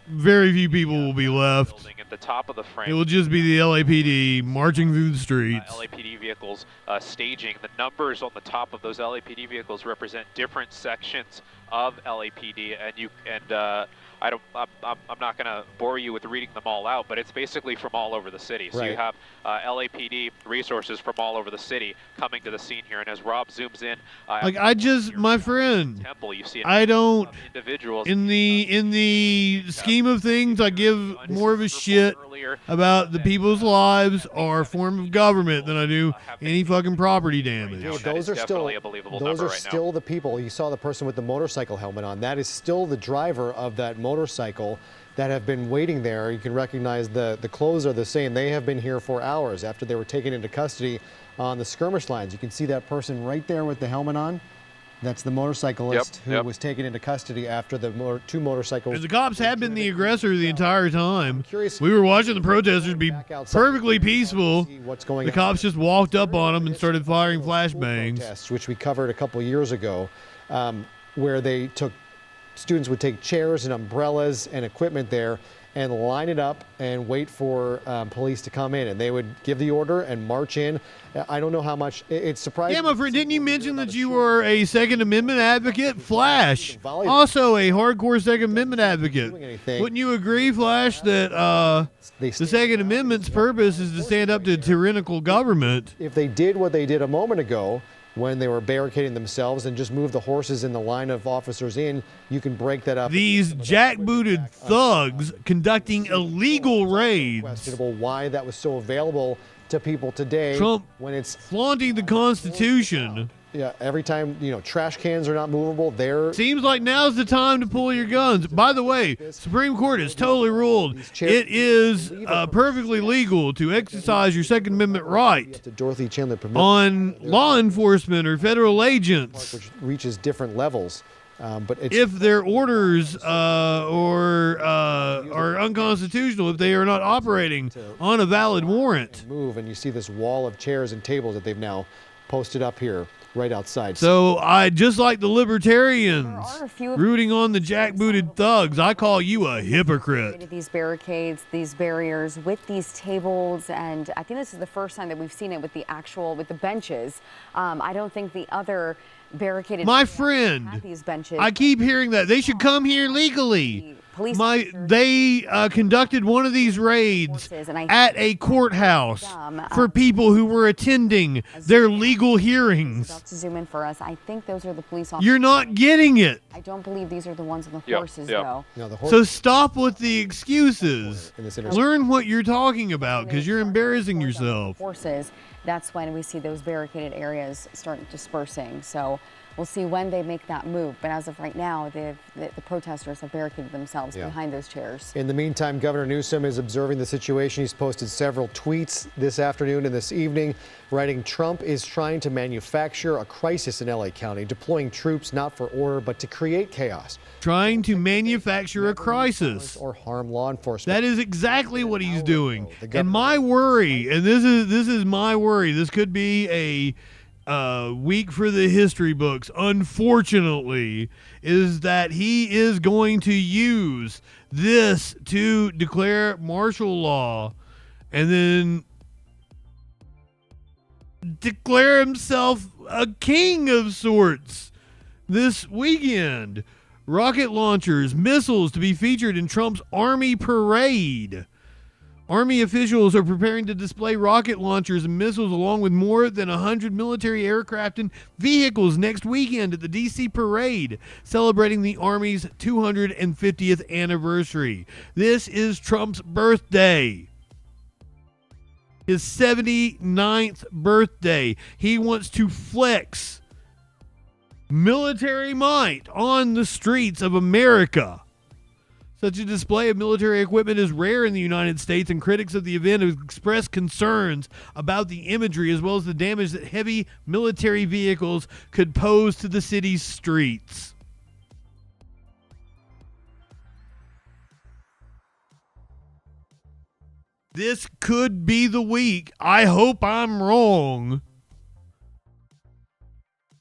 very few people will be left. at the top of the frame. It will just be the LAPD marching through the streets. LAPD vehicles staging. The numbers on the top of those LAPD vehicles represent different sections of LAPD, I'm not going to bore you with reading them all out, but it's basically from all over the city. So you have LAPD resources from all over the city coming to the scene here. And as Rob zooms in, my friend, Temple, you see I don't, individuals in the scheme of things, I give more of a shit about the people's lives or form of government than I do any fucking property damage. Well, those are still the people. You saw the person with the motorcycle helmet on. That is still the driver of that motorcycle that have been waiting there. You can recognize the clothes are the same. They have been here for hours after they were taken into custody on the skirmish lines. You can see that person right there with the helmet on. That's the motorcyclist who was taken into custody after the two motorcycles. The cops have been the aggressor the entire time. We were watching the protesters be perfectly peaceful. The cops just walked up on them and started firing flashbangs. Which we covered a couple years ago, where they took students would take chairs and umbrellas and equipment there and line it up and wait for police to come in, and they would give the order and march in. I don't know how much it's surprising. Yeah, my friend, didn't you mention that you were a Second Amendment advocate? Flash, also a hardcore Second Amendment advocate. Wouldn't you agree, Flash, that the Second Amendment's purpose is to stand up to tyrannical government? If they did what they did a moment ago, when they were barricading themselves and just move the horses in the line of officers in, you can break that up. These jackbooted thugs conducting illegal raids. Questionable why that was so available to people today. Trump when it's flaunting the Constitution. Yeah, every time, trash cans are not movable, seems like now's the time to pull your guns. By the way, Supreme Court has totally ruled it is perfectly legal to exercise your Second Amendment right on law enforcement or federal agents, which reaches different levels. But if their orders are unconstitutional, if they are not operating on a valid warrant. Move, and you see this wall of chairs and tables that they've now posted up here right outside. So I just like the libertarians rooting on the jackbooted thugs. I call you a hypocrite. These barricades, these barriers with these tables, and I think this is the first time that we've seen it with the benches. I don't think the other barricaded. My friend, have these benches. I keep hearing that they should come here legally. police They conducted one of these raids at a courthouse for people who were attending their legal hearings. About to zoom in for us. I think those are the police officers. You're not getting it. I don't believe these are the ones on the horses, though. No, the So stop with the excuses. Learn what you're talking about, because you're embarrassing yourself. Horses. That's when we see those barricaded areas start dispersing. So we'll see when they make that move. But as of right now, the protesters have barricaded themselves behind those chairs. In the meantime, Governor Newsom is observing the situation. He's posted several tweets this afternoon and this evening, writing, Trump is trying to manufacture a crisis in LA County, deploying troops not for order, but to create chaos. Trying to manufacture a crisis or harm law enforcement. That is exactly what he's doing. And my worry, and this is my worry, this could be a week for the history books, unfortunately, is that he is going to use this to declare martial law and then declare himself a king of sorts this weekend. Rocket launchers, missiles to be featured in Trump's Army parade. Army officials are preparing to display rocket launchers and missiles along with more than 100 military aircraft and vehicles next weekend at the D.C. parade, celebrating the Army's 250th anniversary. This is Trump's birthday. His 79th birthday. He wants to flex military might on the streets of America. Such a display of military equipment is rare in the United States, and critics of the event have expressed concerns about the imagery as well as the damage that heavy military vehicles could pose to the city's streets. This could be the week, I hope I'm wrong,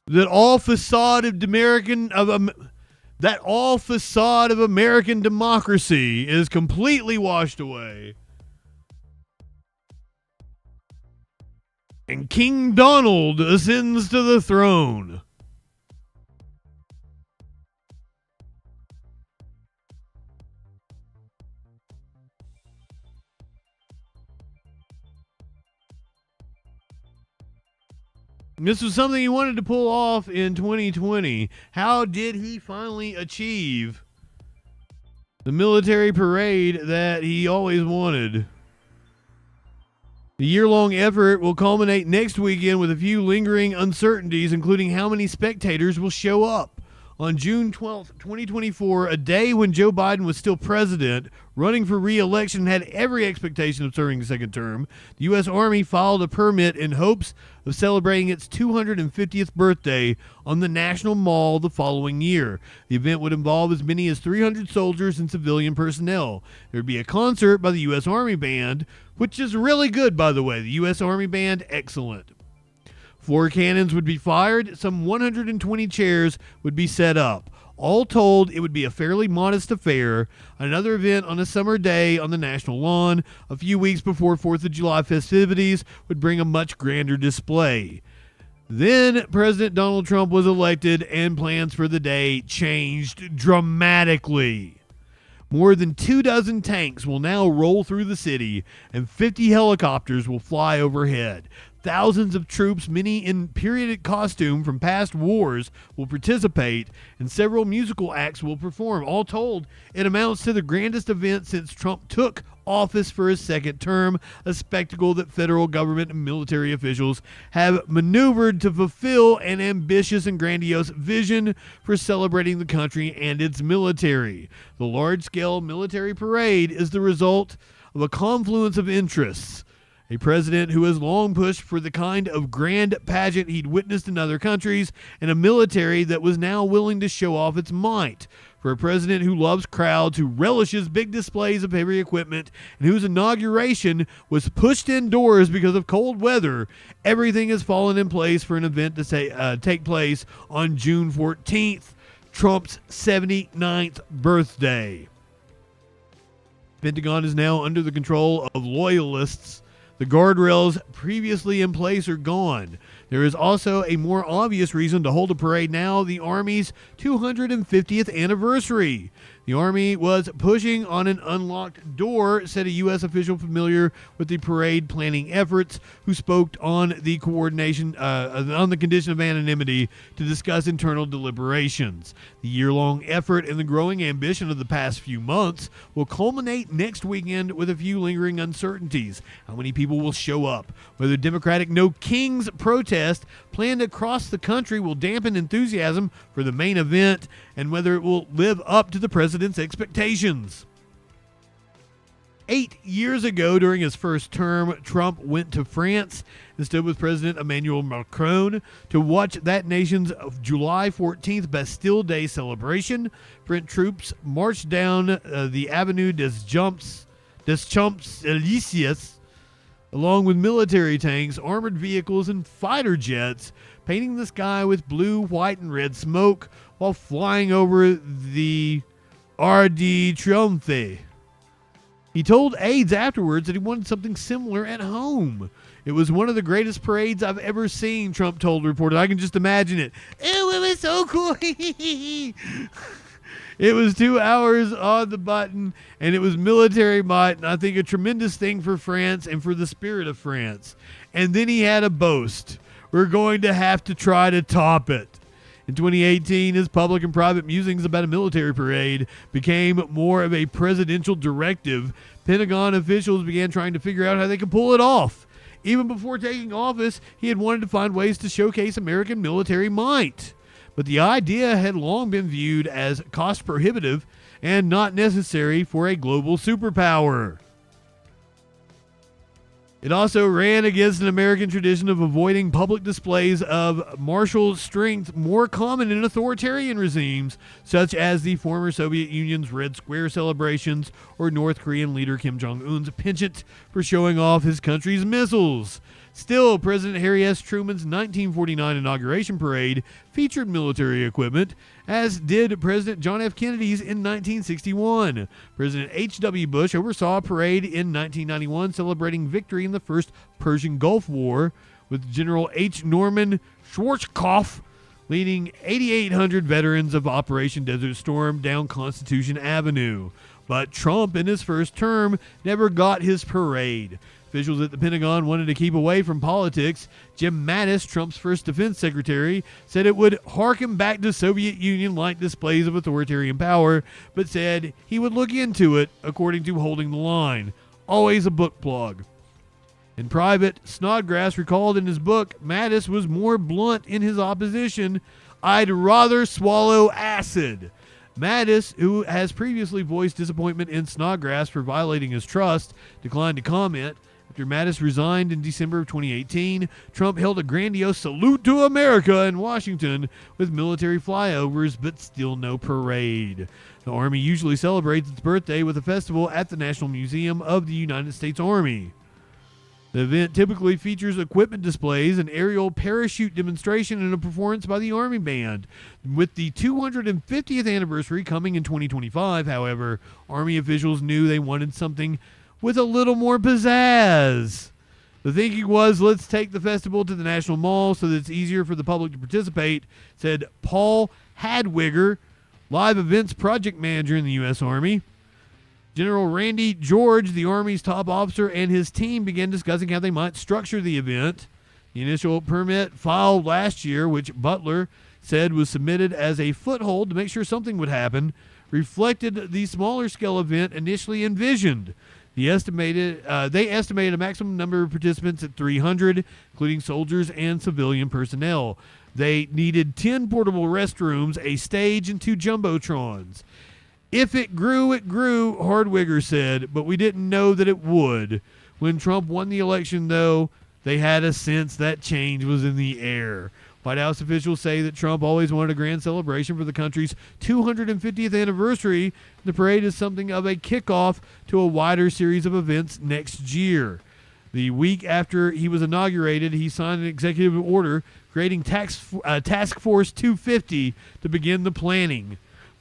that all facade of American democracy is completely washed away, and King Donald ascends to the throne. This was something he wanted to pull off in 2020. How did he finally achieve the military parade that he always wanted? The year-long effort will culminate next weekend with a few lingering uncertainties, including how many spectators will show up. On June 12th, 2024, a day when Joe Biden was still president, running for re-election and had every expectation of serving a second term, the U.S. Army filed a permit in hopes of celebrating its 250th birthday on the National Mall the following year. The event would involve as many as 300 soldiers and civilian personnel. There would be a concert by the U.S. Army Band, which is really good, by the way. The U.S. Army Band, excellent. 4 cannons would be fired. Some 120 chairs would be set up. All told, it would be a fairly modest affair. Another event on a summer day on the national lawn, a few weeks before 4th of July festivities, would bring a much grander display. Then President Donald Trump was elected, and plans for the day changed dramatically. More than 24 tanks will now roll through the city, and 50 helicopters will fly overhead. Thousands of troops, many in period costume from past wars, will participate, and several musical acts will perform. All told, it amounts to the grandest event since Trump took office for his second term, a spectacle that federal government and military officials have maneuvered to fulfill an ambitious and grandiose vision for celebrating the country and its military. The large-scale military parade is the result of a confluence of interests. A president who has long pushed for the kind of grand pageant he'd witnessed in other countries, and a military that was now willing to show off its might. For a president who loves crowds, who relishes big displays of heavy equipment, and whose inauguration was pushed indoors because of cold weather, everything has fallen in place for an event to take place on June 14th, Trump's 79th birthday. Pentagon is now under the control of loyalists. The guardrails previously in place are gone. There is also a more obvious reason to hold a parade now, the Army's 250th anniversary. The Army was pushing on an unlocked door, said a U.S. official familiar with the parade planning efforts, who spoke on the on the condition of anonymity to discuss internal deliberations. The year-long effort and the growing ambition of the past few months will culminate next weekend with a few lingering uncertainties. How many people will show up? Whether Democratic No Kings protest planned across the country will dampen enthusiasm for the main event, and whether it will live up to the president's expectations. 8 years ago, during his first term, Trump went to France and stood with President Emmanuel Macron to watch that nation's July 14th Bastille Day celebration. French troops marched down the Avenue des Champs-Élysées along with military tanks, armored vehicles, and fighter jets, painting the sky with blue, white, and red smoke while flying over the Arc de Triomphe. He told aides afterwards that he wanted something similar at home. It was one of the greatest parades I've ever seen, Trump told reporters. I can just imagine it. Ew, it was so cool. It was 2 hours on the button, and it was military might, and I think a tremendous thing for France and for the spirit of France. And then he had a boast. We're going to have to try to top it. In 2018, his public and private musings about a military parade became more of a presidential directive. Pentagon officials began trying to figure out how they could pull it off. Even before taking office, he had wanted to find ways to showcase American military might. But the idea had long been viewed as cost prohibitive and not necessary for a global superpower. It also ran against an American tradition of avoiding public displays of martial strength more common in authoritarian regimes, such as the former Soviet Union's Red Square celebrations or North Korean leader Kim Jong-un's penchant for showing off his country's missiles. Still, President Harry S. Truman's 1949 inauguration parade featured military equipment, as did President John F. Kennedy's in 1961. President H.W. Bush oversaw a parade in 1991 celebrating victory in the First Persian Gulf War, with General H. Norman Schwarzkopf leading 8,800 veterans of Operation Desert Storm down Constitution Avenue. But Trump, in his first term, never got his parade. Officials at the Pentagon wanted to keep away from politics. Jim Mattis, Trump's first defense secretary, said it would harken back to Soviet Union-like displays of authoritarian power, but said he would look into it, according to Holding the Line. Always a book plug. In private, Snodgrass recalled in his book, Mattis was more blunt in his opposition. I'd rather swallow acid. Mattis, who has previously voiced disappointment in Snodgrass for violating his trust, declined to comment. After Mattis resigned in December of 2018, Trump held a grandiose salute to America in Washington with military flyovers, but still no parade. The Army usually celebrates its birthday with a festival at the National Museum of the United States Army. The event typically features equipment displays, an aerial parachute demonstration, and a performance by the Army Band. With the 250th anniversary coming in 2025, however, Army officials knew they wanted something with a little more pizzazz. The thinking was, let's take the festival to the National Mall so that it's easier for the public to participate, said Paul Hadwiger, live events project manager in the U.S. Army. General Randy George, the Army's top officer, and his team began discussing how they might structure the event. The initial permit filed last year, which Butler said was submitted as a foothold to make sure something would happen, reflected the smaller scale event initially envisioned. They estimated a maximum number of participants at 300, including soldiers and civilian personnel. They needed 10 portable restrooms, a stage, and 2 jumbotrons. If it grew, Hardwiger said, but we didn't know that it would. When Trump won the election, though, they had a sense that change was in the air. White House officials say that Trump always wanted a grand celebration for the country's 250th anniversary. The parade is something of a kickoff to a wider series of events next year. The week after he was inaugurated, he signed an executive order creating Task Force 250 to begin the planning.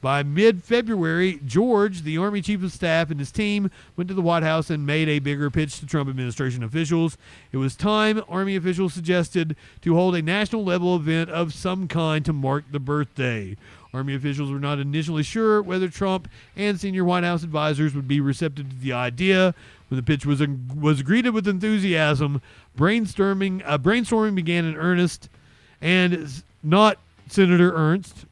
By mid-February, George, the Army Chief of Staff, and his team went to the White House and made a bigger pitch to Trump administration officials. It was time, Army officials suggested, to hold a national-level event of some kind to mark the birthday. Army officials were not initially sure whether Trump and senior White House advisors would be receptive to the idea. When the pitch was greeted with enthusiasm, brainstorming began in earnest, and not Senator Ernst,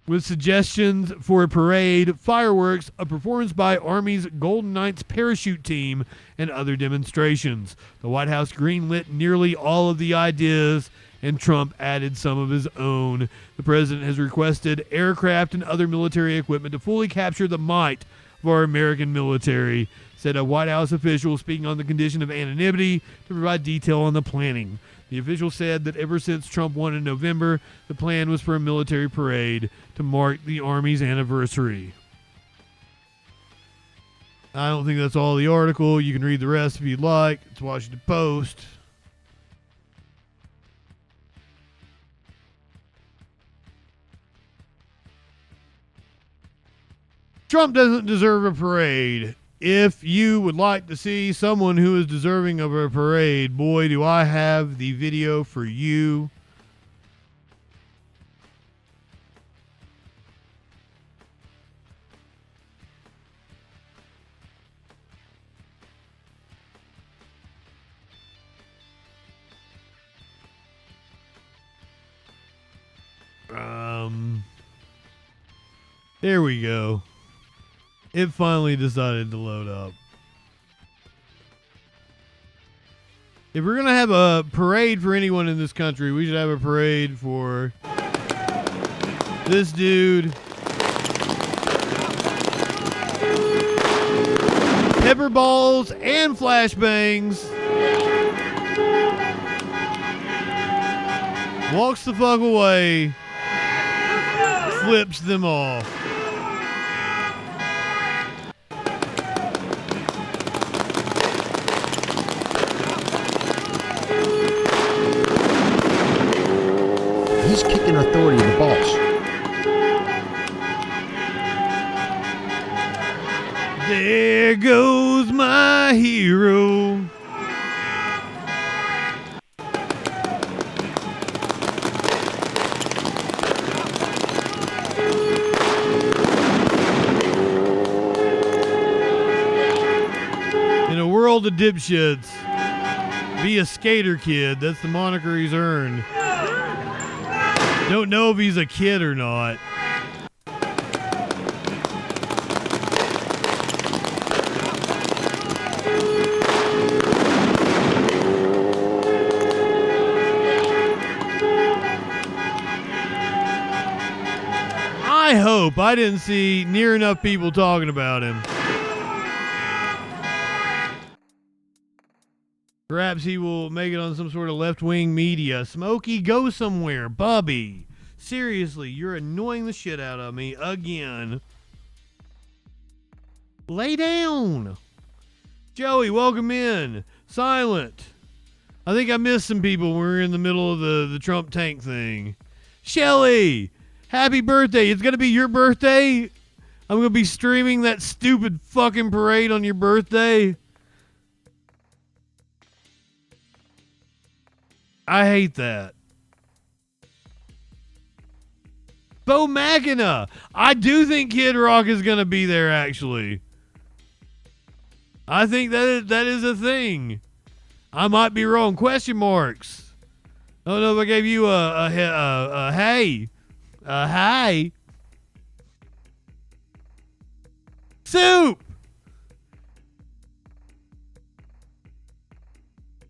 with suggestions for a parade, fireworks, a performance by Army's Golden Knights parachute team, and other demonstrations. The White House greenlit nearly all of the ideas, and Trump added some of his own. The president has requested aircraft and other military equipment to fully capture the might of our American military, said a White House official speaking on the condition of anonymity to provide detail on the planning. The official said that ever since Trump won in November, the plan was for a military parade to mark the Army's anniversary. I don't think that's all the article. You can read the rest if you'd like. It's Washington Post. Trump doesn't deserve a parade. If you would like to see someone who is deserving of a parade, boy, do I have the video for you. There we go. It finally decided to load up. If we're going to have a parade for anyone in this country, we should have a parade for this dude. Pepper balls and flashbangs. Walks the fuck away. Flips them off. He's kicking authority in the balls. There goes my hero. In a world of dipshits, be a skater kid. That's the moniker he's earned. Don't know if he's a kid or not. I hope I didn't see near enough people talking about him. Perhaps he will make it on some sort of left-wing media. Smokey, go somewhere. Bubby. Seriously, you're annoying the shit out of me again. Lay down. Joey, welcome in. Silent. I think I missed some people when we were in the middle of the Trump tank thing. Shelly, happy birthday. It's going to be your birthday? I'm going to be streaming that stupid fucking parade on your birthday? I hate that. Bo Machina. I do think Kid Rock is going to be there, actually. I think that is a thing. I might be wrong. Question marks. I don't know if I gave you a hey. A hi. Soup.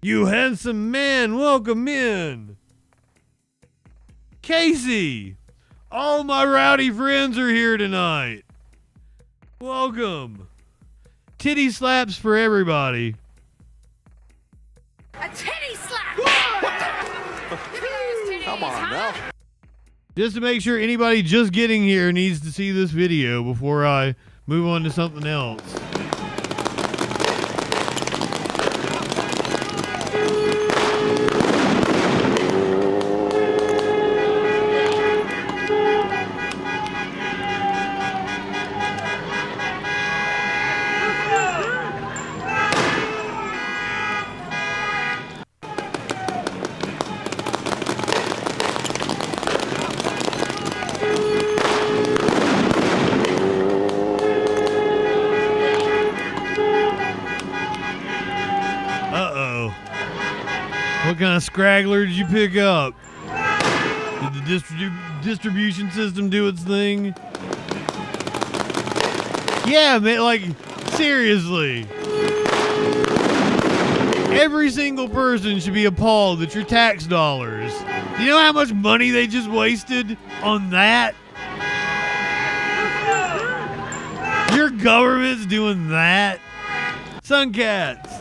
You handsome man, welcome in. Casey, all my rowdy friends are here tonight. Welcome. Titty slaps for everybody. A titty slap! Come on now. Just to make sure anybody just getting here needs to see this video before I move on to something else. What kind of scraggler did you pick up? Did the distribution system do its thing? Yeah, man, like, seriously. Every single person should be appalled that your tax dollars. Do you know how much money they just wasted on that? Your government's doing that? Suncats.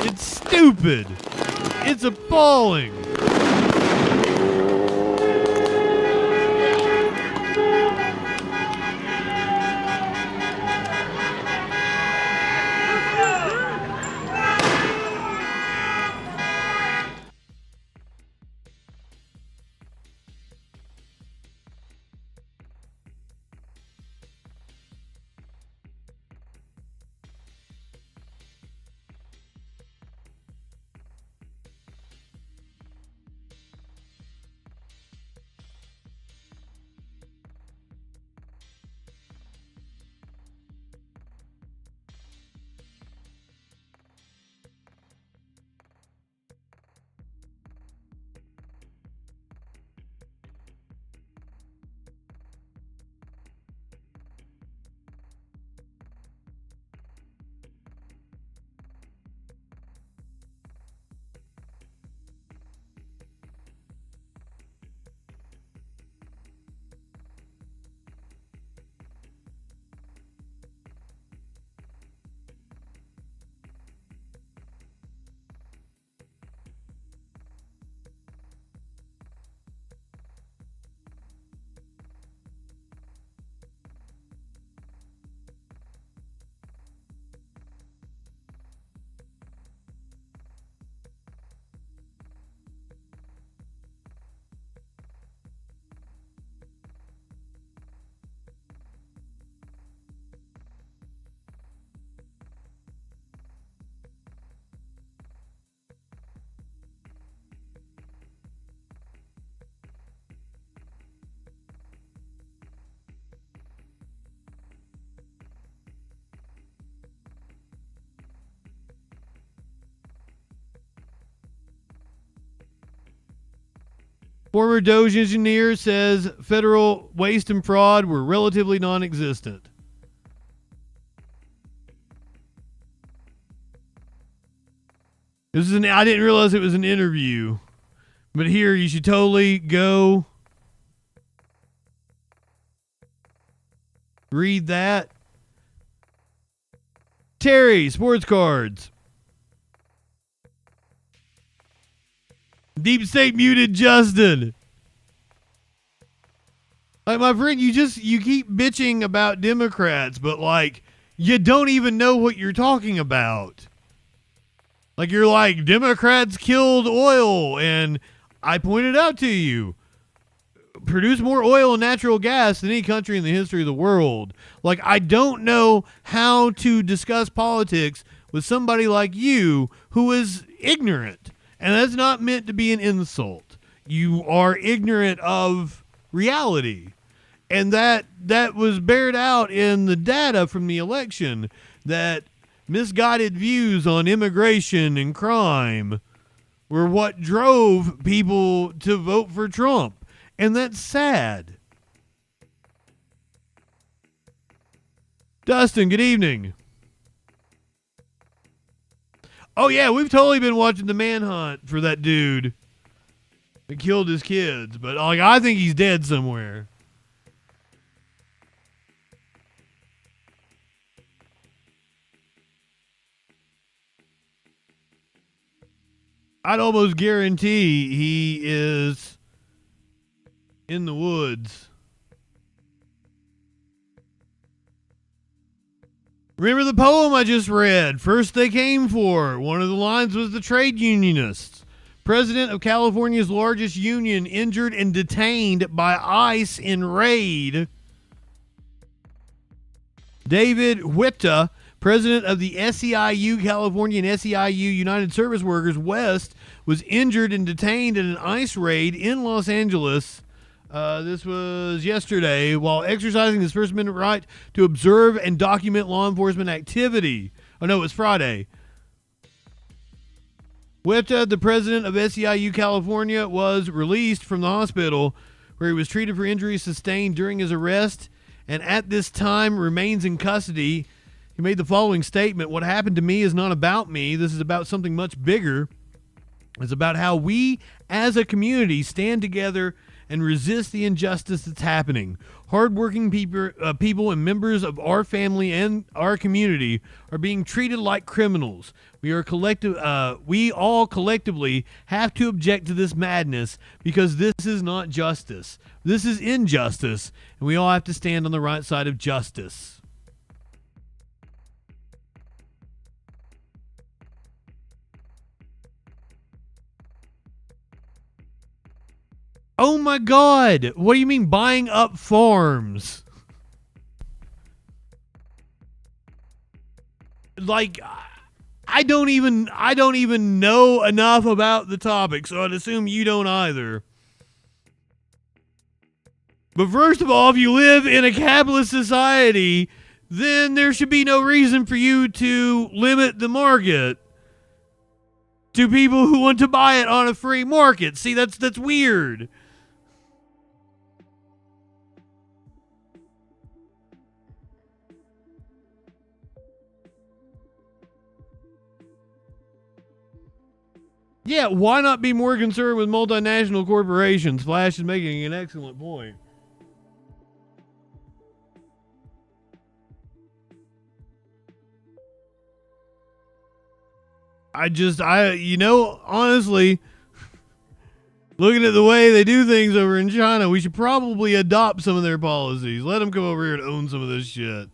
It's stupid. It's appalling. Former Doge engineer says federal waste and fraud were relatively non-existent. I didn't realize it was an interview, but here you should totally go read that. Terry, sports cards. Deep State muted Justin. Like, my friend, you keep bitching about Democrats, but like, you don't even know what you're talking about. Like, you're like, Democrats killed oil, and I pointed out to you, produce more oil and natural gas than any country in the history of the world. Like, I don't know how to discuss politics with somebody like you who is ignorant. And that's not meant to be an insult. You are ignorant of reality. And that was bared out in the data from the election, that misguided views on immigration and crime were what drove people to vote for Trump. And that's sad. Dustin, good evening. Oh, yeah, we've totally been watching the manhunt for that dude that killed his kids. But like, I think he's dead somewhere. I'd almost guarantee he is in the woods. Remember the poem I just read? First they came for. One of the lines was the trade unionists. President of California's largest union injured and detained by ICE in raid. David Huerta, president of the SEIU California and SEIU United Service Workers West, was injured and detained in an ICE raid in Los Angeles. This was yesterday while exercising his First Amendment right to observe and document law enforcement activity. Oh, no, it was Friday. Huerta, the president of SEIU California, was released from the hospital where he was treated for injuries sustained during his arrest and at this time remains in custody. He made the following statement: "What happened to me is not about me. This is about something much bigger. It's about how we as a community stand together and resist the injustice that's happening. Hardworking people and members of our family and our community are being treated like criminals. We all collectively have to object to this madness because this is not justice. This is injustice, and we all have to stand on the right side of justice." Oh my God! What do you mean buying up farms? Like, I don't even know enough about the topic, so I'd assume you don't either. But first of all, if you live in a capitalist society, then there should be no reason for you to limit the market to people who want to buy it on a free market. See, that's weird. Yeah, why not be more concerned with multinational corporations? Flash is making an excellent point. Honestly, looking at the way they do things over in China, we should probably adopt some of their policies. Let them come over here and own some of this shit.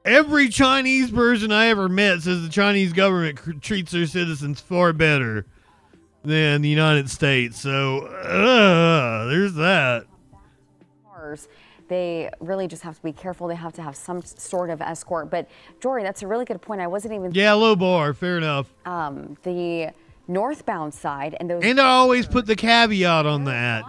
Every Chinese person I ever met says the Chinese government treats their citizens far better than the United States. So, there's that. Cars, they really just have to be careful. They have to have some sort of escort. But, Jory, that's a really good point. I wasn't even... Yeah, low bar. Fair enough. The northbound side and those... And I always put the caveat on that.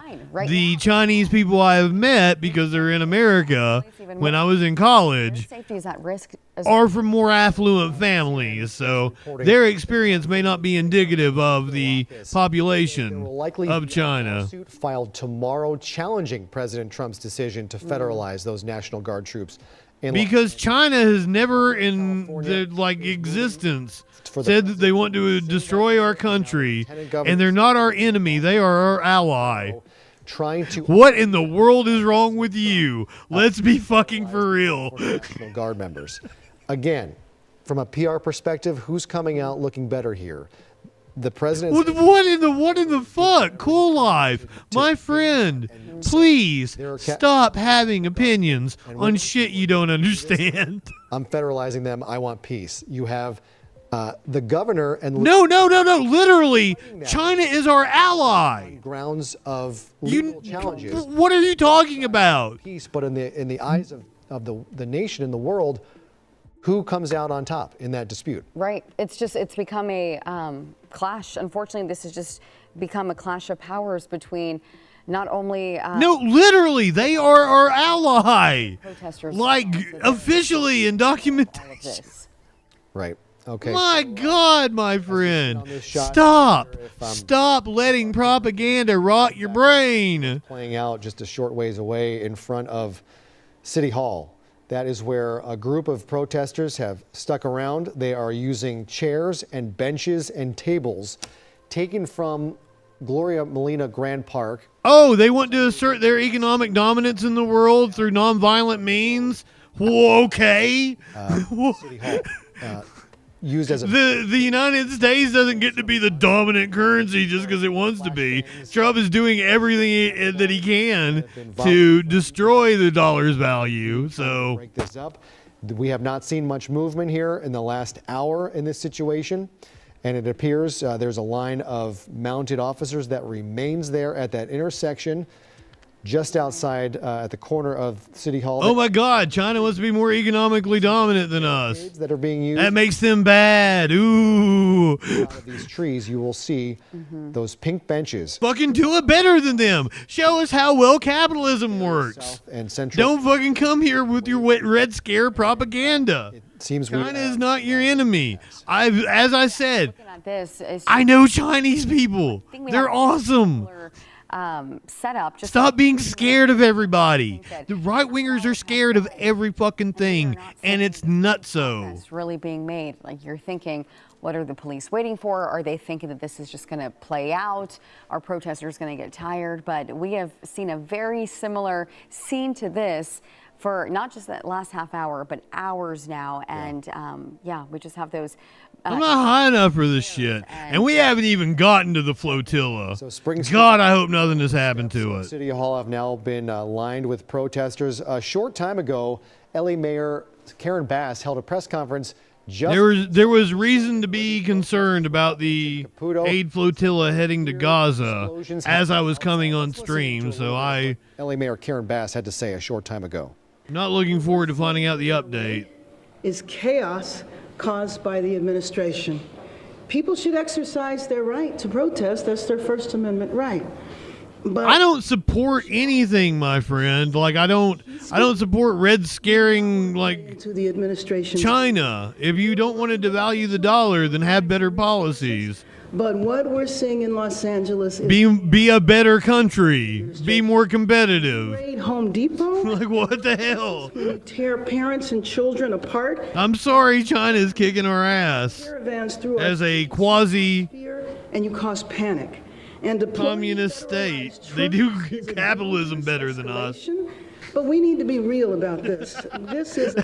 The Chinese people I have met, because they're in America, when I was in college, safety is at risk are from more affluent families. So their experience may not be indicative of the population of China. Lawsuit filed tomorrow challenging President Trump's decision to federalize those National Guard troops. Because China has never in their existence said that they want to destroy our country, and they're not our enemy, they are our ally. What in the world is wrong with you? Let's be fucking for real. National Guard members. Again, from a PR perspective, who's coming out looking better here? The president. What in the fuck? Cool Life, my friend. Please stop having opinions on shit you don't understand. I'm federalizing them. I want peace. You have the governor and no. Literally, China is our ally. Grounds of legal challenges. What are you talking about? Peace, but in the eyes of the nation and the world, who comes out on top in that dispute? Right. It's become a clash. Unfortunately, this has just become a clash of powers between not only... no, literally, they are our ally. Protesters. Like, officially in documentation. Right. Okay. My God, my friend. Stop letting propaganda rot your brain. Playing out just a short ways away in front of City Hall. That is where a group of protesters have stuck around. They are using chairs and benches and tables taken from Gloria Molina Grand Park. Oh, they want to assert their economic dominance in the world through nonviolent means? Okay. City Hall. Used as the United States doesn't get to be the dominant currency just because it wants to be. Trump is doing everything that he can to destroy the dollar's value. So break this up. We have not seen much movement here in the last hour in this situation, and it appears there's a line of mounted officers that remains there at that intersection just outside at the corner of City Hall. Oh my God, China wants to be more economically dominant than us. That are being used. That makes them bad. Ooh. Out of these trees, you will see those pink benches. Fucking do it better than them. Show us how well capitalism works. South and Central. Don't fucking come here with your Red Scare propaganda. seems China is not your enemy. As I said, This is I know Chinese people. They're awesome. Setup. Just Stop being scared of everybody. The right wingers are scared of every fucking thing, and it's nutso. It's really being made. Like, you're thinking, what are the police waiting for? Are they thinking that this is just going to play out? Are protesters going to get tired? But we have seen a very similar scene to this for not just that last half hour, but hours now. And yeah, we just have those. I'm not high enough for this shit. And we haven't even gotten to the flotilla. So God, I hope nothing has happened to it. City Hall have now been lined with protesters. A short time ago, LA Mayor Karen Bass held a press conference. There was reason to be concerned about the aid flotilla heading to Gaza as I was coming on stream. So LA Mayor Karen Bass had to say a short time ago. Not looking forward to finding out the update. Is chaos caused by the administration. People should exercise their right to protest. That's their First Amendment right. But I don't support anything, my friend. Like I don't support red scaring like to the administration. China. If you don't want to devalue the dollar, then have better policies. But what we're seeing in Los Angeles is be a better country. Be more competitive. Raid Home Depot? Like what the hell? Tear parents and children apart. I'm sorry, China's kicking our ass. Caravans through as a quasi and you cause panic. And communist state. They do capitalism better than us. But we need to be real about this. This is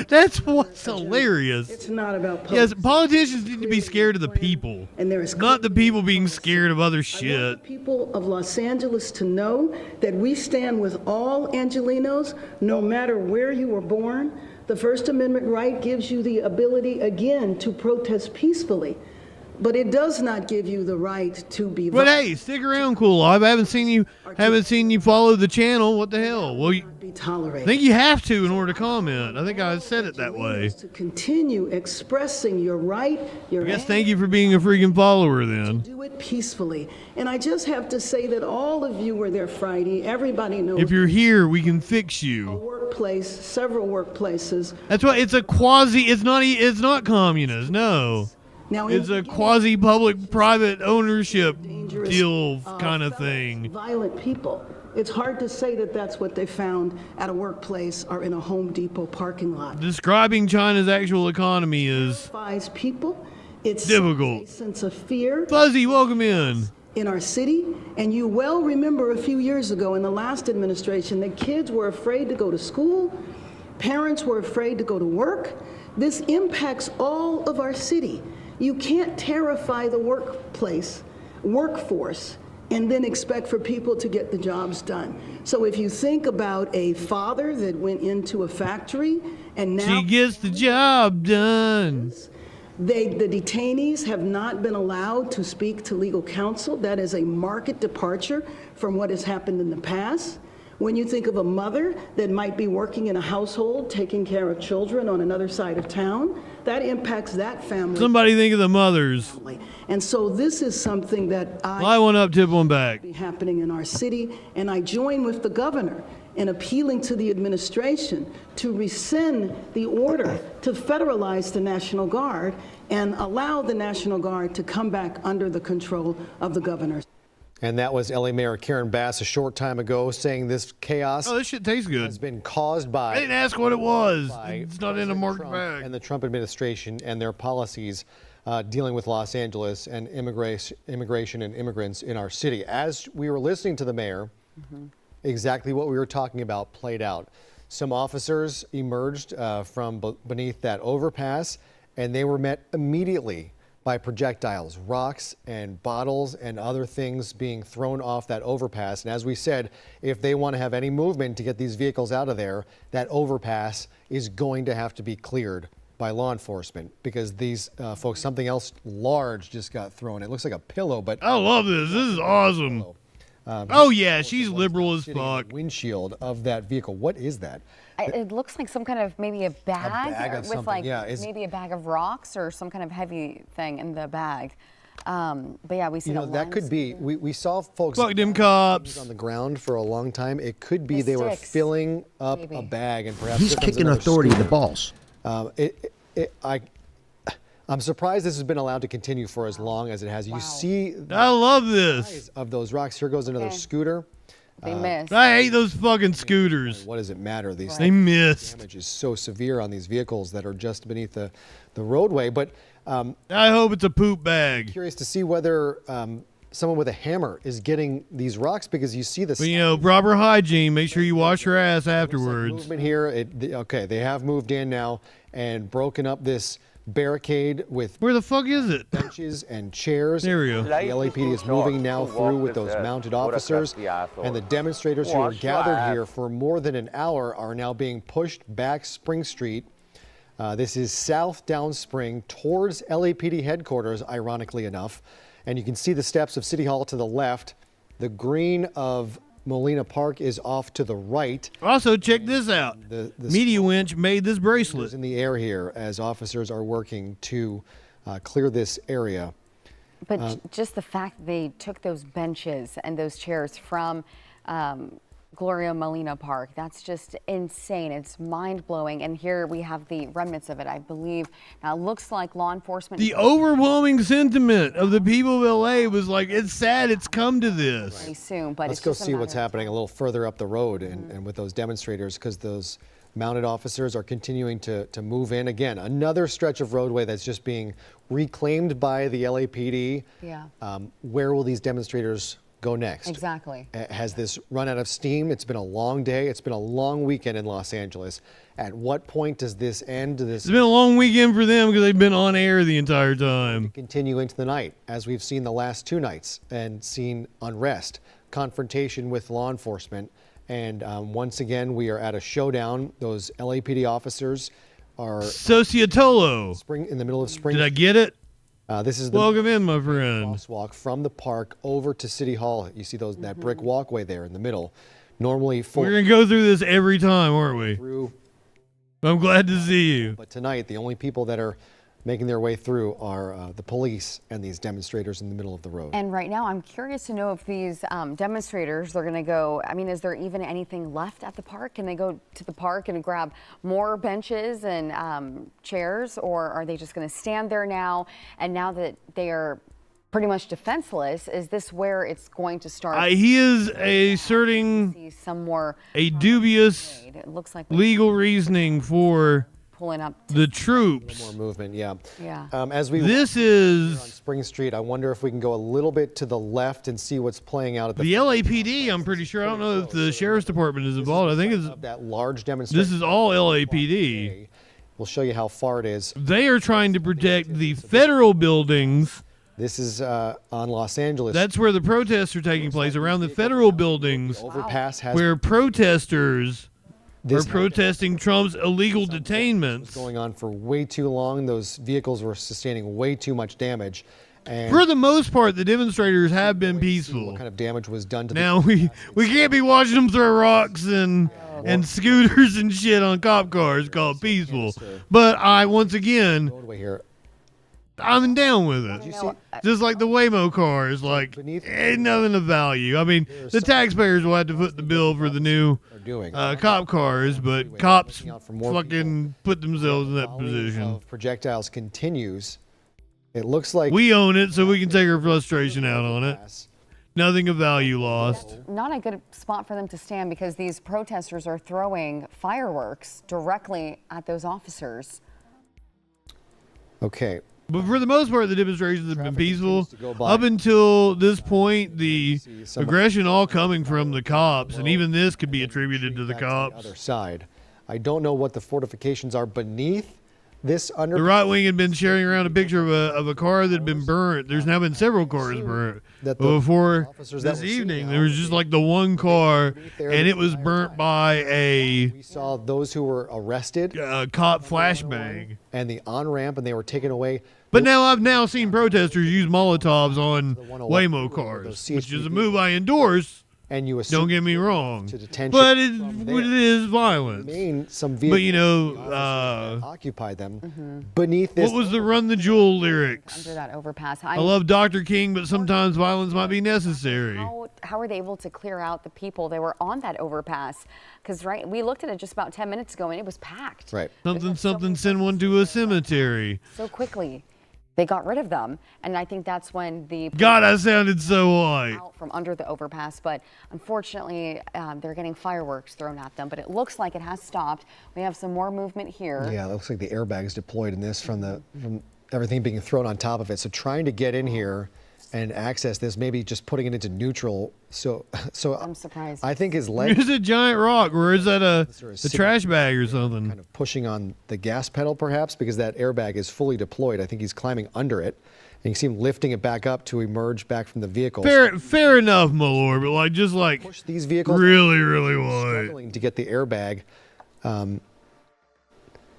that's what's hilarious. It's not about politics. Yes, politicians need to be scared of the people, and there is not the people being scared of other shit. I want the people of Los Angeles to know that we stand with all Angelenos, no matter where you were born. The First Amendment right gives you the ability again to protest peacefully. But it does not give you the right to be. But hey, stick around, Cool. I haven't seen you follow the channel. What the hell? Well, I think you have to in order to comment. I think I said it that way. To continue expressing your right, I guess thank you for being a freaking follower then. Do it peacefully. And I just have to say that all of you were there Friday. Everybody knows. If you're here, we can fix you. A workplace, several workplaces. That's why it's a quasi. It's not communist. No. Now, it's a quasi-public-private ownership deal kind of thing. Violent people. It's hard to say that that's what they found at a workplace or in a Home Depot parking lot. Describing China's actual economy is people. It's difficult. A sense of fear. Fuzzy, welcome in our city. And you well remember a few years ago in the last administration that kids were afraid to go to school. Parents were afraid to go to work. This impacts all of our city. You can't terrify the workforce, and then expect for people to get the jobs done. So if you think about a father that went into a factory and now she gets the job done. The detainees have not been allowed to speak to legal counsel. That is a marked departure from what has happened in the past. When you think of a mother that might be working in a household, taking care of children on another side of town, that impacts that family. Somebody think of the mothers. And so this is something that fly one up, tip one back. Be happening in our city, and I join with the governor in appealing to the administration to rescind the order to federalize the National Guard and allow the National Guard to come back under the control of the governor. And that was LA Mayor Karen Bass a short time ago saying this chaos this shit tastes good. Has been caused by. I didn't ask what it was. It's not in a marked bag. And the Trump administration and their policies dealing with Los Angeles and immigration and immigrants in our city. As we were listening to the mayor, exactly what we were talking about played out. Some officers emerged from beneath that overpass, and they were met immediately by projectiles, rocks and bottles and other things being thrown off that overpass. And as we said, if they want to have any movement to get these vehicles out of there, that overpass is going to have to be cleared by law enforcement because these folks, something else large just got thrown. It looks like a pillow, but I love this. This is awesome. Oh yeah, she's liberal as fuck. Windshield of that vehicle. What is that? It looks like some kind of maybe a bag with like maybe a bag of rocks or some kind of heavy thing in the bag. But yeah, we see that could be. We saw folks fuck them cops on the ground for a long time. It could be they were filling up a bag and perhaps he's kicking authority in the balls. I'm surprised this has been allowed to continue for as long as it has. You see, I love this. size of those rocks. Here goes another scooter. They missed. I hate those fucking scooters. What does it matter? These They missed. damage is so severe on these vehicles that are just beneath the roadway. But I hope it's a poop bag. Curious to see whether someone with a hammer is getting these rocks, because you see this. But you know, proper hygiene. Make sure you wash your ass afterwards. Movement here. Okay, they have moved in now and broken up this barricade with. Where the fuck is it? Benches and chairs. There we go. The LAPD is moving now through with those mounted officers, and the demonstrators who are gathered here for more than an hour are now being pushed back Spring Street. This is south down Spring towards LAPD headquarters, ironically enough. And you can see the steps of City Hall to the left. The green of Molina Park is off to the right. Also, check this out. The Media Winch made this bracelet. in the air here as officers are working to clear this area. But just the fact that they took those benches and those chairs from Gloria Molina Park, that's just insane. It's mind-blowing. And here we have the remnants of it, I believe. Now, it looks like law enforcement... The overwhelming sentiment of the people of LA was like, it's sad it's come to this. Pretty soon, but Let's it's go just a see what's matter of happening a little further up the road and with those demonstrators, because those mounted officers are continuing to move in. Again, another stretch of roadway that's just being reclaimed by the LAPD. Yeah. Where will these demonstrators go next? Exactly. Has this run out of steam? It's been a long day. It's been a long weekend in Los Angeles. At what point does this end? It's been a long weekend for them because they've been on air the entire time. Continue into the night, as we've seen the last 2 nights, and seen unrest, confrontation with law enforcement. And once again, we are at a showdown. Those LAPD officers are Societolo. in the middle of Spring. Did I get it? This is the Welcome in, my friend. crosswalk from the park over to City Hall. You see that brick walkway there in the middle. Normally full. We're going to go through this every time, aren't we? Through. I'm glad to see you. But tonight, the only people that are making their way through are the police and these demonstrators in the middle of the road. And right now, I'm curious to know if these demonstrators, they're going to go, I mean, is there even anything left at the park? Can they go to the park and grab more benches and chairs, or are they just going to stand there now? And now that they are pretty much defenseless, is this where it's going to start? He is asserting some more a dubious it looks like legal reasoning for pulling up the troops. More movement, yeah. Yeah. As we This on is Spring Street, I wonder if we can go a little bit to the left and see what's playing out at the LAPD. I'm pretty sure. I don't know if the sheriff's department is involved. I think it's that large demonstration. This is all LAPD. We'll show you how far it is. They are trying to protect the federal buildings. This is on Los Angeles. That's where the protests are taking place, around the federal buildings, overpass has where protesters are protesting Trump's illegal detainments. Going on for way too long. Those vehicles were sustaining way too much damage. And for the most part, the demonstrators have been peaceful. What kind of damage was done to now we can't be watching them throw rocks and scooters and shit on cop cars called peaceful. But once again, I'm down with it. Just like the Waymo cars, like ain't nothing of value. I mean, the taxpayers will have to foot the bill for the new cop cars, but cops fucking put themselves in that position. Projectiles continues. It looks like we own it, so we can take our frustration out on it. Nothing of value lost. Not a good spot for them to stand because these protesters are throwing fireworks directly at those officers. Okay. But for the most part, the demonstrations have been peaceful. Up until this point, the aggression all coming from the cops, and even this could be attributed to the cops. Other side. I don't know what the fortifications are beneath this under. The right wing had been sharing around a picture of a car that had been burnt. There's now been several cars burnt. But before this evening, there was just like the one car, and it was burnt by a. We saw those who were arrested. Cop flashbang. And the on-ramp, and they were taken away. But now I've seen protesters use Molotovs on Waymo cars, which is a move I endorse. and you assume Don't get me wrong, to detention but it there. is violence. Some But you know, occupied them beneath this. what was the Run the Jewel lyrics? Under that overpass. I love Dr. King, but sometimes violence might be necessary. How are they able to clear out the people that were on that overpass? Because we looked at it just about 10 minutes ago and it was packed. Right. Something, send one to a cemetery. So quickly, they got rid of them, and I think that's when the God, I sounded so white. out from under the overpass. But unfortunately, they're getting fireworks thrown at them. But it looks like it has stopped. We have some more movement here. Yeah, it looks like the airbags deployed in this from everything being thrown on top of it. So trying to get in here and access this, maybe just putting it into neutral. So I'm surprised. I think his leg There's a giant rock, or is that a trash bag or something? kind of pushing on the gas pedal, perhaps, because that airbag is fully deployed. I think he's climbing under it, and you see him lifting it back up to emerge back from the vehicle. Fair enough, my lord, but push these vehicles really wide. struggling to get the airbag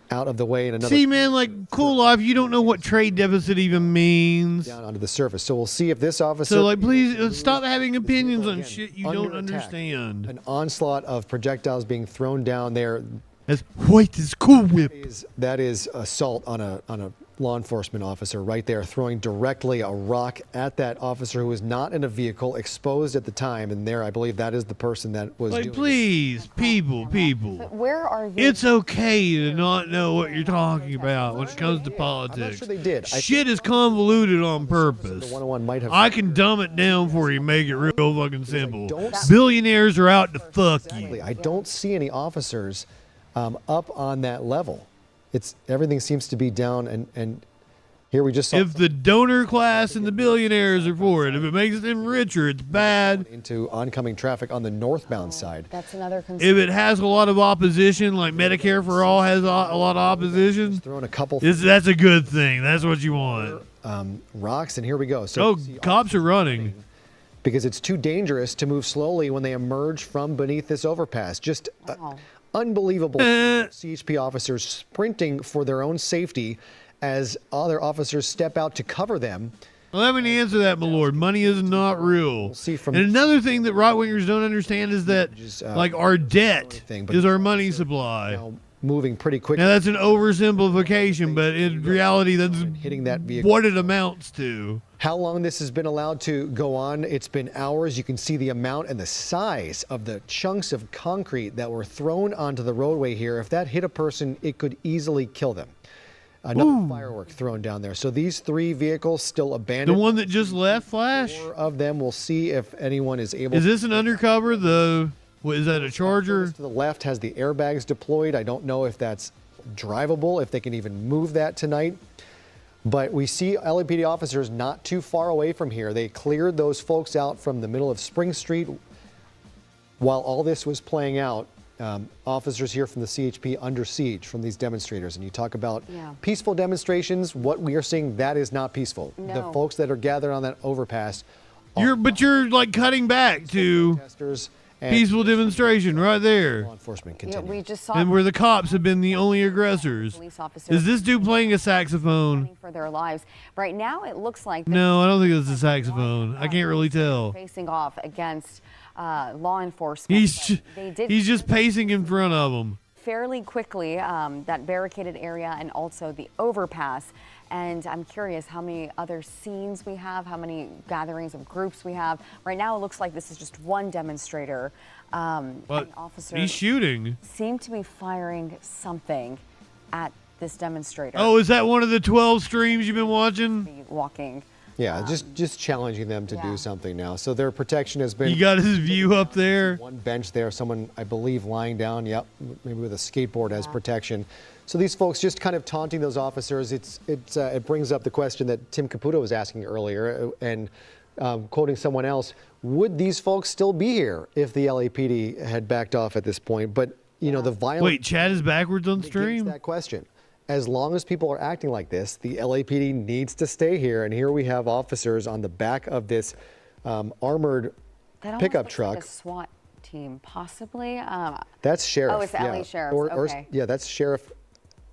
out of the way in another. See, man, cool life, you don't know what trade deficit even means. Down onto the surface. So we'll see if this officer. So, please stop having opinions on shit you don't under attack. understand. An onslaught of projectiles being thrown down there. As white as Cool Whip. That is assault on a law enforcement officer right there, throwing directly a rock at that officer who was not in a vehicle, exposed at the time. And there, I believe that is the person that was doing please, people. But where are they? It's okay to not know what you're talking about when it comes to politics. I'm not sure they did. Shit is convoluted on purpose. The 101 might have. I can dumb it down for you, make it real fucking simple. Billionaires are out to fuck you. I don't see any officers up on that level. Everything seems to be down, and here we just saw If the donor class and the billionaires are for it, if it makes them richer, it's bad. into oncoming traffic on the northbound side. That's another concern. If it has a lot of opposition, like Medicare for All has a lot of opposition, throwing a couple. That's a good thing. That's what you want. Rocks, and here we go. So cops are running. Because it's too dangerous to move slowly when they emerge from beneath this overpass. Just unbelievable. CHP officers sprinting for their own safety as other officers step out to cover them. Well, let me answer that, my lord. Money is not real. And another thing that right-wingers don't understand is that, our debt is our money supply. Moving pretty quickly. Now, that's an oversimplification, but in reality, that's hitting that vehicle. What it amounts to. How long this has been allowed to go on? It's been hours. You can see the amount and the size of the chunks of concrete that were thrown onto the roadway here. If that hit a person, it could easily kill them. Another firework thrown down there. So these 3 vehicles still abandoned. The one that just left, Flash? 4 of them. We'll see if anyone is able. Is this an undercover? What is that, a Charger? To the left has the airbags deployed. I don't know if that's drivable, if they can even move that tonight. But we see LAPD officers not too far away from here. They cleared those folks out from the middle of Spring Street while all this was playing out. Officers here from the CHP under siege from these demonstrators. And you talk about peaceful demonstrations. What we are seeing, that is not peaceful. No. The folks that are gathered on that overpass. You're cutting back to peaceful demonstration right there. Law enforcement Yeah, we just saw And where the cops have been the only aggressors. police officers Is this dude playing a saxophone? for their lives. Right now, it looks like No, I don't think it's a saxophone. I can't really tell. facing off against law enforcement. He's just pacing in front of them. Fairly quickly, that barricaded area and also the overpass. And I'm curious how many other scenes we have, how many gatherings of groups we have. Right now, it looks like this is just one demonstrator. But officers he's shooting. seem to be firing something at this demonstrator. Oh, is that one of the 12 streams you've been watching? Walking. Yeah, just challenging them to do something now. So their protection has been. You got his view up there. One bench there, someone, I believe, lying down. Yep, maybe with a skateboard as protection. So these folks just kind of taunting those officers. It brings up the question that Tim Caputo was asking earlier, and quoting someone else, would these folks still be here if the LAPD had backed off at this point? But the violence. Wait, Chad is backwards on stream? That question. As long as people are acting like this, the LAPD needs to stay here. And here we have officers on the back of this armored pickup truck. Like a SWAT team, possibly. That's sheriff. Oh, it's the LA sheriff. Okay. Yeah, that's sheriff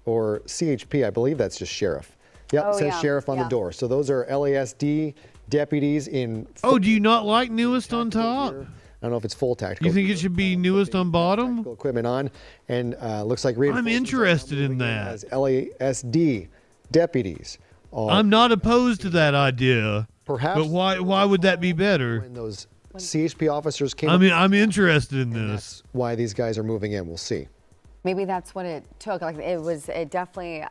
or CHP. I believe that's just sheriff. Yep, it says sheriff on the door. So those are LASD deputies in. Oh, do you not like newest on top? don't know if it's full tactical. You think it should be newest on bottom? Equipment on, and looks like I'm interested in that. As LASD deputies. I'm not opposed to that idea. Perhaps, but why would that be better? When those CHP officers came. I'm interested in this. That's why these guys are moving in. We'll see. Maybe that's what it took. Like it definitely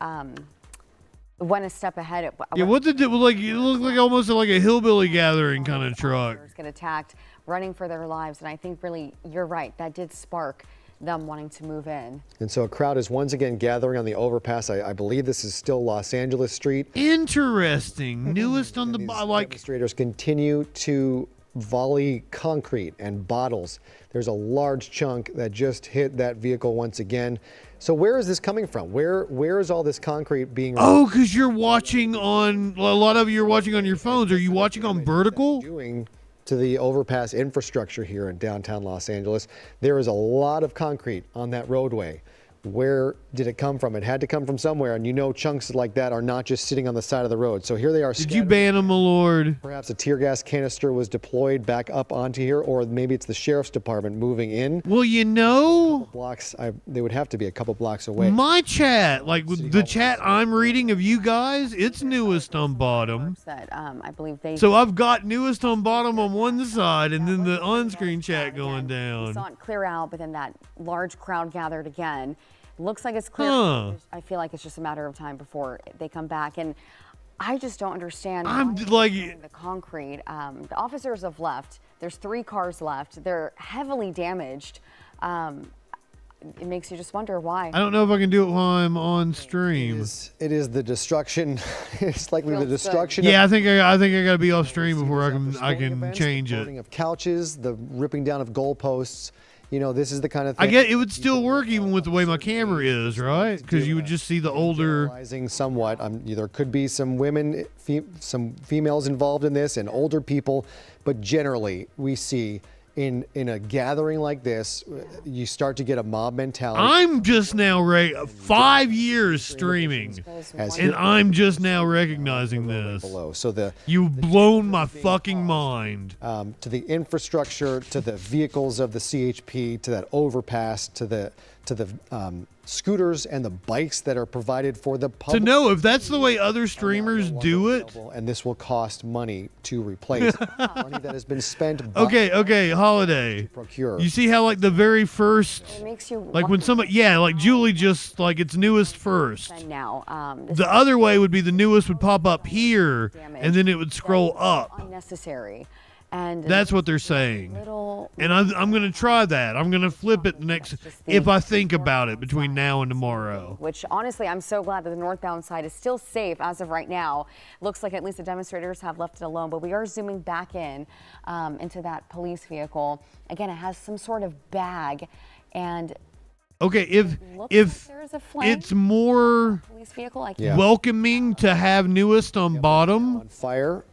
went a step ahead. Yeah, what did it like? It looked like almost like a hillbilly gathering kind of truck. Get attacked, running for their lives, and I think really you're right. That did spark them wanting to move in. And so a crowd is once again gathering on the overpass. I believe this is still Los Angeles Street. Interesting. Newest on the demonstrators continue to volley concrete and bottles. There's a large chunk that just hit that vehicle once again. So where is this coming from? Where is all this concrete being? Oh, because you're watching on a lot of you're watching on your phones. Are you watching on vertical? Doing to the overpass infrastructure here in downtown Los Angeles. There is a lot of concrete on that roadway. Where did it come from? It had to come from somewhere, and you know chunks like that are not just sitting on the side of the road. So here they are. Did you ban them, my lord? Perhaps a tear gas canister was deployed back up onto here, or maybe it's the sheriff's department moving in. Well, you know, blocks. They would have to be a couple blocks away. My chat, like the chat I'm reading of you guys, it's newest on bottom. That I believe they. So I've got newest on bottom on one side, and then the on-screen chat going down. We saw it clear out, but then that large crowd gathered again. Looks like it's clear. I feel like it's just a matter of time before they come back, and I just don't understand. I'm like the concrete. The officers have left. There's 3 cars left. They're heavily damaged. It makes you just wonder why. I don't know if I can do it while I'm on stream. It is the destruction. It's likely the destruction. Yeah, I think I got to be off stream before I can change it. Burning of couches, the ripping down of goalposts. You know, this is the kind of thing. I get it would still work even with the way my camera is, right? Because you would just see the older. Somewhat. There could be some women, some females involved in this, and older people, but generally we see in a gathering like this, you start to get a mob mentality. I'm just now 5 years streaming, and I'm just now recognizing this. So you've blown my fucking mind. To the infrastructure, to the vehicles of the CHP, to that overpass, to the scooters and the bikes that are provided for the public. To know if that's the way other streamers do it. And this will cost money to replace money that has been spent. Okay, Holiday. Procure. You see how like the very first, it makes you like when somebody, like Julie just like it's newest first. And now, the other way would be the newest would pop up here, and then it would scroll up. Unnecessary. And that's what they're saying. And I'm going to try that. I'm going to flip it next if I think about it between now and tomorrow. Which honestly, I'm so glad that the northbound side is still safe as of right now. Looks like at least the demonstrators have left it alone, but we are zooming back in into that police vehicle. Again, it has some sort of bag, and okay, if it's more police vehicle, welcoming to have newest on bottom. On fire.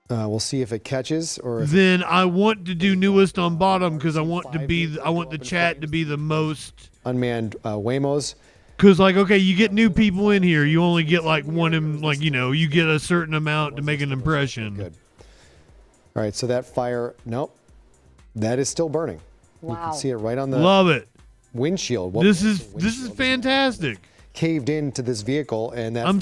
We'll see if it catches or. Then I want to do newest on bottom because I want the chat to be the most unmanned Waymos. Because okay, you get new people in here, you only get like one in you get a certain amount to make an impression. Good. All right, so that fire, nope, that is still burning. Wow. You can see it right on the love it windshield. This is fantastic. Caved into this vehicle, and that's. I'm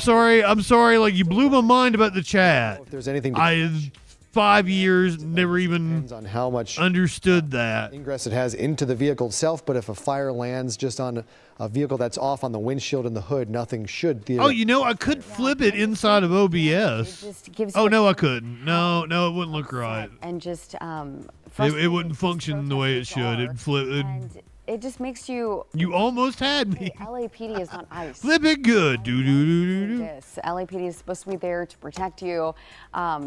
sorry. Like you blew my mind about the chat. If there's anything. 5 years never even on how much understood that ingress it has into the vehicle itself. But if a fire lands just on a vehicle that's off on the windshield and the hood, nothing should. I could flip it inside of OBS. It just gives no, I couldn't. No, it wouldn't look right. And just it wouldn't function the way it should. It'd flip. It just makes you. You almost had me. LAPD is not ICE. Flip it good. This LAPD is supposed to be there to protect you.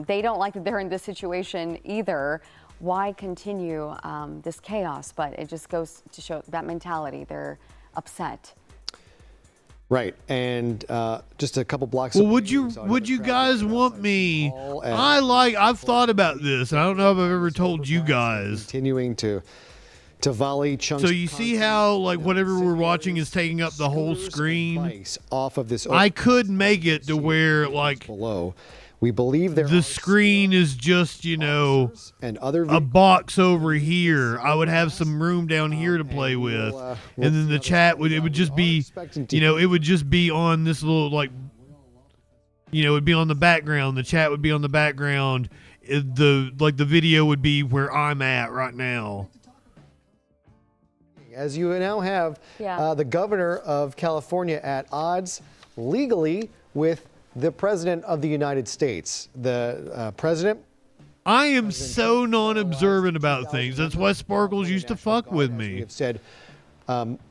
They don't like that they're in this situation either. Why continue this chaos? But it just goes to show that mentality. They're upset. Right, and just a couple blocks. Well, would you guys want me? I've thought about this. I don't know if I've ever told you guys. Continuing to volley chunks. So you see how like whatever we're watching is taking up the whole screen off of this. I could make it to where like below. We believe the screen is just, you know, a box over here. I would have some room down here to play with, and then the chat would just be, you know, it would just be on this little, like, you know, it would be on the background. The chat would be on the background. The video would be where I'm at right now. As you now have the governor of California at odds legally with the president of the United States. The president. I am so non-observant about things. That's why Sparkles used to fuck with me. We have said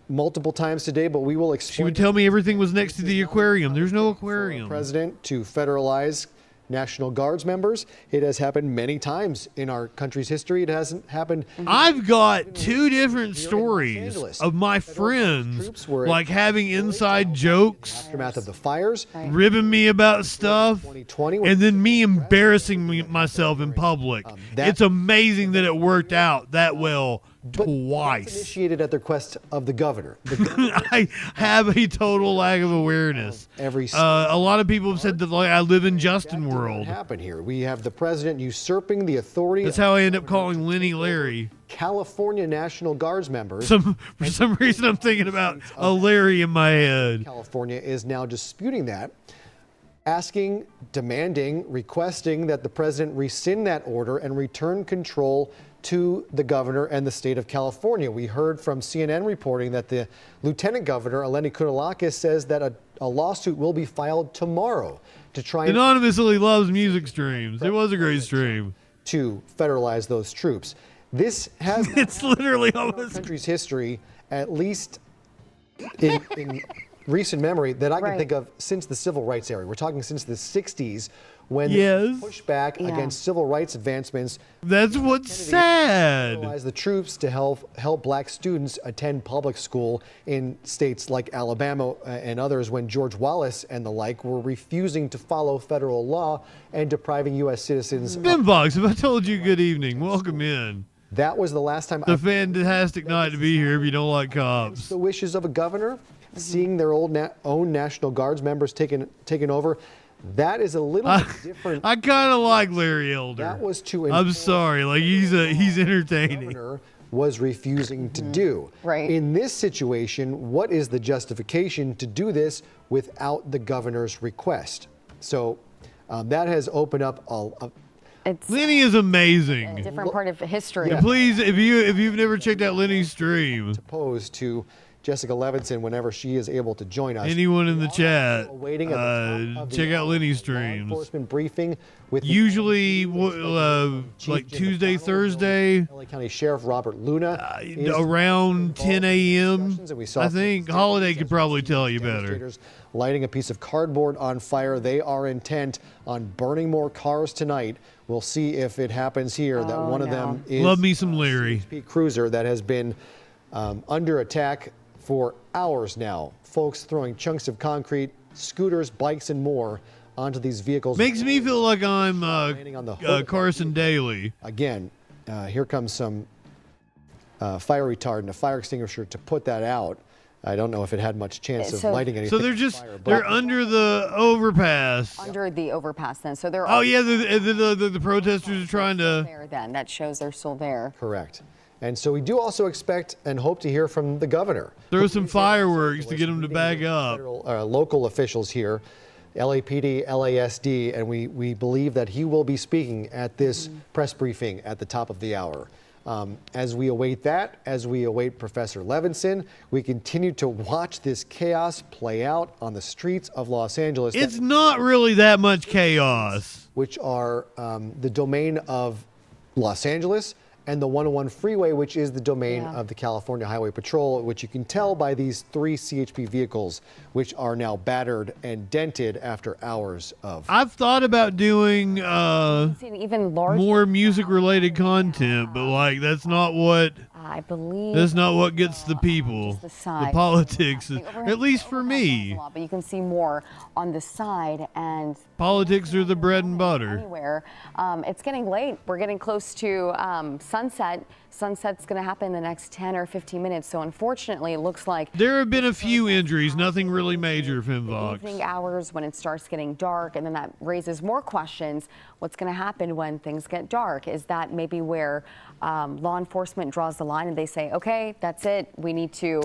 multiple times today, but we will explain. She would tell me everything was next to the aquarium. There's no aquarium. President to federalize National Guards members. It has happened many times in our country's history. It hasn't happened. I've got two different stories of my friends like having inside jokes, aftermath of the fires, ribbing me about stuff, and then me embarrassing myself in public. It's amazing that it worked out that well twice. Initiated at the request of the governor. I have a total lack of awareness. A lot of people have said that, like, I live in Justin world. Happen here. We have the president usurping the authority. That's how I end up calling Lenny Larry. California National Guards members. For some reason, I'm thinking about a Larry in my head. California is now disputing that, asking, demanding, requesting that the president rescind that order and return control to the governor and the state of California. We heard from CNN reporting that the lieutenant governor, Eleni Kounalakis, says that a lawsuit will be filed tomorrow to try and anonymously loves music streams. It was a great stream. To federalize those troops. This has it's literally almost our country's history, at least in recent memory, that I can think of since the civil rights era. We're talking since the 60s, when pushed back against civil rights advancements. That's what's sad. The troops to help black students attend public school in states like Alabama and others, when George Wallace and the like were refusing to follow federal law and depriving U.S. citizens. Spinbox, if I told you good evening, welcome in. That was the last time. It's a fantastic night to be here if you don't like cops. The wishes of a governor, seeing their own National Guards members taken over. That is a little bit different. I kind of like Larry Elder. That was to. I'm sorry, like he's entertaining. Governor was refusing to do. Right. In this situation, what is the justification to do this without the governor's request? So that has opened up Lenny is amazing. A different part of history. Yeah. Please, if you've never checked out Lenny's stream, opposed to Jessica Levinson whenever she is able to join us. Anyone in the chat, check out Lenny's streams. Enforcement briefing with usually like Tuesday, Thursday. LA County Sheriff Robert Luna around 10 a.m. I think Holiday could probably tell you better. Lighting a piece of cardboard on fire. They are intent on burning more cars tonight. We'll see if it happens here. That one of them is love me some Larry cruiser that has been under attack for hours now. Folks throwing chunks of concrete, scooters, bikes, and more onto these vehicles. Makes me feel like I'm Carson Daly. Again, here comes some fire retardant, a fire extinguisher to put that out. I don't know if it had much chance of lighting anything. So they're under the overpass. Under the overpass, then. So they're. Oh yeah, the protesters are trying to. There, then that shows they're still there. Correct. And so we do also expect and hope to hear from the governor. Throw some fireworks to get them to back up. Local officials here, LAPD, LASD, and we believe that he will be speaking at this press briefing at the top of the hour. As we await that, as we await Professor Levinson, we continue to watch this chaos play out on the streets of Los Angeles. It's not really that much chaos. Which are the domain of Los Angeles and the 101 freeway, which is the domain of the California Highway Patrol, which you can tell by these 3 CHP vehicles, which are now battered and dented after hours of. I've thought about doing even more music-related content, but like that's not what. I believe that's not what gets the people. The politics, at least for me. But you can see more on the side, and politics are the bread and butter. Anywhere. It's getting late. We're getting close to sunset. sunset's going to happen in the next 10 or 15 minutes. So unfortunately, it looks like There have been a few injuries, nothing really major, Finvox. evening hours when it starts getting dark, and then that raises more questions. What's going to happen when things get dark? Is that maybe where law enforcement draws the line and they say, okay, that's it, we need to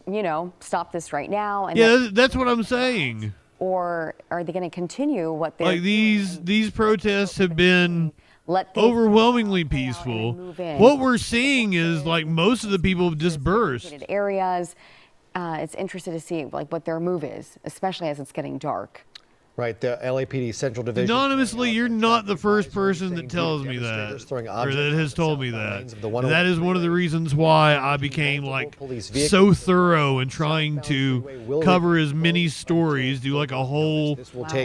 you know, stop this right now? And Yeah, that's what I'm saying. or are they going to continue what they're Like these protests have been overwhelmingly peaceful. What we're seeing is like most of the people have dispersed. areas? It's interesting to see like what their move is, especially as it's getting dark. Right, the LAPD Central Division. Anonymously, you're not the first person that tells me that, or that has told me that. And that is one of the reasons why I became like so thorough in trying to cover as many stories, do like a whole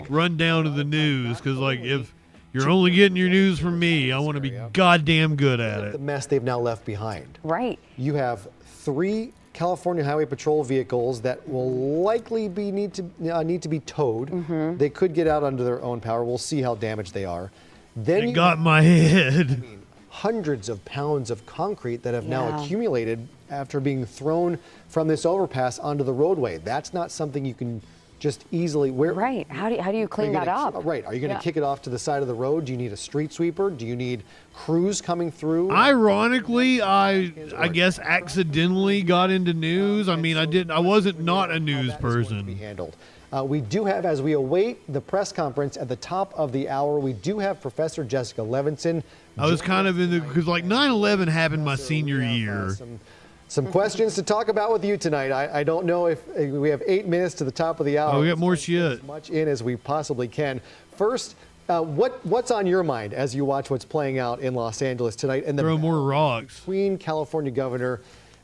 rundown of the news, because like if you're only getting your news from me, I want to be goddamn good at it. The mess they've now left behind. Right. You have 3 California Highway Patrol vehicles that will likely need to be towed. They could get out under their own power. We'll see how damaged they are. Then it got my head. Hundreds of pounds of concrete that have now accumulated after being thrown from this overpass onto the roadway. That's not something you can just easily. Right. How do you clean that up? Right. Are you going to kick it off to the side of the road? Do you need a street sweeper? Do you need crews coming through? Ironically, I guess accidentally got into news. I mean, I wasn't not a news person. We do have, as we await the press conference at the top of the hour, we do have Professor Jessica Levinson. I was kind of in the, because like 9/11 happened my senior year. Some questions to talk about with you tonight. I don't know if we have 8 minutes to the top of the hour. Oh, we got more shit. As much in as we possibly can. First, what's on your mind as you watch what's playing out in Los Angeles tonight? And throw more rocks between California Governor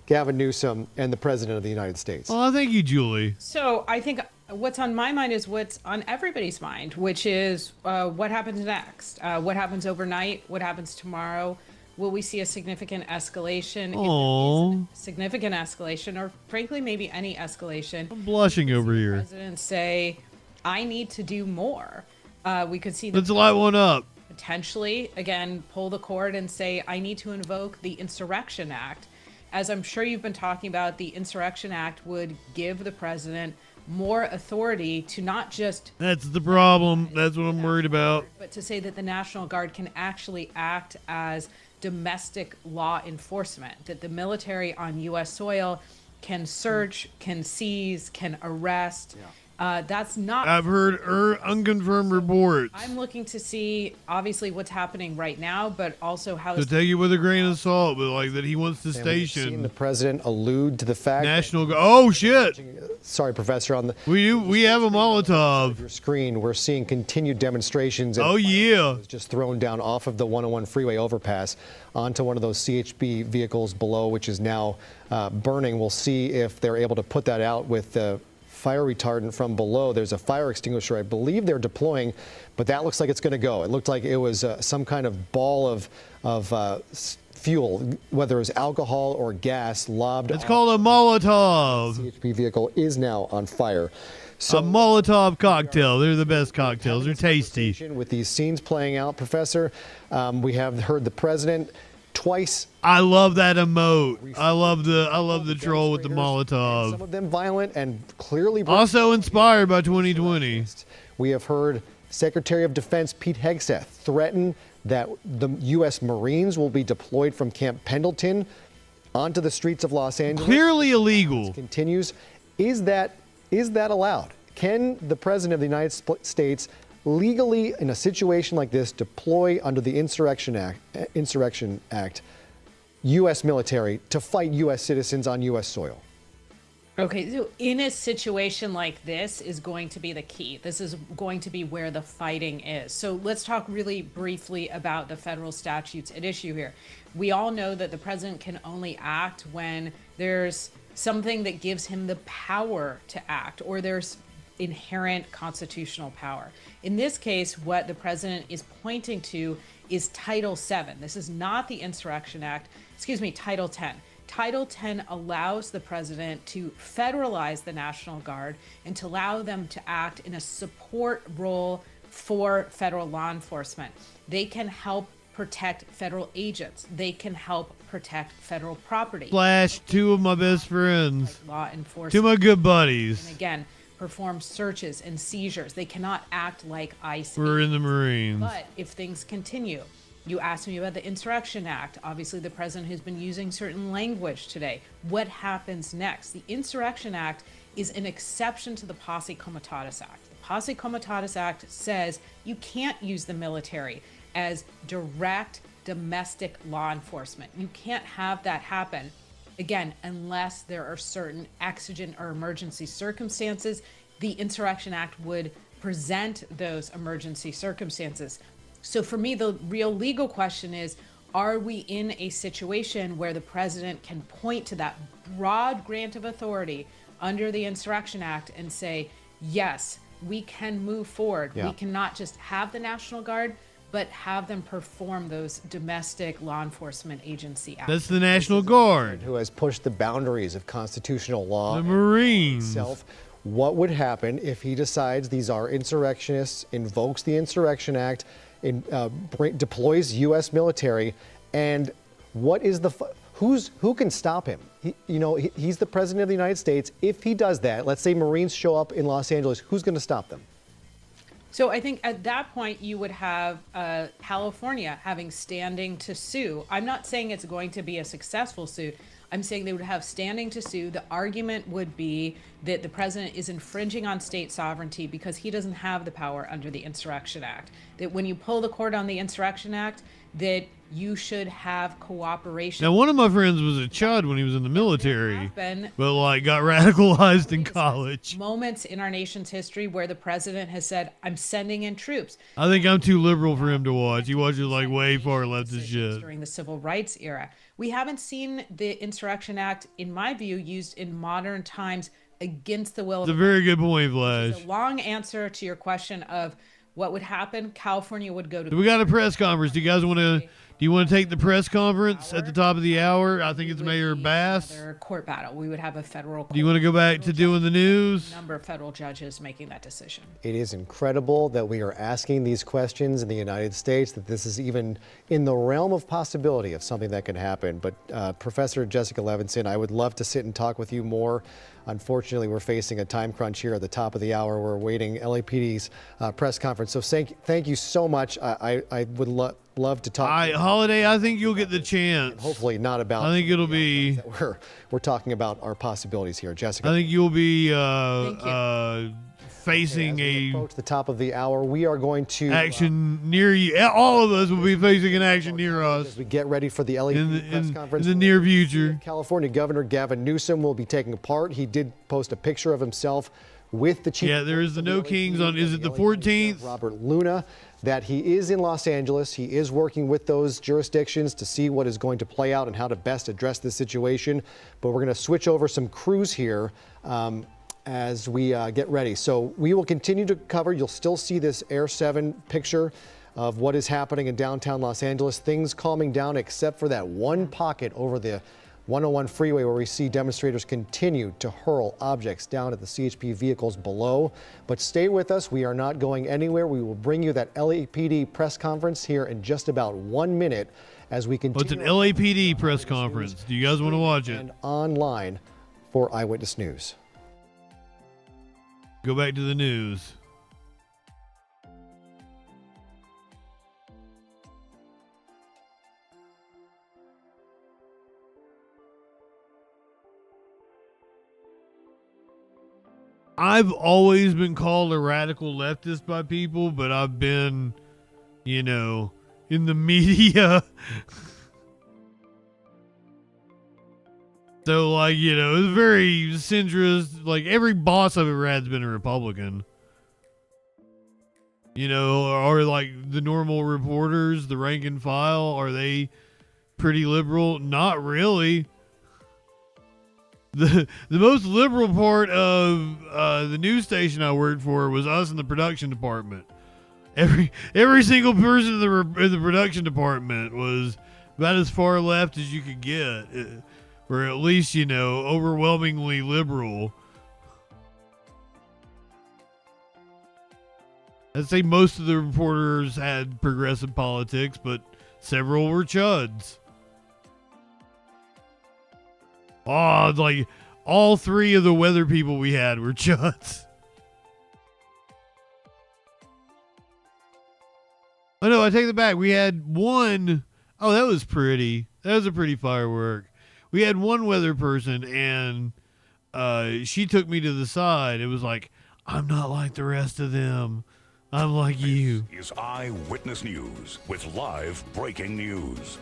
Gavin Newsom and the President of the United States. Oh, thank you, Julie. So I think what's on my mind is what's on everybody's mind, which is what happens next? What happens overnight? What happens tomorrow? Will we see a significant escalation? Aww. Significant escalation, or frankly, maybe any escalation. I'm blushing over here. President say, I need to do more. We could see. Let's light one up. Potentially, again, pull the cord and say, I need to invoke the Insurrection Act. As I'm sure you've been talking about, the Insurrection Act would give the president more authority to not just... That's the problem. That's what I'm worried about. But to say that the National Guard can actually act as domestic law enforcement, that the military on U.S. soil can search, can seize, can arrest. That's not... I've heard unconfirmed reports. I'm looking to see, obviously, what's happening right now, but also how... To take it with a grain of salt, but like that he wants to station... We've seen the president allude to the fact... National... Oh, shit! Sorry, Professor, on the... We have a Molotov. Your screen, we're seeing continued demonstrations... Oh, yeah! ...just thrown down off of the 101 freeway overpass onto one of those CHP vehicles below, which is now burning. We'll see if they're able to put that out with the fire retardant from below. There's a fire extinguisher I believe they're deploying, but that looks like it's going to go. It looked like it was some kind of ball of fuel, whether it was alcohol or gas, lobbed. It's called a Molotov. The CHP vehicle is now on fire. So, a Molotov cocktail. They're the best cocktails. They're tasty. With these scenes playing out, Professor, we have heard the president twice. I love that emote. I love the troll with the Molotov. Some of them violent and clearly also inspired by 2020. We have heard Secretary of Defense Pete Hegseth threaten that the U.S. Marines will be deployed from Camp Pendleton onto the streets of Los Angeles. Clearly illegal. Continues. Is that allowed? Can the President of the United States legally, in a situation like this, deploy under the Insurrection Act, U.S. military to fight U.S. citizens on U.S. soil? Okay, so in a situation like this is going to be the key. This is going to be where the fighting is. So let's talk really briefly about the federal statutes at issue here. We all know that the president can only act when there's something that gives him the power to act, or there's inherent constitutional power. In this case, what the president is pointing to is Title VII. This is not the Insurrection Act, Title X. Title X allows the president to federalize the National Guard and to allow them to act in a support role for federal law enforcement. They can help protect federal agents. They can help protect federal property. Slash two of my best friends. Like law enforcement. Two of my good buddies. And again, perform searches and seizures. They cannot act like ICE. We're in the Marines. But if things continue, you asked me about the Insurrection Act. Obviously, the president has been using certain language today. What happens next? The Insurrection Act is an exception to the Posse Comitatus Act. The Posse Comitatus Act says you can't use the military as direct domestic law enforcement. You can't have that happen, again, unless there are certain exigent or emergency circumstances. The Insurrection Act would present those emergency circumstances. So for me, the real legal question is, are we in a situation where the president can point to that broad grant of authority under the Insurrection Act and say, yes, we can move forward. Yeah. We cannot just have the National Guard, but have them perform those domestic law enforcement agency acts. That's the National Guard. Who has pushed the boundaries of constitutional law. The Marines. Itself. What would happen if he decides these are insurrectionists, invokes the Insurrection Act, deploys U.S. military, and what is who can stop him? He's the president of the United States. If he does that, let's say Marines show up in Los Angeles, who's going to stop them? So I think at that point you would have California having standing to sue. I'm not saying it's going to be a successful suit. I'm saying they would have standing to sue. The argument would be that the president is infringing on state sovereignty because he doesn't have the power under the Insurrection Act. That when you pull the cord on the Insurrection Act, that you should have cooperation. Now, one of my friends was a chud when he was in the military, but got radicalized in college. Moments in our nation's history where the president has said, I'm sending in troops. I think I'm too liberal for him to watch. He watches way far left of shit. During the civil rights era. We haven't seen the Insurrection Act, in my view, used in modern times against the will of It's a very good point, Flash. It's a long answer to your question of what would happen. California would go to... We got a press conference. Do you guys want to... Do you want to take the press conference at the top of the hour? I think it's Mayor Bass. Another court battle. We would have a federal court. Do you want to go back to doing the news? A number of federal judges making that decision. It is incredible that we are asking these questions in the United States, that this is even in the realm of possibility of something that can happen. But Professor Jessica Levinson, I would love to sit and talk with you more. Unfortunately, we're facing a time crunch here at the top of the hour. We're awaiting LAPD's press conference. So thank you so much. I would love to talk. Holiday, I think you'll get the chance. Hopefully not about. I think it'll be. We're talking about our possibilities here, Jessica. I think you'll be facing approach the top of the hour. We are going to action near you. All of us will be facing an action near us as we get ready for the LAPD press conference in the near future. California Governor Gavin Newsom will be taking part. He did post a picture of himself with the chief. Yeah, there is the No Kings on. Is it the 14th? Robert Luna. That he is in Los Angeles. He is working with those jurisdictions to see what is going to play out and how to best address this situation. But we're going to switch over some crews here as we get ready. So we will continue to cover. You'll still see this Air 7 picture of what is happening in downtown Los Angeles. Things calming down except for that one pocket over the 101 freeway where we see demonstrators continue to hurl objects down at the CHP vehicles below. But stay with us. We are not going anywhere. We will bring you that LAPD press conference here in just about 1 minute as we continue. It's an LAPD press conference. Do you guys want to watch it? And online for Eyewitness News. Go back to the news. I've always been called a radical leftist by people, but I've been, in the media. So, it's very centrist. Every boss I've ever had has been a Republican. Or the normal reporters, the rank and file, are they pretty liberal? Not really. The most liberal part of the news station I worked for was us in the production department. Every single person in the production department was about as far left as you could get, or at least overwhelmingly liberal. I'd say most of the reporters had progressive politics, but Several were chuds. Oh, like all three of the weather people we had were chuds. Oh no, I take it back. We had one. Oh, that was pretty. That was a pretty firework. We had one weather person, and she took me to the side. It was like, I'm not like the rest of them. I'm like you. This is Eyewitness News with live breaking news.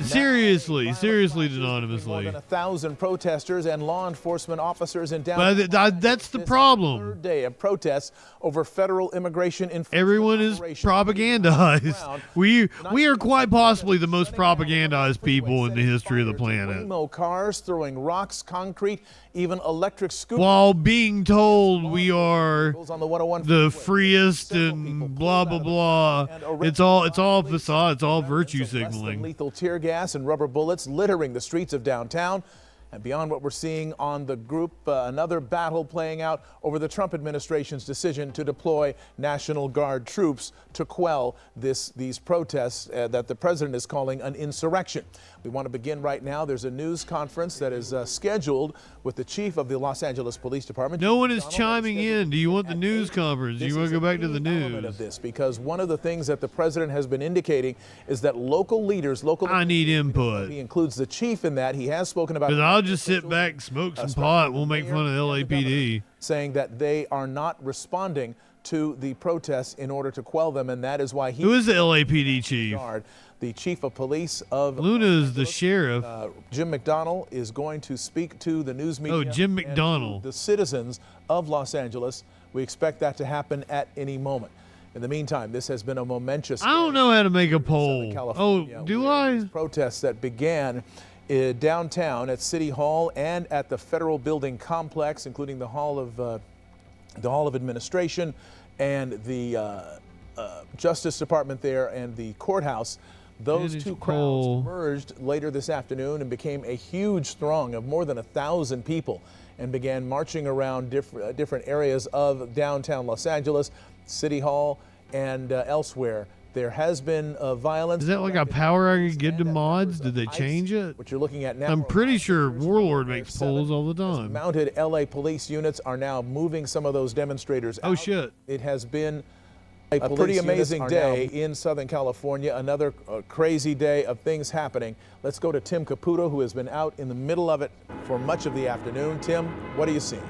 Seriously, More anonymously. than 1,000 protesters and law enforcement officers in downtown. But that's the problem. Third day of protests over federal immigration enforcement. Everyone is propagandized. We are quite possibly the most propagandized people in the history of the planet. Waymo cars throwing rocks, concrete, even electric scooters. While being told we are the freest and blah blah blah. It's all facade. It's all virtue signaling. Lethal tear gas and rubber bullets littering the streets of downtown. And beyond what we're seeing on the group, another battle playing out over the Trump administration's decision to deploy National Guard troops to quell these protests that the president is calling an insurrection. We want to begin right now. There's a news conference that is scheduled with the chief of the Los Angeles Police Department. No one is chiming in. Do you want the news conference? Do you want to go back to the news? Of this, because one of the things that the president has been indicating is that local leaders, I need input. He includes the chief in that. He has spoken about. Because I'll just sit back, smoke some pot. We'll make fun of LAPD. Saying that they are not responding to the protests in order to quell them, and that is why he. Who is the LAPD chief? The chief of police of Luna is the sheriff. Jim McDonnell is going to speak to the news media. Oh, Jim McDonnell. The citizens of Los Angeles. We expect that to happen at any moment. In the meantime, this has been a momentous. I don't know how to make a poll. Oh, do I? Protests that began downtown at City Hall and at the Federal Building Complex, including the Hall of Administration and the Justice Department there and the courthouse. Those two crowds merged later this afternoon and became a huge throng of more than 1,000 people and began marching around different areas of downtown Los Angeles, City Hall, and elsewhere. There has been violence. Is that like a power I could give to mods? Did they change it? What you're looking at now. I'm pretty sure Warlord makes polls all the time. Mounted LA police units are now moving some of those demonstrators out. Oh shit. It has been a pretty amazing day in Southern California. Another crazy day of things happening. Let's go to Tim Caputo, who has been out in the middle of it for much of the afternoon. Tim, what are you seeing?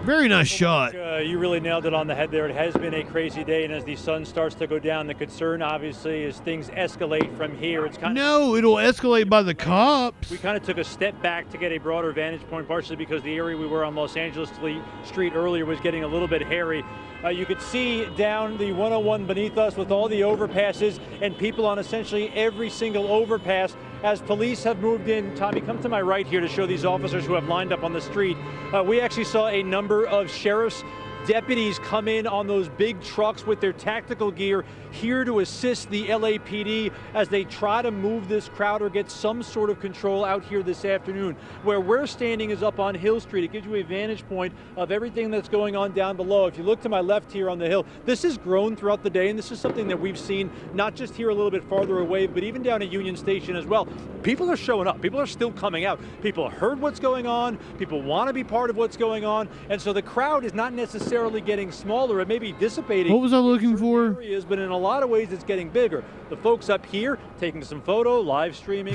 Very nice shot. You really nailed it on the head there. It has been a crazy day, and as the sun starts to go down, the concern obviously is things escalate from here. It's kind No, it'll escalate by the cops. We kind of took a step back to get a broader vantage point, partially because the area we were on Los Angeles Street earlier was getting a little bit hairy. You could see down the 101 beneath us with all the overpasses and people on essentially every single overpass as police have moved in. Tommy, come to my right here to show these officers who have lined up on the street. We actually saw a number of sheriff's deputies come in on those big trucks with their tactical gear here to assist the LAPD as they try to move this crowd or get some sort of control out here this afternoon. Where we're standing is up on Hill Street. It gives you a vantage point of everything that's going on down below. If you look to my left here on the hill, this has grown throughout the day, and this is something that we've seen not just here a little bit farther away, but even down at Union Station as well. People are showing up. People are still coming out. People heard what's going on. People want to be part of what's going on, and so the crowd is not necessarily getting smaller. It may be dissipating. What was I looking for? Areas, but in a lot of ways it's getting bigger. The folks up here taking some photo, live streaming.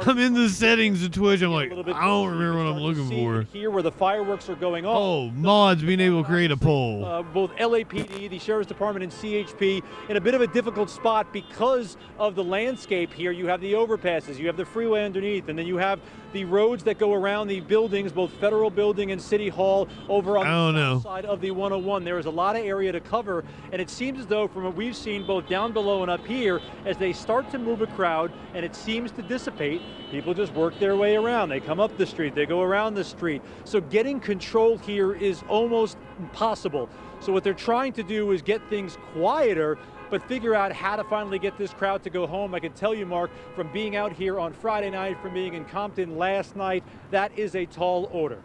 I'm in the settings of Twitch. I'm like, I don't remember what I'm looking for. Here where the fireworks are going on. Oh, mods being able to create a poll. Both LAPD, the Sheriff's Department, and CHP in a bit of a difficult spot because of the landscape here. You have the overpasses, you have the freeway underneath, and then you have the roads that go around the buildings, both Federal Building and City Hall, over on the south side of the 101. There is a lot of area to cover, and it seems as though, from what we've seen both down below and up here, as they start to move a crowd and it seems to dissipate, people just work their way around. They come up the street, they go around the street. So getting control here is almost impossible. So what they're trying to do is get things quieter but figure out how to finally get this crowd to go home. I can tell you, Mark, from being out here on Friday night, from being in Compton last night, that is a tall order.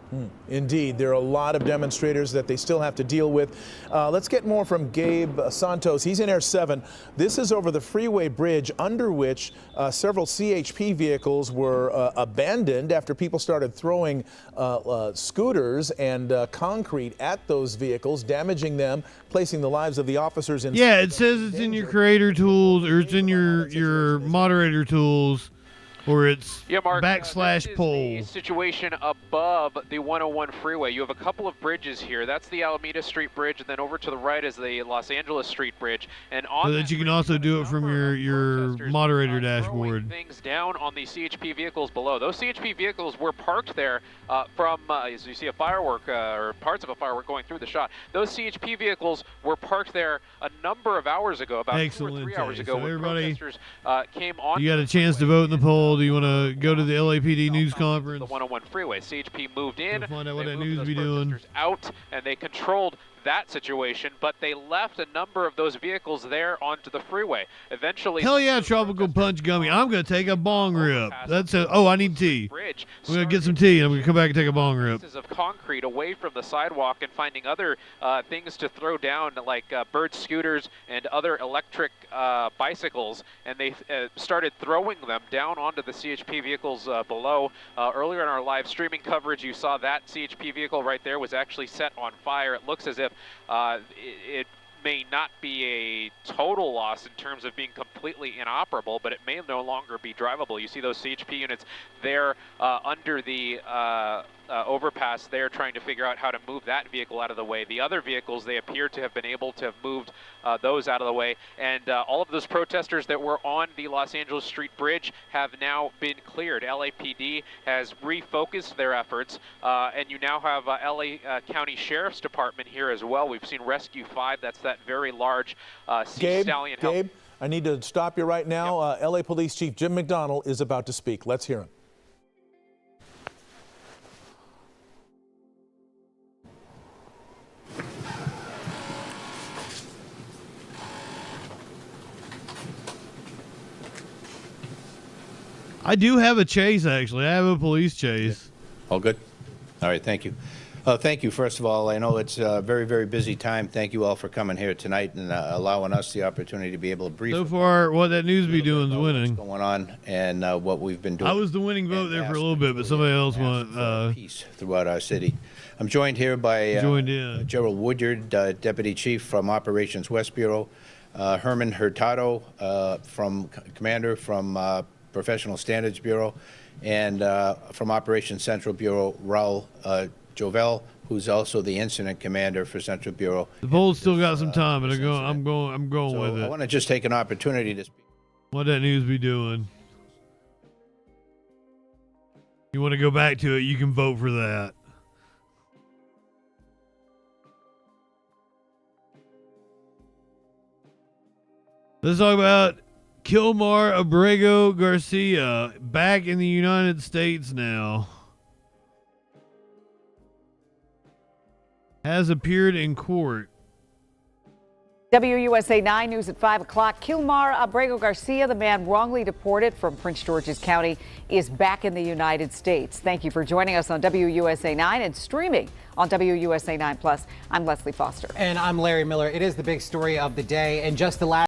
Indeed, there are a lot of demonstrators that they still have to deal with. Let's get more from Gabe Santos. He's in Air 7. This is over the freeway bridge under which several CHP vehicles were abandoned after people started throwing scooters and concrete at those vehicles, damaging them, placing the lives of the officers in. Yeah, it says it's in your creator tools, or it's in your moderator tools, or it's Yeah, Mark, backslash this is poll. the situation above the 101 freeway. You have a couple of bridges here. That's the Alameda Street Bridge, and then over to the right is the Los Angeles Street Bridge. And on So that you can also do it from your moderator dashboard. things down on the CHP vehicles below. Those CHP vehicles were parked there from, as you see a firework or parts of a firework going through the shot. Those CHP vehicles were parked there a number of hours ago, about 2 or 3 hours ago, So when everybody, protesters came on. you got a chance to vote in the poll. Do you want to go to the LAPD news conference? The 101 freeway. CHP moved in. Find out what they that moved news those be doing. protesters out, and they controlled that situation, but they left a number of those vehicles there onto the freeway. Eventually, Hell yeah, tropical punch gummy. I'm gonna take a bong rip. That's a. Oh, I need tea. I'm gonna get some tea, and I'm gonna come back and take a bong rip. pieces of concrete away from the sidewalk and finding other things to throw down, like bird scooters and other electric bicycles, and they started throwing them down onto the CHP vehicles below. Earlier in our live streaming coverage, you saw that CHP vehicle right there was actually set on fire. It looks as if it may not be a total loss in terms of being completely inoperable, but it may no longer be drivable. You see those CHP units there under the overpass there, trying to figure out how to move that vehicle out of the way. The other vehicles, they appear to have been able to have moved those out of the way, and all of those protesters that were on the Los Angeles Street Bridge have now been cleared. LAPD has refocused their efforts, and you now have LA County Sheriff's Department here as well. We've seen Rescue 5, that's that very large Sea Stallion help. Gabe, I need to stop you right now. LA Police Chief Jim McDonnell is about to speak. Let's hear him. I do have a chase, actually. I have a police chase. All good? All right, thank you. Thank you, first of all. I know it's a very, very busy time. Thank you all for coming here tonight and allowing us the opportunity to be able to brief So far, what that news be doing is winning. what's going on and what we've been doing. I was the winning vote there for a little bit, but somebody else won. Peace throughout our city. I'm joined here by Gerald Woodyard, Deputy Chief from Operations West Bureau, Herman Hurtado, Commander from Professional Standards Bureau, and from Operations Central Bureau, Raul Jovel, who's also the Incident Commander for Central Bureau. The poll's still got some time, but I'm going with it. I want to just take an opportunity to speak. What that news be doing? You want to go back to it, you can vote for that. Let's talk about Kilmar Abrego Garcia, back in the United States now. Has appeared in court. WUSA 9 News at 5 o'clock. Kilmar Abrego Garcia, the man wrongly deported from Prince George's County, is back in the United States. Thank you for joining us on WUSA 9 and streaming on WUSA 9 Plus. I'm Leslie Foster. And I'm Larry Miller. It is the big story of the day. And just the last